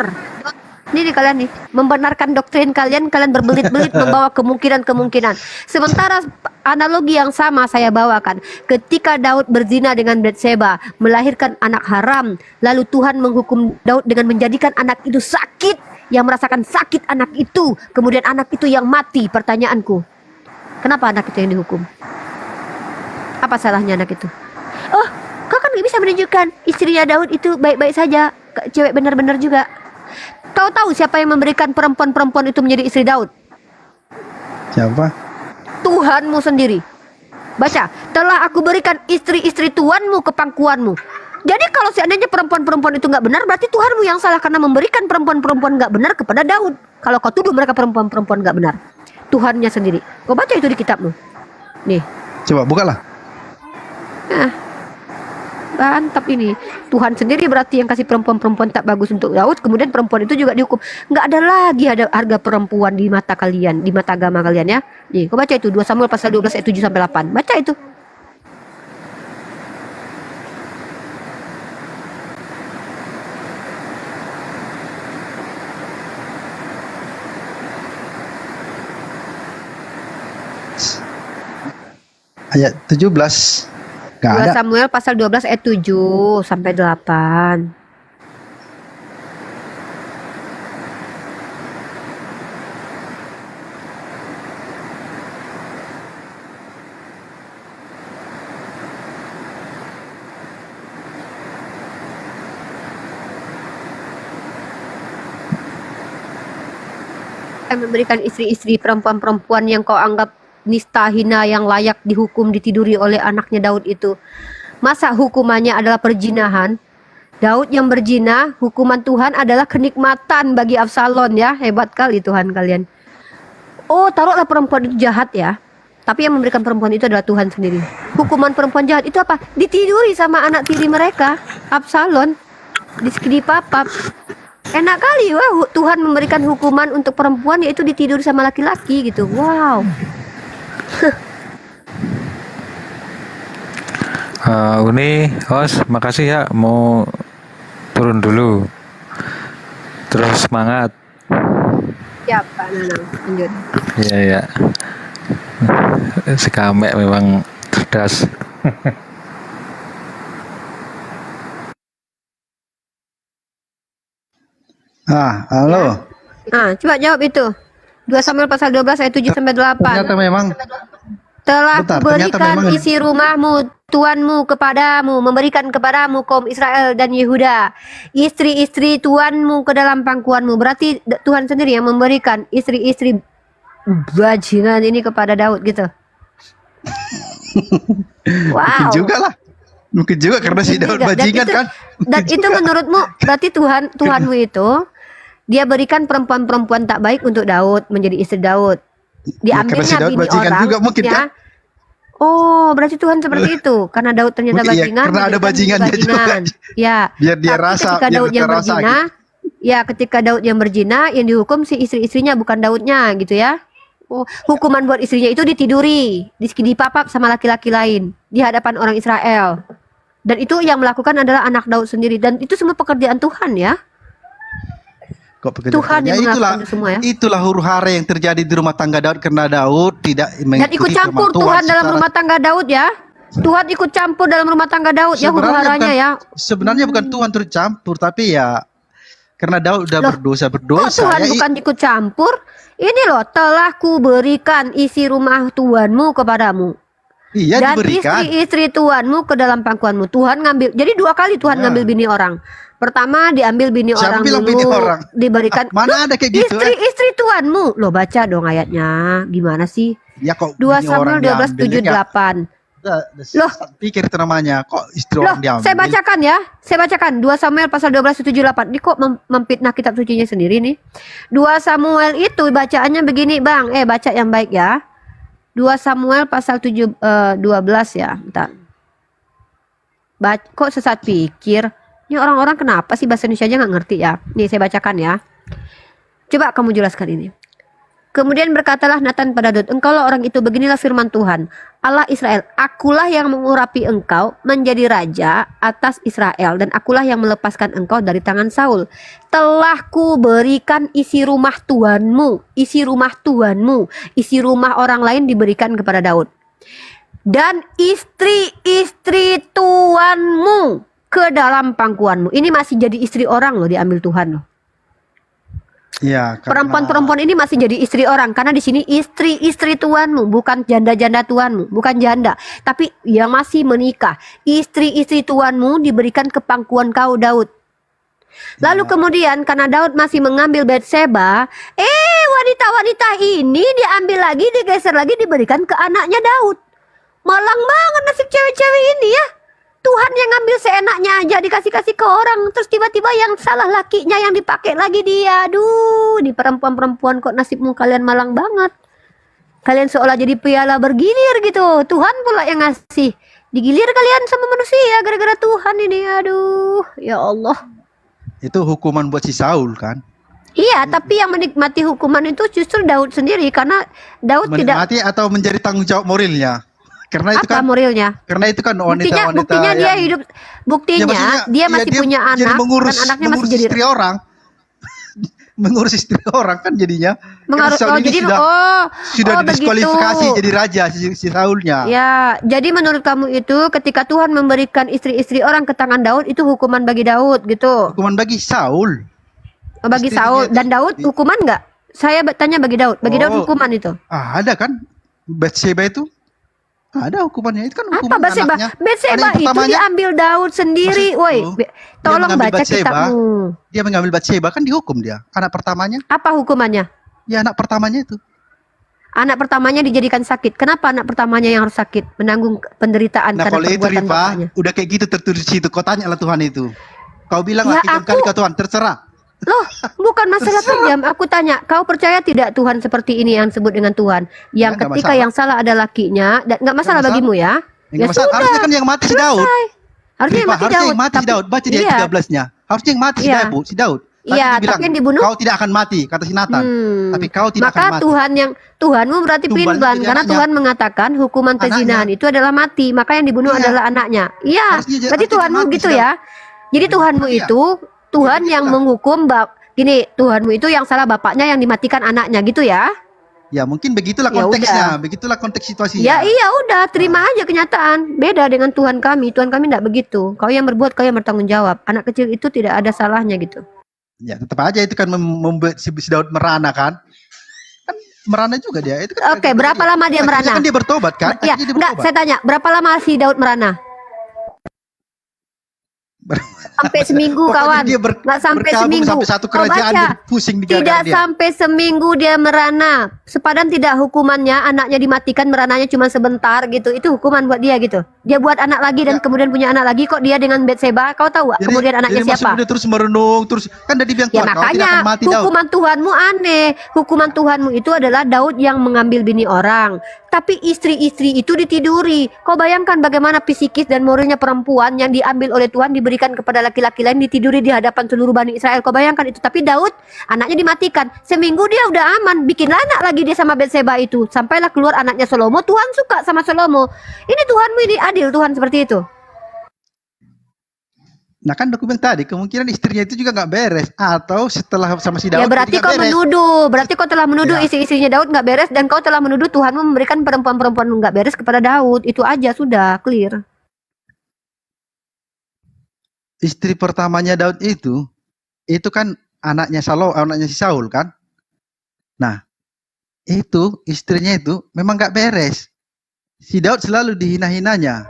Speaker 1: Ini nih kalian nih, membenarkan doktrin kalian, kalian berbelit-belit membawa kemungkinan-kemungkinan. Sementara analogi yang sama saya bawakan. Ketika Daud berzina dengan Batseba, melahirkan anak haram, lalu Tuhan menghukum Daud dengan menjadikan anak itu sakit, yang merasakan sakit anak itu, kemudian anak itu yang mati. Pertanyaanku, kenapa anak itu yang dihukum? Apa salahnya anak itu? Oh, kau kan bisa menunjukkan istrinya Daud itu baik-baik saja, cewek benar-benar juga. Kau tahu siapa yang memberikan perempuan-perempuan itu menjadi istri Daud?
Speaker 11: siapa?
Speaker 1: Tuhanmu sendiri. Baca, telah aku berikan istri-istri tuanmu ke pangkuanmu. Jadi kalau seandainya perempuan-perempuan itu nggak benar, berarti Tuhanmu yang salah karena memberikan perempuan-perempuan nggak benar kepada Daud. Kalau kau tuduh mereka perempuan-perempuan nggak benar, Tuhannya sendiri. Kau baca itu di kitabmu. Nih,
Speaker 11: Coba bukalah.
Speaker 1: mantap ini. Tuhan sendiri berarti yang kasih perempuan-perempuan tak bagus untuk Daud. Kemudian perempuan itu juga dihukum. Nggak ada lagi ada harga perempuan di mata kalian, di mata agama kalian ya. Nih, kau baca itu 2 Samuel pasal 12 ayat 7 sampai 8. Baca itu.
Speaker 11: Ayat 17. Nggak
Speaker 1: 2
Speaker 11: ada.
Speaker 1: Samuel pasal 12 ayat 7 sampai 8. memberikan istri-istri perempuan-perempuan yang kau anggap nista hina yang layak dihukum ditiduri oleh anaknya Daud itu. Masa hukumannya adalah perzinahan? Daud yang berzina, hukuman Tuhan adalah kenikmatan bagi Absalom ya. Hebat kali Tuhan kalian. Oh, taruhlah perempuan itu jahat ya. Tapi yang memberikan perempuan itu adalah Tuhan sendiri. Hukuman perempuan jahat itu apa? Ditiduri sama anak tiri mereka, Absalom. Dipapap. Enak kali wah Tuhan memberikan hukuman untuk perempuan yaitu ditiduri sama laki-laki gitu. Wow.
Speaker 8: Uni, Os, makasih ya, mau turun dulu. Terus semangat.
Speaker 1: Siap Pak Nanang, lanjut.
Speaker 8: Iya ya. Si Kamek memang cerdas.
Speaker 11: Halo.
Speaker 1: Coba jawab itu. 2 Samuel pasal 12 ayat 7 sampai 8.
Speaker 11: Ternyata memang
Speaker 1: Telah
Speaker 11: Bentar,
Speaker 1: kuberikan
Speaker 11: ternyata memang-
Speaker 1: isi rumahmu, tuanmu kepadamu, memberikan kepadamu kaum Israel dan Yehuda, istri-istri tuanmu ke dalam pangkuanmu. Berarti Tuhan sendiri yang memberikan istri-istri bajingan ini kepada Daud gitu.
Speaker 11: mungkin
Speaker 1: Wow.
Speaker 11: juga lah. Mungkin juga karena si Daud
Speaker 1: Dan
Speaker 11: bajingan
Speaker 1: itu-
Speaker 11: kan.
Speaker 1: Dan itu menurutmu berarti Tuhanmu itu dia berikan perempuan-perempuan tak baik untuk Daud menjadi istri Daud.
Speaker 11: Ya, karena si
Speaker 1: Diambilnya
Speaker 11: Daud
Speaker 1: bini
Speaker 11: bajingan
Speaker 1: orang
Speaker 11: juga mungkin
Speaker 1: ya.
Speaker 11: kan.
Speaker 1: Oh, berarti Tuhan seperti itu. Karena Daud ternyata
Speaker 11: Mungkin iya,
Speaker 1: bajingan.
Speaker 11: karena ada
Speaker 1: diberikan
Speaker 11: bajingannya juga.
Speaker 1: bajingan. Ya.
Speaker 11: Biar dia
Speaker 1: Tapi
Speaker 11: rasa,
Speaker 1: ketika
Speaker 11: biar
Speaker 1: Daud
Speaker 11: kita
Speaker 1: yang
Speaker 11: rasa
Speaker 1: berzina, ya ketika Daud yang berzina, yang dihukum si istri-istrinya bukan Daudnya gitu ya. Oh, hukuman buat istrinya itu ditiduri, dipapap sama laki-laki lain di hadapan orang Israel. Dan itu yang melakukan adalah anak Daud sendiri. Dan itu semua pekerjaan Tuhan ya.
Speaker 11: Kok pekerjaan
Speaker 1: Tuhan yang
Speaker 11: itulah,
Speaker 1: melakukan itu semua ya.
Speaker 11: itulah huru-hara yang terjadi di rumah tangga Daud karena Daud tidak
Speaker 1: Dan
Speaker 11: mengikuti
Speaker 1: ikut campur
Speaker 11: firman
Speaker 1: Tuhan dalam
Speaker 11: secara-
Speaker 1: rumah tangga Daud ya. Tuhan ikut campur dalam rumah tangga Daud ya huru-haranya
Speaker 11: bukan,
Speaker 1: ya.
Speaker 11: Sebenarnya bukan Tuhan turut campur, tapi ya karena Daud udah
Speaker 1: Loh,
Speaker 11: berdosa
Speaker 1: Kok Tuhan
Speaker 11: ya,
Speaker 1: bukan ikut campur? Ini loh, telah kuberikan isi rumah Tuhanmu kepadamu.
Speaker 11: iya
Speaker 1: Dan
Speaker 11: diberikan.
Speaker 1: istri-istri Tuhanmu ke dalam pangkuanmu. Tuhan ngambil. Jadi 2 kali Tuhan ngambil bini orang. Pertama diambil bini
Speaker 11: Siapa
Speaker 1: orang
Speaker 11: bilang
Speaker 1: dulu.
Speaker 11: bini orang?
Speaker 1: Diberikan.
Speaker 11: Mana ada kayak gitu,
Speaker 1: Istri-istri Tuhanmu. Loh baca dong ayatnya. Gimana sih?
Speaker 11: Ya kok
Speaker 1: 2
Speaker 11: bini
Speaker 1: Samuel
Speaker 11: orang
Speaker 1: 12 7
Speaker 11: diambil, ya?
Speaker 1: 8.
Speaker 11: Loh, pikir itu namanya kok istri
Speaker 1: Loh,
Speaker 11: orang diambil.
Speaker 1: saya bacakan ya. Saya bacakan 2 Samuel pasal 12 7 8. Ini kok memfitnah kitab sucinya sendiri nih. 2 Samuel itu bacaannya begini, Bang. Baca yang baik ya. 2 Samuel pasal 12 ya. Bentar. Kok sesat pikir? Ini orang-orang kenapa sih bahasa Indonesia aja nggak ngerti ya? Nih saya bacakan ya. Coba kamu jelaskan ini. Kemudian berkatalah Nathan pada Daud, engkaulah orang itu, beginilah firman Tuhan, Allah Israel, akulah yang mengurapi engkau menjadi raja atas Israel, dan akulah yang melepaskan engkau dari tangan Saul. Telah kuberikan isi rumah Tuhanmu, isi rumah Tuhanmu, isi rumah orang lain diberikan kepada Daud. Dan istri-istri Tuhanmu ke dalam pangkuanmu. Ini masih jadi istri orang loh, diambil Tuhan loh.
Speaker 11: Ya, karena-
Speaker 1: Perempuan-perempuan ini masih jadi istri orang karena di sini istri-istri tuanmu, bukan janda-janda tuanmu, bukan janda, tapi yang masih menikah. Istri-istri tuanmu diberikan ke pangkuan kau Daud. Lalu kemudian karena Daud masih mengambil Batseba, wanita-wanita ini diambil lagi, digeser lagi, diberikan ke anaknya Daud. Malang banget nasib cewek-cewek ini ya. Tuhan yang ngambil seenaknya aja dikasih-kasih ke orang, terus tiba-tiba yang salah lakinya yang dipakai lagi dia. Aduh, di perempuan-perempuan kok nasibmu kalian malang banget. Kalian seolah jadi piala bergilir gitu. Tuhan pula yang ngasih. Digilir kalian sama manusia gara-gara Tuhan ini. Aduh, ya Allah.
Speaker 11: itu hukuman buat si Saul kan.
Speaker 1: Iya, tapi yang menikmati hukuman itu justru Daud sendiri karena Daud tidak.
Speaker 11: Menikmati atau menjadi tanggung jawab moralnya. Karena itu
Speaker 1: Apa
Speaker 11: kan
Speaker 1: morilnya?
Speaker 11: karena itu kan
Speaker 1: Buktinya
Speaker 11: wanita-wanita
Speaker 1: dia
Speaker 11: yang
Speaker 1: hidup. Buktinya
Speaker 11: maksudnya,
Speaker 1: dia
Speaker 11: iya,
Speaker 1: masih punya
Speaker 11: jadi
Speaker 1: anak
Speaker 11: mengurus,
Speaker 1: dan anaknya masih
Speaker 11: mengurus
Speaker 1: jadi
Speaker 11: istri orang. Mengurus istri orang kan jadinya.
Speaker 1: mengaruh.
Speaker 11: Karena Saul
Speaker 1: Oh,
Speaker 11: ini
Speaker 1: jadi
Speaker 11: sudah
Speaker 1: oh,
Speaker 11: didiskualifikasi
Speaker 1: begitu.
Speaker 11: jadi raja si Saulnya.
Speaker 1: Ya, jadi menurut kamu itu ketika Tuhan memberikan istri-istri orang ke tangan Daud itu hukuman bagi Daud gitu.
Speaker 11: Hukuman bagi Saul.
Speaker 1: Bagi
Speaker 11: Istrinya
Speaker 1: Saul
Speaker 11: itu-
Speaker 1: dan Daud hukuman nggak? Saya tanya bagi Daud. Bagi Daud
Speaker 11: Oh.
Speaker 1: hukuman itu.
Speaker 11: Ada kan? Batseba itu ada hukumannya. Itu kan
Speaker 1: Apa
Speaker 11: hukuman
Speaker 1: Batseba?
Speaker 11: anaknya.
Speaker 1: Batseba
Speaker 11: Ada yang
Speaker 1: itu
Speaker 11: pertamanya,
Speaker 1: diambil Daud sendiri.
Speaker 11: Maksud-
Speaker 1: Woi,
Speaker 11: oh,
Speaker 1: tolong
Speaker 11: mengambil
Speaker 1: baca
Speaker 11: Batseba.
Speaker 1: kitabmu.
Speaker 11: Dia mengambil Batseba kan dihukum dia. Anak pertamanya
Speaker 1: Apa hukumannya?
Speaker 11: Ya anak pertamanya itu.
Speaker 1: Anak pertamanya dijadikan sakit. Kenapa anak pertamanya yang harus sakit? Menanggung penderitaan
Speaker 11: Nah
Speaker 1: karena
Speaker 11: kalau itu
Speaker 1: perbuatan
Speaker 11: Rifa,
Speaker 1: bapaknya.
Speaker 11: udah kayak gitu tertulis di situ. Kau tanyalah Tuhan itu. Kau bilang
Speaker 1: Ya,
Speaker 11: pinjam kali ke Tuhan, terserah.
Speaker 1: Loh, bukan masalah pinjam. Aku tanya, kau percaya tidak Tuhan seperti ini yang disebut dengan Tuhan? Yang
Speaker 11: nggak
Speaker 1: ketika
Speaker 11: masalah.
Speaker 1: yang salah ada lakinya, dan nggak masalah
Speaker 11: masalah.
Speaker 1: bagimu ya?
Speaker 11: Yang masalah, harusnya kan yang mati si Daud.
Speaker 1: selesai. Harusnya yang
Speaker 11: Rifa,
Speaker 1: mati
Speaker 11: harusnya
Speaker 1: Daud.
Speaker 11: yang mati si
Speaker 1: Tapi-
Speaker 11: Daud. Baca di ayat
Speaker 1: iya.
Speaker 11: 13-nya. Harusnya yang mati si
Speaker 1: Iya.
Speaker 11: Daud, si Daud. Tapi
Speaker 1: Iya,
Speaker 11: dia bilang,
Speaker 1: tapi yang dibunuh?
Speaker 11: kau tidak akan mati, kata si Nathan. Tapi kau tidak
Speaker 1: Maka
Speaker 11: akan mati.
Speaker 1: Tuhanmu berarti
Speaker 11: Tumbalnya
Speaker 1: pelan
Speaker 11: jadi
Speaker 1: karena
Speaker 11: anaknya.
Speaker 1: Tuhan mengatakan hukuman
Speaker 11: Anaknya.
Speaker 1: perzinahan itu adalah mati, maka yang dibunuh
Speaker 11: Iya.
Speaker 1: adalah anaknya. Iya,
Speaker 11: Harusnya
Speaker 1: berarti
Speaker 11: harusnya
Speaker 1: Tuhanmu
Speaker 11: mati
Speaker 1: gitu
Speaker 11: sudah.
Speaker 1: ya. Jadi Tuhanmu
Speaker 11: Iya.
Speaker 1: itu Tuhan
Speaker 11: Jadi
Speaker 1: yang
Speaker 11: itulah.
Speaker 1: menghukum gini, Tuhanmu itu yang salah bapaknya yang dimatikan anaknya gitu ya.
Speaker 11: Ya mungkin begitulah
Speaker 1: Ya
Speaker 11: konteksnya,
Speaker 1: udah.
Speaker 11: begitulah konteks situasinya.
Speaker 1: Ya iya udah, terima aja kenyataan. Beda dengan Tuhan kami tidak begitu. Kau yang berbuat, kau yang bertanggung jawab. Anak kecil itu tidak ada salahnya gitu.
Speaker 11: Ya tetap aja itu kan membuat si Daud merana kan. Kan merana juga dia. Itu kan
Speaker 1: Oke, berapa lama dia
Speaker 11: akhirnya
Speaker 1: merana?
Speaker 11: kan dia bertobat kan?
Speaker 1: Ya,
Speaker 11: Akhirnya dia
Speaker 1: enggak,
Speaker 11: bertobat.
Speaker 1: saya tanya, berapa lama si Daud merana? Sampai seminggu
Speaker 11: Pokoknya
Speaker 1: kawan.
Speaker 11: dia
Speaker 1: Nggak sampai
Speaker 11: berkabung
Speaker 1: seminggu.
Speaker 11: sampai satu
Speaker 1: Kau
Speaker 11: kerajaan
Speaker 1: baca.
Speaker 11: dia pusing di
Speaker 1: Tidak
Speaker 11: gara-gara dia.
Speaker 1: sampai seminggu dia merana. Sepadan tidak hukumannya, anaknya dimatikan, merananya cuma sebentar gitu. Itu hukuman buat dia gitu. Dia buat anak lagi dan kemudian punya anak lagi, kok dia dengan Batseba? Kau tahu
Speaker 11: Jadi-
Speaker 1: kemudian anaknya
Speaker 11: jadi maksud
Speaker 1: siapa?
Speaker 11: dia terus merenung terus kan tadi bilang
Speaker 1: Ya
Speaker 11: Tuhan, kau tidak
Speaker 1: makanya
Speaker 11: akan mati Daud.
Speaker 1: hukuman Tuhanmu aneh. Hukuman Tuhanmu itu adalah Daud yang mengambil bini orang. Tapi istri-istri itu ditiduri. Kau bayangkan bagaimana psikis dan moralnya perempuan yang diambil oleh Tuhan diberikan kepada laki-laki lain, ditiduri di hadapan seluruh Bani Israel. Kau bayangkan itu. Tapi Daud anaknya dimatikan. Seminggu dia udah aman. Bikinlah anak lagi dia sama Batseba itu. Sampailah keluar anaknya Salomo. Tuhan suka sama Salomo. Ini Tuhanmu ini adil Tuhan seperti itu.
Speaker 11: Nah kan aku bilang tadi kemungkinan istrinya itu juga nggak beres atau setelah sama si Daud
Speaker 1: Ya berarti
Speaker 11: jadi nggak
Speaker 1: kau
Speaker 11: beres.
Speaker 1: menuduh, berarti kau telah menuduh
Speaker 11: Ya.
Speaker 1: istri-istrinya Daud nggak beres dan kau telah menuduh Tuhanmu memberikan perempuan-perempuan nggak beres kepada Daud. Itu aja sudah clear.
Speaker 11: Istri pertamanya Daud itu kan anaknya anaknya si Saul kan. Nah itu istrinya itu memang nggak beres. Si Daud selalu dihina-hinanya.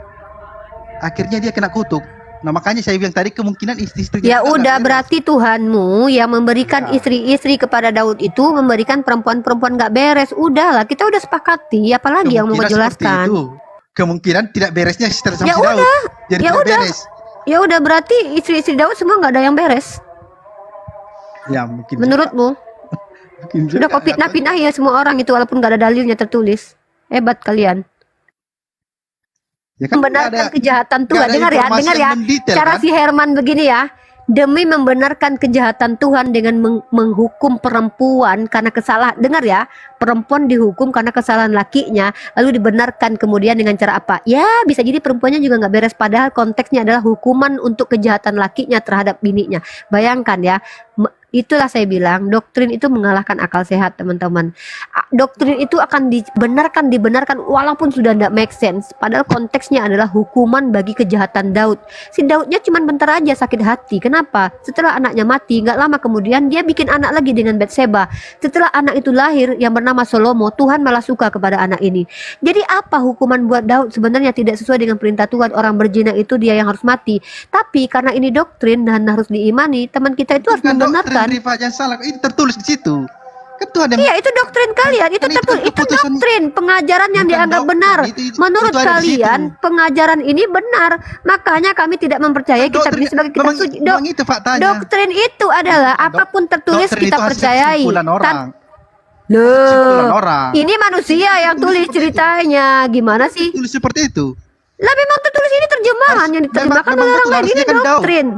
Speaker 11: Akhirnya dia kena kutuk. Nah makanya saya bilang tadi kemungkinan istri-istrinya
Speaker 1: Ya
Speaker 11: juga nggak
Speaker 1: udah
Speaker 11: beres.
Speaker 1: berarti Tuhanmu yang memberikan
Speaker 11: Ya.
Speaker 1: istri-istri kepada Daud itu memberikan perempuan-perempuan nggak beres. Udahlah kita udah sepakati. Apalagi yang mau
Speaker 11: Kemungkinan seperti
Speaker 1: menjelaskan?
Speaker 11: itu. Kemungkinan tidak beresnya setelah sama
Speaker 1: Ya
Speaker 11: si Daud.
Speaker 1: udah,
Speaker 11: Jadi
Speaker 1: ya
Speaker 11: tidak
Speaker 1: udah.
Speaker 11: beres.
Speaker 1: Ya udah berarti istri-istri Daud semua nggak ada yang beres.
Speaker 11: Ya mungkin.
Speaker 1: Menurutmu?
Speaker 11: mungkin juga,
Speaker 1: Sudah kau fitnah-fitnah ya semua orang itu walaupun nggak ada dalilnya tertulis. Hebat kalian.
Speaker 11: Ya kan nggak
Speaker 1: Membenarkan
Speaker 11: ada-
Speaker 1: kejahatan
Speaker 11: nggak
Speaker 1: Tuhan.
Speaker 11: ada
Speaker 1: Dengar ya,
Speaker 11: informasi
Speaker 1: dengar ya.
Speaker 11: yang mendetail,
Speaker 1: Cara
Speaker 11: kan?
Speaker 1: si Herman begini ya. Demi membenarkan kejahatan Tuhan dengan menghukum perempuan karena kesalahan. Dengar ya, perempuan dihukum karena kesalahan lakinya, lalu dibenarkan kemudian dengan cara apa? Ya, bisa jadi perempuannya juga nggak beres. Padahal konteksnya adalah hukuman untuk kejahatan lakinya terhadap bininya. Bayangkan ya, itulah saya bilang doktrin itu mengalahkan akal sehat teman-teman. Doktrin itu akan dibenarkan walaupun sudah tidak make sense. Padahal konteksnya adalah hukuman bagi kejahatan Daud. Si Daudnya cuma bentar aja sakit hati. Kenapa? Setelah anaknya mati, nggak lama kemudian dia bikin anak lagi dengan Batseba. Setelah anak itu lahir yang bernama Salomo, Tuhan malah suka kepada anak ini. Jadi apa hukuman buat Daud? Sebenarnya tidak sesuai dengan perintah Tuhan. Orang berzina itu dia yang harus mati. Tapi karena ini doktrin dan harus diimani, teman kita itu harus
Speaker 11: Bukan
Speaker 1: membenarkan.
Speaker 11: doktrin Rifa, jangan salah. Itu tertulis di situ. Kan Tuhan yang
Speaker 1: Iya itu doktrin kalian, itu
Speaker 11: kan itu
Speaker 1: tertulis, itu
Speaker 11: keputusan-
Speaker 1: doktrin pengajaran yang
Speaker 11: Bukan
Speaker 1: dianggap
Speaker 11: doktrin,
Speaker 1: benar.
Speaker 11: itu
Speaker 1: Menurut
Speaker 11: ada di
Speaker 1: kalian
Speaker 11: situ.
Speaker 1: pengajaran ini benar, makanya kami tidak mempercayai kitab
Speaker 11: Doktrin-
Speaker 1: ini sebagai kitab
Speaker 11: memang-
Speaker 1: suci.
Speaker 11: memang itu faktanya.
Speaker 1: Doktrin itu adalah apapun tertulis
Speaker 11: Doktrin
Speaker 1: kita
Speaker 11: itu hasil
Speaker 1: percayai.
Speaker 11: kesimpulan orang.
Speaker 1: Loh,
Speaker 11: Kesimpulan orang.
Speaker 1: ini manusia yang tulis ceritanya, gimana sih?
Speaker 11: Tulis seperti itu.
Speaker 1: Lah memang tertulis ini terjemahan yang diterjemahkan
Speaker 11: memang
Speaker 1: oleh orang
Speaker 11: betul,
Speaker 1: lain, ini
Speaker 11: harusnya kan Daud.
Speaker 1: doktrin.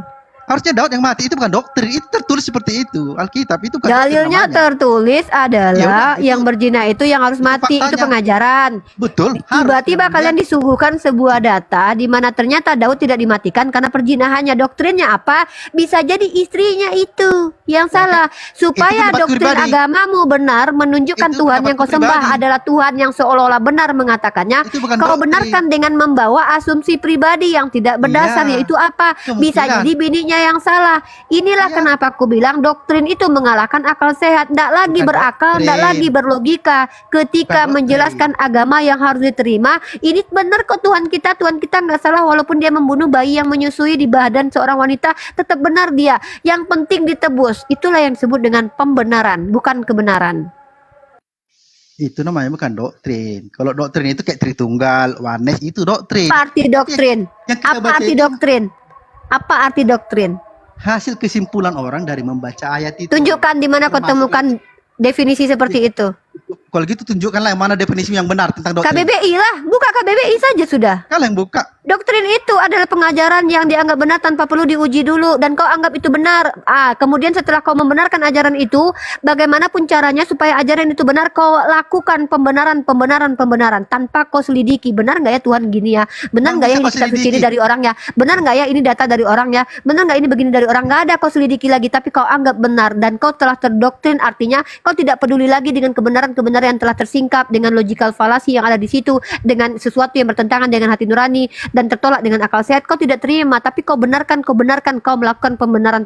Speaker 11: Harusnya Daud yang mati, itu bukan doktrin, itu tertulis seperti itu. Alkitab itu bukan
Speaker 1: Dalilnya
Speaker 11: doktrin namanya.
Speaker 1: tertulis
Speaker 11: Ya
Speaker 1: adalah
Speaker 11: udah, itu-
Speaker 1: yang berzina itu yang harus mati, itu
Speaker 11: faktanya.
Speaker 1: pengajaran.
Speaker 11: Betul.
Speaker 1: Tiba-tiba
Speaker 11: harus.
Speaker 1: kalian disuguhkan sebuah data di mana ternyata Daud tidak dimatikan karena perzinahannya. Doktrinnya apa? Bisa jadi istrinya itu yang salah. Supaya
Speaker 11: pendapat
Speaker 1: doktrin
Speaker 11: pribadi.
Speaker 1: agamamu benar menunjukkan
Speaker 11: Itu
Speaker 1: Tuhan yang kau
Speaker 11: pendapat
Speaker 1: sembah
Speaker 11: pribadi.
Speaker 1: adalah Tuhan yang seolah-olah benar mengatakannya.
Speaker 11: Itu bukan
Speaker 1: Kau
Speaker 11: doktrin.
Speaker 1: benarkan dengan membawa asumsi pribadi yang tidak berdasar,
Speaker 11: Iya.
Speaker 1: yaitu apa? Bisa
Speaker 11: Kemungkinan.
Speaker 1: jadi bininya yang salah. Inilah
Speaker 11: Iya.
Speaker 1: kenapa aku bilang doktrin itu mengalahkan akal sehat. Tidak lagi
Speaker 11: Bukan
Speaker 1: berakal, tidak
Speaker 11: doktrin.
Speaker 1: lagi berlogika. Ketika
Speaker 11: Bukan
Speaker 1: menjelaskan agama yang harus diterima, ini benar kok Tuhan kita nggak salah walaupun dia membunuh bayi yang menyusui di badan seorang wanita, tetap benar dia. Yang penting ditebus. Itulah yang disebut dengan pembenaran, bukan kebenaran.
Speaker 11: Itu namanya bukan doktrin. Kalau doktrin itu kayak Tritunggal, Oneness itu doktrin.
Speaker 1: Apa arti doktrin?
Speaker 11: Yang kita
Speaker 1: Apa
Speaker 11: baca
Speaker 1: arti
Speaker 11: itu
Speaker 1: doktrin? Apa arti doktrin?
Speaker 11: hasil kesimpulan orang dari membaca ayat itu.
Speaker 1: Tunjukkan di mana kau
Speaker 11: Termasuk
Speaker 1: temukan definisi seperti itu.
Speaker 11: Kalau gitu tunjukkanlah yang mana definisi yang benar tentang doktrin.
Speaker 1: KBBI lah, buka KBBI saja sudah.
Speaker 11: Kalau yang buka.
Speaker 1: Doktrin itu adalah pengajaran yang dianggap benar tanpa perlu diuji dulu dan kau anggap itu benar. Kemudian setelah kau membenarkan ajaran itu, bagaimanapun caranya supaya ajaran itu benar, kau lakukan pembenaran tanpa kau selidiki. Benar nggak ya Tuhan gini ya? Benar nggak ya ini kitab suci ini dari orang ya? Benar nggak ya ini data dari orang ya? Benar nggak ini begini dari orang? Nggak ada kau selidiki lagi, tapi kau anggap benar dan kau telah terdoktrin. Artinya kau tidak peduli lagi dengan kebenaran-kebenaran yang telah tersingkap dengan logical fallacy yang ada di situ, dengan sesuatu yang bertentangan dengan hati nurani dan tertolak dengan akal sehat. Kau tidak terima, tapi kau benarkan, kau melakukan pembenaran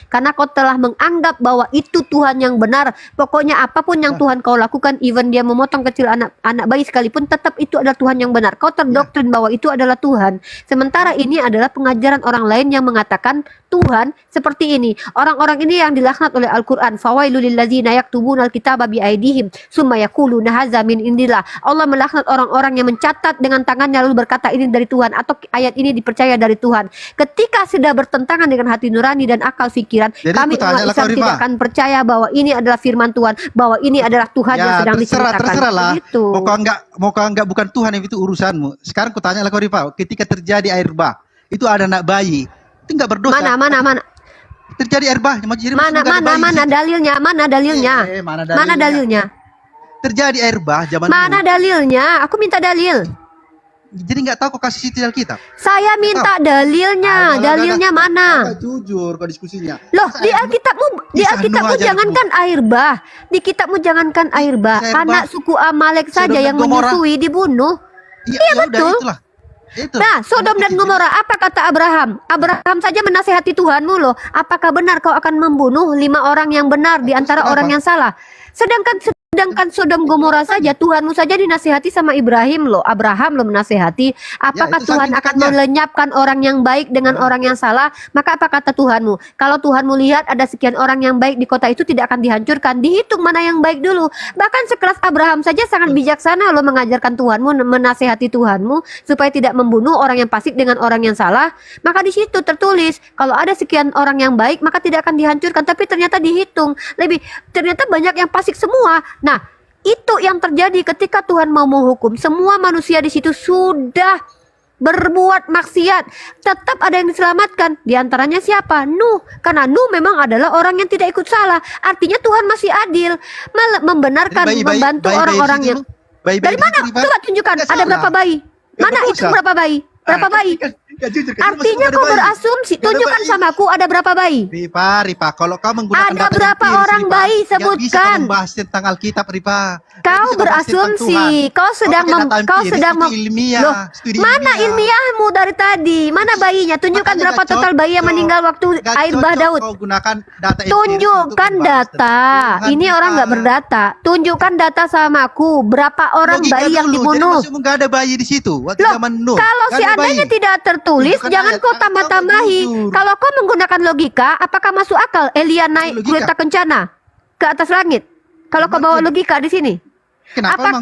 Speaker 1: karena kau telah menganggap bahwa itu Tuhan yang benar. Pokoknya apapun yang Tuhan kau lakukan, even dia memotong kecil anak bayi sekalipun, tetap itu adalah Tuhan yang benar. Kau terdoktrin bahwa itu adalah Tuhan. Sementara ini adalah pengajaran orang lain yang mengatakan Tuhan seperti ini. Orang-orang ini yang dilaknat oleh Al-Quran. Fawailul lillazina yaktubuna al-kitaba biaidihim summa yaquluna hadza min indillah. Allah melaknat orang-orang yang mencatat dengan tangannya lalu berkata ini dari Tuhan atau ayat ini dipercaya dari Tuhan. Ketika sudah bertentangan dengan hati nurani dan akal pikiran,
Speaker 11: Jadi
Speaker 1: kami umat Islam tidak akan percaya bahwa ini adalah firman Tuhan, bahwa ini adalah Tuhan yang sedang diceritakan.
Speaker 11: Terserah lah.
Speaker 1: Gitu.
Speaker 11: Mau kau anggap bukan Tuhan yang itu urusanmu. Sekarang kutanya lah kau Rifa, ketika terjadi air bah, itu ada anak bayi, itu enggak berdosa.
Speaker 1: Mana?
Speaker 11: Terjadi air bah,
Speaker 1: Mana dalilnya? Mana dalilnya?
Speaker 11: Terjadi air bah zaman
Speaker 1: Mana dalilnya? Aku minta dalil.
Speaker 11: Jadi nggak tahu kau kasih situ Alkitab.
Speaker 1: Saya minta dalilnya. Dalilnya mana?
Speaker 11: Jujur kau diskusinya.
Speaker 1: Loh, di Alkitabmu jangankan air bah. Di kitabmu jangankan air bah. Anak suku Amalek saja yang menyusui dibunuh. Iya betul. Nah, Sodom dan Gomora, apa kata Abraham? Abraham saja menasehati Tuhanmu loh. Apakah benar kau akan membunuh 5 orang yang benar di antara orang yang salah? Sedangkan Sodom Gomora saja, Tuhanmu saja dinasihati sama Ibrahim loh. Abraham loh menasihati. Apakah Tuhan akan melenyapkan orang yang baik dengan orang yang salah? Maka apa kata Tuhanmu? Kalau Tuhanmu lihat ada sekian orang yang baik di kota itu tidak akan dihancurkan. Dihitung mana yang baik dulu. Bahkan sekelas Abraham saja sangat bijaksana loh mengajarkan Tuhanmu, menasihati Tuhanmu supaya tidak membunuh orang yang fasik dengan orang yang salah. Maka di situ tertulis kalau ada sekian orang yang baik maka tidak akan dihancurkan. Tapi ternyata dihitung ternyata banyak yang fasik semua. Nah, itu yang terjadi ketika Tuhan mau menghukum. Semua manusia di situ sudah berbuat maksiat. Tetap ada yang diselamatkan. Di antaranya siapa? Nuh. Karena Nuh memang adalah orang yang tidak ikut salah. Artinya Tuhan masih adil. Membenarkan, membantu orang-orang yang... Dari mana? Coba tunjukkan. Ada berapa bayi? Mana itu berapa bayi? Berapa bayi? Artinya kau berasumsi. Tunjukkan sama aku ada berapa bayi?
Speaker 11: Ripa, kalau kau menggunakan
Speaker 1: ada berapa orang bayi sebutkan?
Speaker 11: Membahas tentang Alkitab, Ripa.
Speaker 1: Kau berasumsi. Kau sedang
Speaker 11: ilmiah.
Speaker 1: Mana ilmiahmu dari tadi? Mana bayinya? Tunjukkan berapa total bayi yang meninggal waktu air bah Daud. Tunjukkan data. Ini orang nggak berdata. Tunjukkan data sama aku. Berapa orang bayi yang dibunuh?
Speaker 11: Nggak ada bayi di situ.
Speaker 1: Kalau seandainya tidak tertulis, jangan kau tambah-tambahi. Kalau kau menggunakan logika, apakah masuk akal Elia naik kereta kencana ke atas langit? Kalau kau bawa logika di sini,
Speaker 11: apakah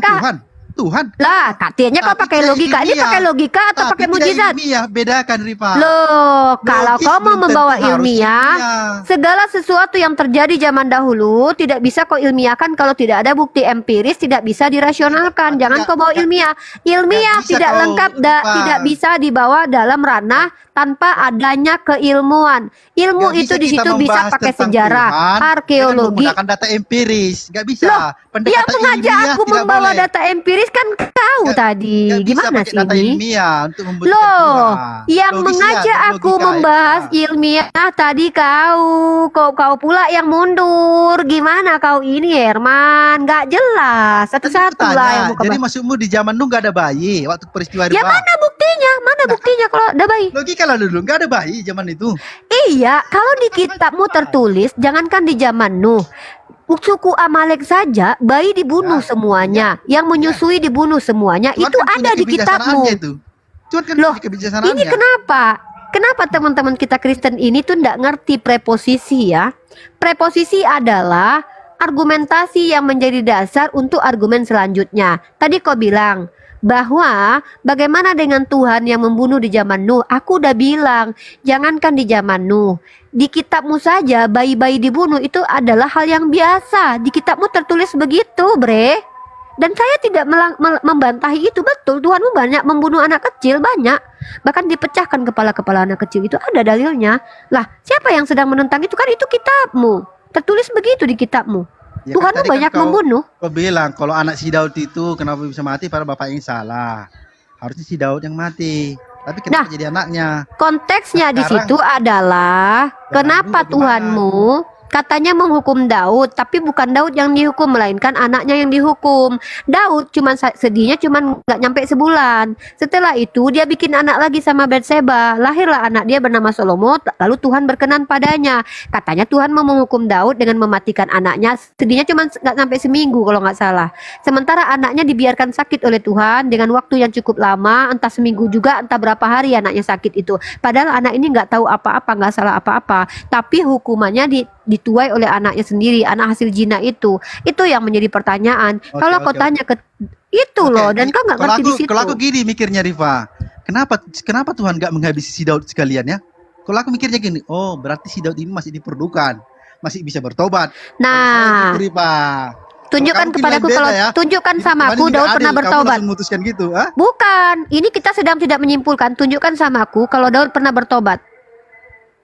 Speaker 11: Tuhan?
Speaker 1: Lah, katanya kau pakai logika. Ini pakai logika atau pakai mujizat?
Speaker 11: Ilmiah, bedakan Rifa.
Speaker 1: Loh, kalau kau mau membawa ilmiah, segala sesuatu yang terjadi zaman dahulu tidak bisa kau ilmiahkan kalau tidak ada bukti empiris, tidak bisa dirasionalkan. Jangan kau bawa ilmiah. Ilmiah tidak lengkap, tidak bisa dibawa dalam ranah tanpa adanya keilmuan. Ilmu itu di situ bisa pakai sejarah, arkeologi.
Speaker 11: Menggunakan data empiris, nggak bisa.
Speaker 1: Loh, yang mengajak aku membawa data empiris kan kau tadi. Gimana sih ini? Loh, yang mengajak aku membahas ilmiah tadi kau pula yang mundur. Gimana kau ini Herman? Nggak jelas. Satu-satu lah yang mau
Speaker 11: Jadi maksudmu di zaman dulu nggak ada bayi waktu peristiwa
Speaker 1: ya mana buktinya? Mana buktinya kalau ada bayi?
Speaker 11: Logika lah dulu nggak ada bayi zaman itu.
Speaker 1: Iya, kalau di kitabmu tertulis, jangankan di zaman Nuh, suku Amalek saja bayi dibunuh semuanya, yang menyusui dibunuh semuanya. Itu ada di kitabmu. Loh, ini kenapa? Kenapa teman-teman kita Kristen ini tuh nggak ngerti preposisi ya? Preposisi adalah argumentasi yang menjadi dasar untuk argumen selanjutnya. Tadi kau bilang bahwa bagaimana dengan Tuhan yang membunuh di zaman Nuh? Aku udah bilang, jangankan di zaman Nuh, di kitabmu saja bayi-bayi dibunuh itu adalah hal yang biasa. Di kitabmu tertulis begitu, bre. Dan saya tidak membantahi itu, betul. Tuhanmu banyak membunuh anak kecil, banyak. Bahkan dipecahkan kepala-kepala anak kecil, itu ada dalilnya. Lah, siapa yang sedang menentang itu? Kan itu kitabmu. Tertulis begitu di kitabmu.
Speaker 11: Ya kan
Speaker 1: Tuhanmu
Speaker 11: tadi kan
Speaker 1: banyak membunuh.
Speaker 11: Kau bilang kalau anak si Daud itu kenapa bisa mati pada bapak yang salah. Harusnya si Daud yang mati. Tapi kenapa jadi anaknya?
Speaker 1: Konteksnya di
Speaker 11: Sekarang-
Speaker 1: situ adalah kenapa Tuhanmu katanya menghukum Daud, tapi bukan Daud yang dihukum, melainkan anaknya yang dihukum. Daud cuman sedihnya cuman nggak nyampe sebulan. Setelah itu dia bikin anak lagi sama Batseba. Lahirlah anak dia bernama Salomo, lalu Tuhan berkenan padanya. Katanya Tuhan mau menghukum Daud dengan mematikan anaknya. Sedihnya cuman nggak sampai seminggu kalau nggak salah. Sementara anaknya dibiarkan sakit oleh Tuhan dengan waktu yang cukup lama, entah seminggu juga, entah berapa hari anaknya sakit itu. Padahal anak ini nggak tahu apa-apa, nggak salah apa-apa. Tapi hukumannya dituai oleh anaknya sendiri, anak hasil zina itu yang menjadi pertanyaan. Kalau kau tanya ke itu loh, dan kau nggak
Speaker 11: Kalau
Speaker 1: ngerti di
Speaker 11: aku,
Speaker 1: situ.
Speaker 11: kalau aku gini mikirnya Rifa, kenapa Tuhan nggak menghabisi si Daud sekalian ya? Kalau aku mikirnya gini, oh berarti si Daud ini masih diperlukan, masih bisa bertobat.
Speaker 1: Nah,
Speaker 11: Gitu, Rifa.
Speaker 1: tunjukkan
Speaker 11: Kalau kamu
Speaker 1: kepadaku
Speaker 11: bilang
Speaker 1: kalau
Speaker 11: beda ya.
Speaker 1: tunjukkan
Speaker 11: Ini
Speaker 1: sama
Speaker 11: Tuhan
Speaker 1: aku
Speaker 11: ini
Speaker 1: Daud
Speaker 11: nggak
Speaker 1: pernah
Speaker 11: adil, kamu
Speaker 1: bertobat.
Speaker 11: langsung memutuskan gitu, ah?
Speaker 1: Bukan, ini kita sedang tidak menyimpulkan. Tunjukkan sama aku kalau Daud pernah bertobat.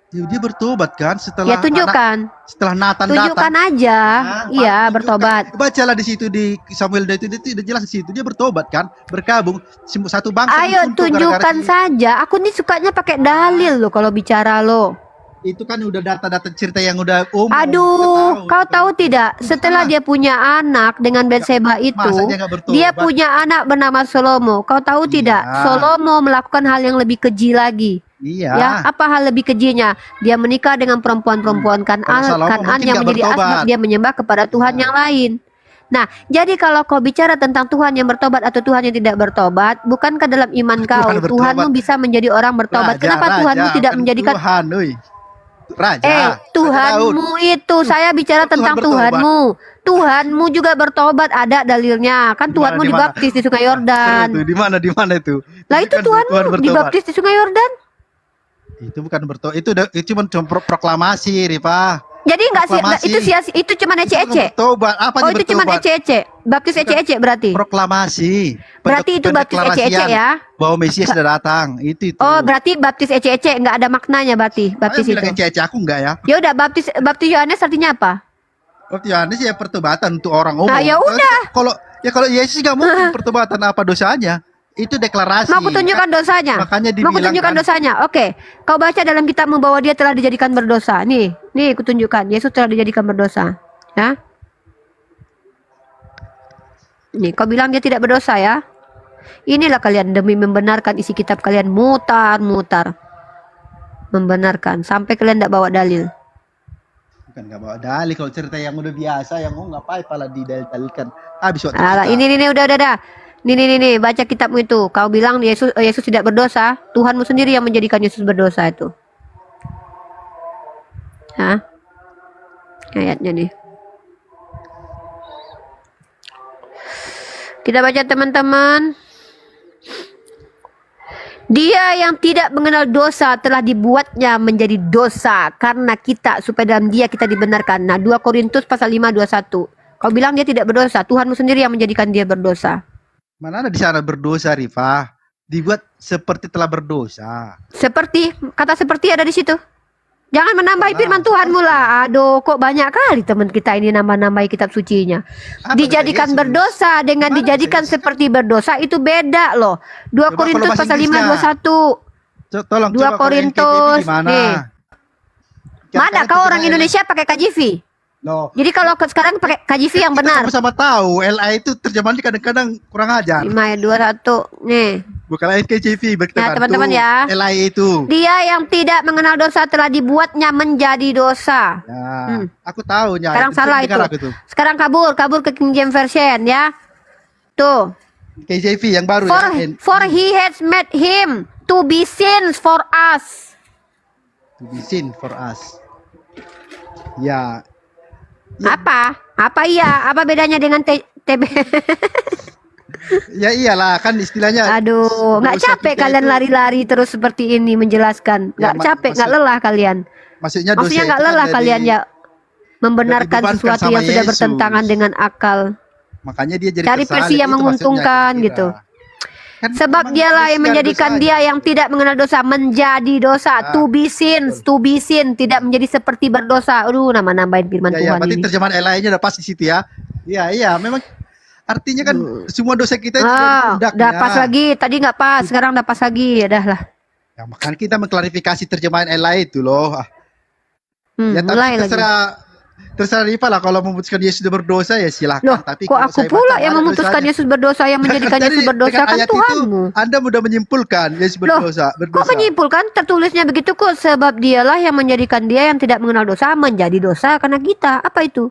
Speaker 11: Dia bertobat kan setelah
Speaker 1: Ya tunjukkan.
Speaker 11: setelah Nathan
Speaker 1: Tunjukkan
Speaker 11: datang.
Speaker 1: aja.
Speaker 11: Nah,
Speaker 1: Iya,
Speaker 11: tunjukkan.
Speaker 1: bertobat.
Speaker 11: Bacalah di situ di Samuel itu udah jelas di situ dia bertobat kan, bergabung satu bangsa.
Speaker 1: Ayo
Speaker 11: disuntuk gara-gara
Speaker 1: tunjukkan
Speaker 11: si-
Speaker 1: saja. Aku nih sukanya pakai dalil loh kalau bicara lo.
Speaker 11: Itu kan udah data-data cerita yang udah umum.
Speaker 1: Aduh, kau tahu tidak? Setelah dia punya anak dengan Batseba itu,
Speaker 11: masa dia nggak bertobat?
Speaker 1: dia punya anak bernama Salomo. Kau tahu tidak? Salomo melakukan hal yang lebih keji lagi.
Speaker 11: Iya.
Speaker 1: Ya, apa hal lebih kejinya? Dia menikah dengan perempuan-perempuan
Speaker 11: Kalau Salomo
Speaker 1: Kan'an
Speaker 11: mungkin
Speaker 1: yang
Speaker 11: nggak
Speaker 1: menjadi
Speaker 11: bertobat.
Speaker 1: asbab dia menyembah kepada Tuhan yang lain. Nah, jadi kalau kau bicara tentang Tuhan yang bertobat atau Tuhan yang tidak bertobat, bukankah dalam iman kau
Speaker 11: bertobat.
Speaker 1: Tuhanmu bisa menjadi orang bertobat?
Speaker 11: Raja,
Speaker 1: Kenapa Tuhanmu
Speaker 11: raja,
Speaker 1: tidak
Speaker 11: bukan
Speaker 1: menjadikan
Speaker 11: Tuhan, oi. Raja.
Speaker 1: Tuhanmu itu, saya bicara tentang
Speaker 11: bertobat.
Speaker 1: Tuhanmu. Tuhanmu juga bertobat, ada dalilnya. Kan Tuhanmu
Speaker 11: Di mana?
Speaker 1: dibaptis di Sungai Yordan.
Speaker 11: Di mana itu?
Speaker 1: Lah itu
Speaker 11: Tuhan
Speaker 1: Tuhanmu
Speaker 11: bertobat.
Speaker 1: dibaptis di Sungai Yordan.
Speaker 11: Itu bukan bertobat, itu cuma proklamasi, Rifa.
Speaker 1: Jadi enggak sih,
Speaker 11: Proklamasi.
Speaker 1: itu cuma ece-ece.
Speaker 11: Bertobat, apa
Speaker 1: Oh, itu cuma ece-ece. Baptis ece-ece berarti.
Speaker 11: Proklamasi.
Speaker 1: Berarti itu baptis ece-ece ya?
Speaker 11: Bahwa Mesias sudah datang. Itu.
Speaker 1: Oh, berarti baptis ece-ece enggak ada maknanya berarti baptis
Speaker 11: Saya
Speaker 1: itu.
Speaker 11: bilang ece-ece, aku enggak ya.
Speaker 1: Ya udah baptis Yohanes artinya apa?
Speaker 11: Baptis Yohanes ya pertobatan untuk orang umum.
Speaker 1: Nah, ya udah.
Speaker 11: Kalau Yesus enggak mungkin pertobatan, apa dosanya? Itu deklarasi.
Speaker 1: Mau aku tunjukkan dosanya?
Speaker 11: Makanya
Speaker 1: Mau aku
Speaker 11: dibilang
Speaker 1: tunjukkan
Speaker 11: kan-
Speaker 1: dosanya? Oke. Kau baca dalam kitabmu bahwa dia telah dijadikan berdosa. Nih aku tunjukkan. Yesus telah dijadikan berdosa. Ya. Nih, kau bilang dia tidak berdosa ya? Inilah kalian demi membenarkan isi kitab kalian mutar-mutar. Membenarkan. Sampai kalian tidak bawa dalil.
Speaker 11: Bukan enggak bawa dalil, kalau cerita yang udah biasa yang ngapain pala didalilkan. Habis waktu
Speaker 1: Alah,
Speaker 11: kita.
Speaker 1: ini udah. Nih, baca kitabmu itu. Kau bilang Yesus tidak berdosa. Tuhanmu sendiri yang menjadikan Yesus berdosa itu. Hah? Ayatnya nih. Kita baca teman-teman. Dia yang tidak mengenal dosa telah dibuatnya menjadi dosa karena kita, supaya dalam dia kita dibenarkan. Nah, 2 Korintus pasal 5:21. Kau bilang dia tidak berdosa. Tuhanmu sendiri yang menjadikan dia berdosa.
Speaker 11: Mana ada di sana berdosa, Rifa? Dibuat seperti telah berdosa.
Speaker 1: Seperti, kata seperti ada di situ. Jangan menambahi firman Tuhanmu lah. Aduh, kok banyak kali teman kita ini nambah-nambahi kitab sucinya. Dijadikan berdosa dengan dijadikan seperti berdosa itu beda loh. 2
Speaker 11: Coba
Speaker 1: Korintus
Speaker 11: kalau bahasa
Speaker 1: pasal 5:21.
Speaker 11: Tolong
Speaker 1: 2
Speaker 11: coba kalau yang
Speaker 1: Korintus.
Speaker 11: KJV di mana?
Speaker 1: Nih. Mana kau orang Indonesia pakai KJV?
Speaker 11: Loh,
Speaker 1: Jadi kalau sekarang pakai KJV yang benar.
Speaker 11: sama-sama tahu LA itu terjemahannya kadang-kadang kurang ajar.
Speaker 1: 5:21. Nih.
Speaker 11: Bukan lain KJV,
Speaker 1: Nah, teman-teman ya.
Speaker 11: LA itu.
Speaker 1: Dia yang tidak mengenal dosa telah dibuatnya menjadi dosa.
Speaker 11: Ya, aku tahu ya.
Speaker 1: Sekarang salah itu.
Speaker 11: Tuh.
Speaker 1: Sekarang kabur ke King James Version ya. Tuh.
Speaker 11: KJV yang baru
Speaker 1: For,
Speaker 11: ya.
Speaker 1: for he has made him to be sin for us.
Speaker 11: To be sin for us. Ya.
Speaker 1: Apa? Apa iya? Apa bedanya dengan TB?
Speaker 11: Ya iyalah kan istilahnya.
Speaker 1: Aduh, nggak
Speaker 11: dosa
Speaker 1: capek
Speaker 11: kita
Speaker 1: kalian
Speaker 11: itu-
Speaker 1: lari-lari terus seperti ini menjelaskan?
Speaker 11: Ya,
Speaker 1: Nggak capek, nggak lelah kalian?
Speaker 11: Maksudnya
Speaker 1: Maksudnya
Speaker 11: dosa
Speaker 1: nggak
Speaker 11: itu kan
Speaker 1: lelah
Speaker 11: dari-
Speaker 1: kalian ya membenarkan
Speaker 11: dibebankan
Speaker 1: sesuatu
Speaker 11: sama
Speaker 1: yang sudah
Speaker 11: Yesus.
Speaker 1: bertentangan dengan akal.
Speaker 11: Makanya dia jadi
Speaker 1: Cari
Speaker 11: tersalib,
Speaker 1: versi yang
Speaker 11: itu maksudnya
Speaker 1: menguntungkan
Speaker 11: kira-kira.
Speaker 1: gitu.
Speaker 11: Kan
Speaker 1: Sebab
Speaker 11: memang
Speaker 1: dialah yang
Speaker 11: Yesus
Speaker 1: menjadikan
Speaker 11: ada
Speaker 1: dia
Speaker 11: dosanya.
Speaker 1: yang tidak mengenal dosa menjadi dosa. To be sin, tidak menjadi seperti berdosa. Aduh, nambahin firman
Speaker 11: Ya,
Speaker 1: Tuhan
Speaker 11: berarti
Speaker 1: ini.
Speaker 11: terjemahan lainnya udah pas di situ ya. Iya, memang artinya kan semua dosa kita itu jadi pundaknya.
Speaker 1: Udah pas lagi. Tadi nggak pas, sekarang udah pas lagi. Ya dah lah.
Speaker 11: Ya, makanya kita mengklarifikasi terjemahan lain itu loh. Ya tapi
Speaker 1: mulai lagi.
Speaker 11: terserah Rifa lah kalau memutuskan Yesus sudah berdosa ya silakan.
Speaker 1: Loh,
Speaker 11: Tapi
Speaker 1: kok
Speaker 11: kalau
Speaker 1: aku
Speaker 11: saya
Speaker 1: pula
Speaker 11: baca,
Speaker 1: yang
Speaker 11: ada
Speaker 1: memutuskan
Speaker 11: dosanya.
Speaker 1: Yesus berdosa, yang menjadikan
Speaker 11: Jadi,
Speaker 1: Yesus berdosa
Speaker 11: dengan
Speaker 1: kan
Speaker 11: ayat
Speaker 1: Tuhanmu.
Speaker 11: itu, Anda mudah menyimpulkan Yesus berdosa.
Speaker 1: Kok menyimpulkan? Tertulisnya begitu kok. Sebab dialah yang menjadikan dia yang tidak mengenal dosa menjadi dosa karena kita. Apa itu?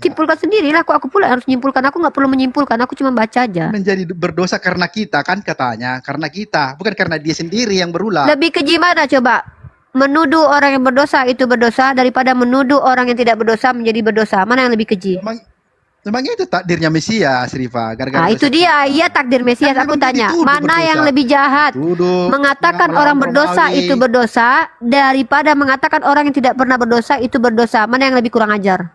Speaker 1: Simpulkan sendirilah. Kok aku pula yang harus menyimpulkan? Aku nggak perlu menyimpulkan. Aku cuma baca aja.
Speaker 11: Menjadi berdosa karena kita kan katanya. Karena kita. Bukan karena dia sendiri yang berulah.
Speaker 1: Lebih keji mana coba? Menuduh orang yang berdosa itu berdosa daripada menuduh orang yang tidak berdosa menjadi berdosa. Mana yang lebih keji?
Speaker 11: Memang itu takdirnya Mesias, Rifa. Gara-gara
Speaker 1: itu
Speaker 11: dosa
Speaker 1: dia. Iya takdir Mesias.
Speaker 11: Kan
Speaker 1: Aku
Speaker 11: memang
Speaker 1: tanya.
Speaker 11: dituduh
Speaker 1: Mana
Speaker 11: berdosa.
Speaker 1: yang lebih jahat? Mengatakan
Speaker 11: melawan
Speaker 1: orang berdosa
Speaker 11: Romawi.
Speaker 1: itu berdosa daripada mengatakan orang yang tidak pernah berdosa itu berdosa. Mana yang lebih kurang ajar?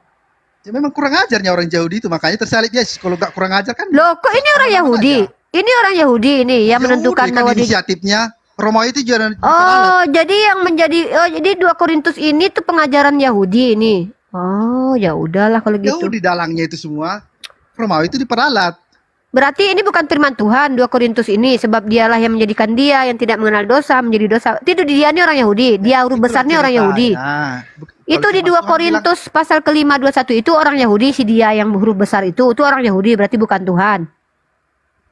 Speaker 11: Ya, memang kurang ajarnya orang Yahudi itu. Makanya tersalib Yesus. Kalau nggak kurang ajar kan.
Speaker 1: Loh, kok ini orang Yahudi? Ini orang Yahudi ini yang menentukan
Speaker 11: kan
Speaker 1: bahwa dia.
Speaker 11: inisiatifnya. Romawi itu jualan.
Speaker 1: Oh, jadi yang menjadi jadi 2 Korintus ini tuh pengajaran Yahudi ini. Oh, ya udahlah kalau gitu.
Speaker 11: Yahudi dalangnya itu semua. Romawi itu diperalat.
Speaker 1: Berarti ini bukan firman Tuhan 2 Korintus ini, sebab dialah yang menjadikan dia yang tidak mengenal dosa menjadi dosa. Itu dia ini orang Yahudi, dia huruf besarnya orang Yahudi. Itu di 2 Korintus pasal ke-5 21 itu orang Yahudi, si dia yang huruf besar itu orang Yahudi, berarti bukan Tuhan.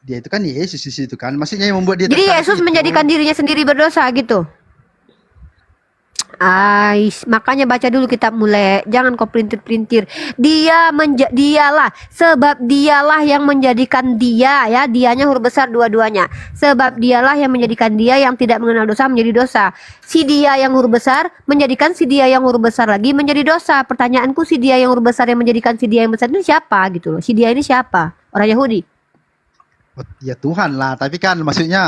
Speaker 11: Dia itu kan Yesus di situ kan. Maksudnya yang membuat dia
Speaker 1: Jadi
Speaker 11: tersalib
Speaker 1: Yesus
Speaker 11: itu.
Speaker 1: menjadikan dirinya sendiri berdosa gitu. Makanya baca dulu kitab Mulai, jangan kau pelintir-pelintir. Dialah, sebab dialah yang menjadikan dia, ya, dianya huruf besar dua-duanya. Sebab dialah yang menjadikan dia yang tidak mengenal dosa menjadi dosa. Si dia yang huruf besar menjadikan si dia yang huruf besar lagi menjadi dosa. Pertanyaanku, si dia yang huruf besar yang menjadikan si dia yang besar itu siapa gitu loh? Si dia ini siapa? Orang Yahudi.
Speaker 11: Ya Tuhan lah, tapi kan maksudnya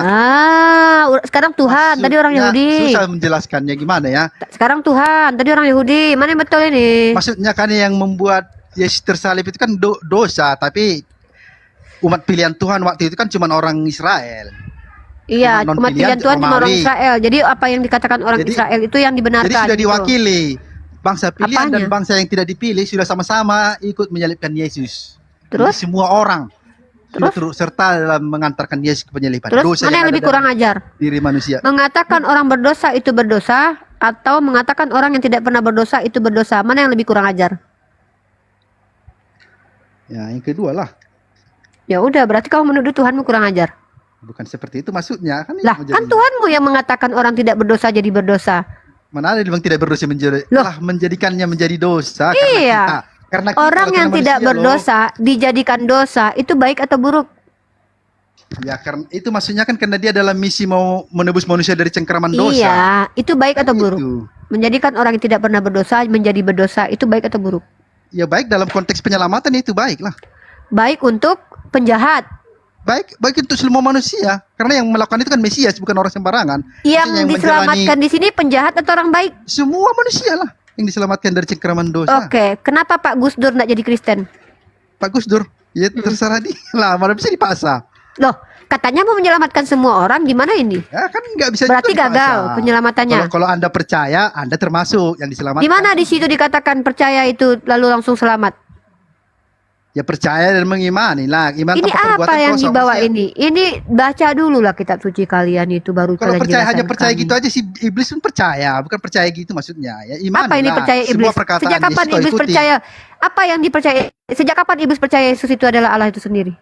Speaker 1: Sekarang Tuhan, tadi orang Yahudi.
Speaker 11: susah menjelaskannya gimana ya.
Speaker 1: Sekarang Tuhan, tadi orang Yahudi. Mana yang betul ini?
Speaker 11: Maksudnya kan yang membuat Yesus tersalib itu kan dosa, tapi umat pilihan Tuhan waktu itu kan cuma orang Israel.
Speaker 1: Iya,
Speaker 11: Cuma
Speaker 1: umat pilihan Tuhan cuma orang
Speaker 11: Romawi.
Speaker 1: Israel. Jadi apa yang dikatakan orang Israel itu yang dibenarkan.
Speaker 11: Jadi sudah
Speaker 1: gitu.
Speaker 11: diwakili. Bangsa pilihan
Speaker 1: Apanya?
Speaker 11: dan bangsa yang tidak dipilih sudah sama-sama ikut menyalibkan Yesus.
Speaker 1: Terus?
Speaker 11: Jadi semua orang sudah turut serta dalam mengantarkan Yesus ke penyaliban.
Speaker 1: Terus mana yang
Speaker 11: ada
Speaker 1: lebih kurang
Speaker 11: dalam
Speaker 1: ajar?
Speaker 11: diri manusia.
Speaker 1: Mengatakan orang berdosa itu berdosa atau mengatakan orang yang tidak pernah berdosa itu berdosa? Mana yang lebih kurang ajar?
Speaker 11: Ya, yang kedua lah.
Speaker 1: Ya udah, berarti kau menuduh Tuhanmu kurang ajar.
Speaker 11: Bukan seperti itu maksudnya kan.
Speaker 1: Lah, kan Tuhanmu yang mengatakan orang tidak berdosa jadi berdosa.
Speaker 11: Mana ada yang tidak berdosa menjadikannya menjadi dosa
Speaker 1: Iya.
Speaker 11: Karena kita
Speaker 1: Orang
Speaker 11: kalau
Speaker 1: yang
Speaker 11: kita
Speaker 1: tidak
Speaker 11: manusia,
Speaker 1: berdosa dijadikan dosa itu baik atau buruk?
Speaker 11: Ya karena itu maksudnya kan karena dia dalam misi mau menebus manusia dari cengkeraman dosa.
Speaker 1: Iya, itu baik atau buruk? Menjadikan orang yang tidak pernah berdosa menjadi berdosa itu baik atau buruk?
Speaker 11: Ya baik dalam konteks penyelamatan itu baik lah.
Speaker 1: Baik untuk penjahat.
Speaker 11: Baik untuk semua manusia. Karena yang melakukan itu kan Mesias, bukan orang sembarangan.
Speaker 1: Yang
Speaker 11: Maksudnya
Speaker 1: diselamatkan di sini penjahat atau orang baik?
Speaker 11: Semua manusia lah yang diselamatkan dari cengkeraman dosa.
Speaker 1: Oke, kenapa Pak Gus Dur tidak jadi Kristen?
Speaker 11: Pak Gus Dur, ya terserah dia lah, mana bisa dipaksa.
Speaker 1: Loh, katanya mau menyelamatkan semua orang, gimana ini?
Speaker 11: Ya kan nggak bisa.
Speaker 1: Berarti
Speaker 11: juga dipaksa.
Speaker 1: gagal penyelamatannya.
Speaker 11: Kalau Anda percaya, Anda termasuk yang diselamatkan.
Speaker 1: Di mana di situ dikatakan percaya itu lalu langsung selamat?
Speaker 11: Ya percaya dan mengimani lah. Iman
Speaker 1: Ini
Speaker 11: tanpa perbuatan
Speaker 1: apa yang
Speaker 11: kosong,
Speaker 1: dibawa
Speaker 11: maksudnya.
Speaker 1: ini? Ini baca dulu lah kitab suci kalian itu baru
Speaker 11: Kalau
Speaker 1: kalian
Speaker 11: percaya hanya
Speaker 1: jelaskan
Speaker 11: percaya
Speaker 1: kami.
Speaker 11: gitu aja si iblis pun percaya, bukan percaya gitu maksudnya. Ya iman.
Speaker 1: Apa ini percaya iblis? Sejak kapan iblis percaya? Apa yang dipercaya? Sejak kapan iblis percaya Yesus itu adalah Allah itu sendiri?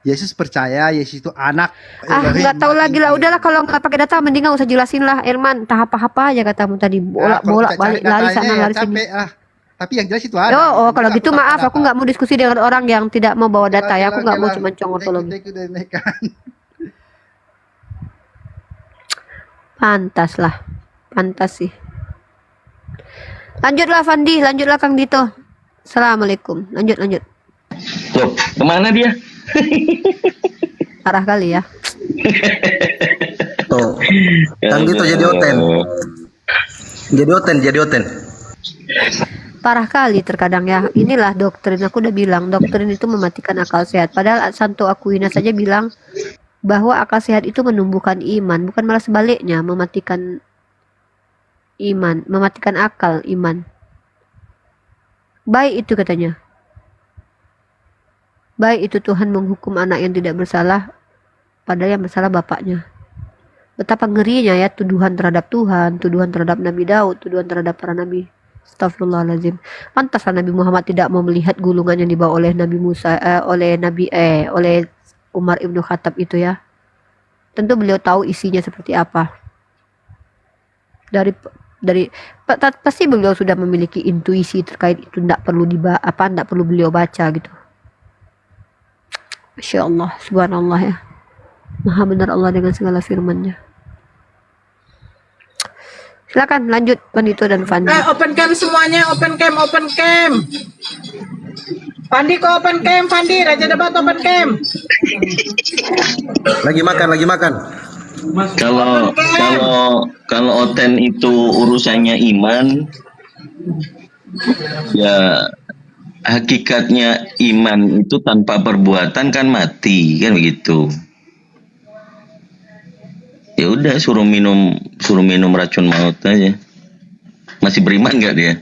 Speaker 11: Yesus percaya Yesus itu anak.
Speaker 1: Nggak tahu lagi lah. Udahlah kalau nggak pakai data, mending nggak usah jelasin lah, Herman. Tahap apa aja katamu tadi, bolak balik lari sana lari sini.
Speaker 11: Tapi yang jelas itu ada.
Speaker 1: Kalau gitu maaf, aku nggak mau diskusi dengan orang yang tidak mau bawa data ya. Aku nggak mau cuma congotologi. Pantas lah, pantas sih. Lanjutlah Fandi, lanjutlah Kang Dito. Assalamualaikum. Lanjut.
Speaker 12: Loh, kemana dia?
Speaker 1: Parah kali ya.
Speaker 13: Tuh, kan gitu jadi oten.
Speaker 1: Parah kali terkadang ya. Inilah doktrin, aku udah bilang doktrin itu mematikan akal sehat. Padahal Santo Aquina saja bilang bahwa akal sehat itu menumbuhkan iman, bukan malah sebaliknya, mematikan iman, mematikan akal iman. Baik itu katanya. Baik itu Tuhan menghukum anak yang tidak bersalah, padahal yang bersalah bapaknya. Betapa ngerinya ya tuduhan terhadap Tuhan, tuduhan terhadap Nabi Daud, tuduhan terhadap para nabi. Astagfirullahaladzim. Pantaslah Nabi Muhammad tidak mau melihat gulungan yang dibawa oleh Nabi Musa, oleh Umar ibnu Khattab itu ya. Tentu beliau tahu isinya seperti apa. Pasti beliau sudah memiliki intuisi terkait itu, tidak perlu beliau baca gitu. Masya Allah, subhanallah ya. Maha benar Allah dengan segala firman-Nya. Silakan lanjut Pandito dan Fandi.
Speaker 4: Open cam semuanya, open cam. Fandi kok open cam, Fandi, Raja Debat open cam.
Speaker 13: Lagi makan.
Speaker 12: Kalau Oten itu urusannya iman, ya hakikatnya iman itu tanpa perbuatan kan mati, kan begitu. Ya udah suruh minum racun maut aja. Masih beriman nggak dia?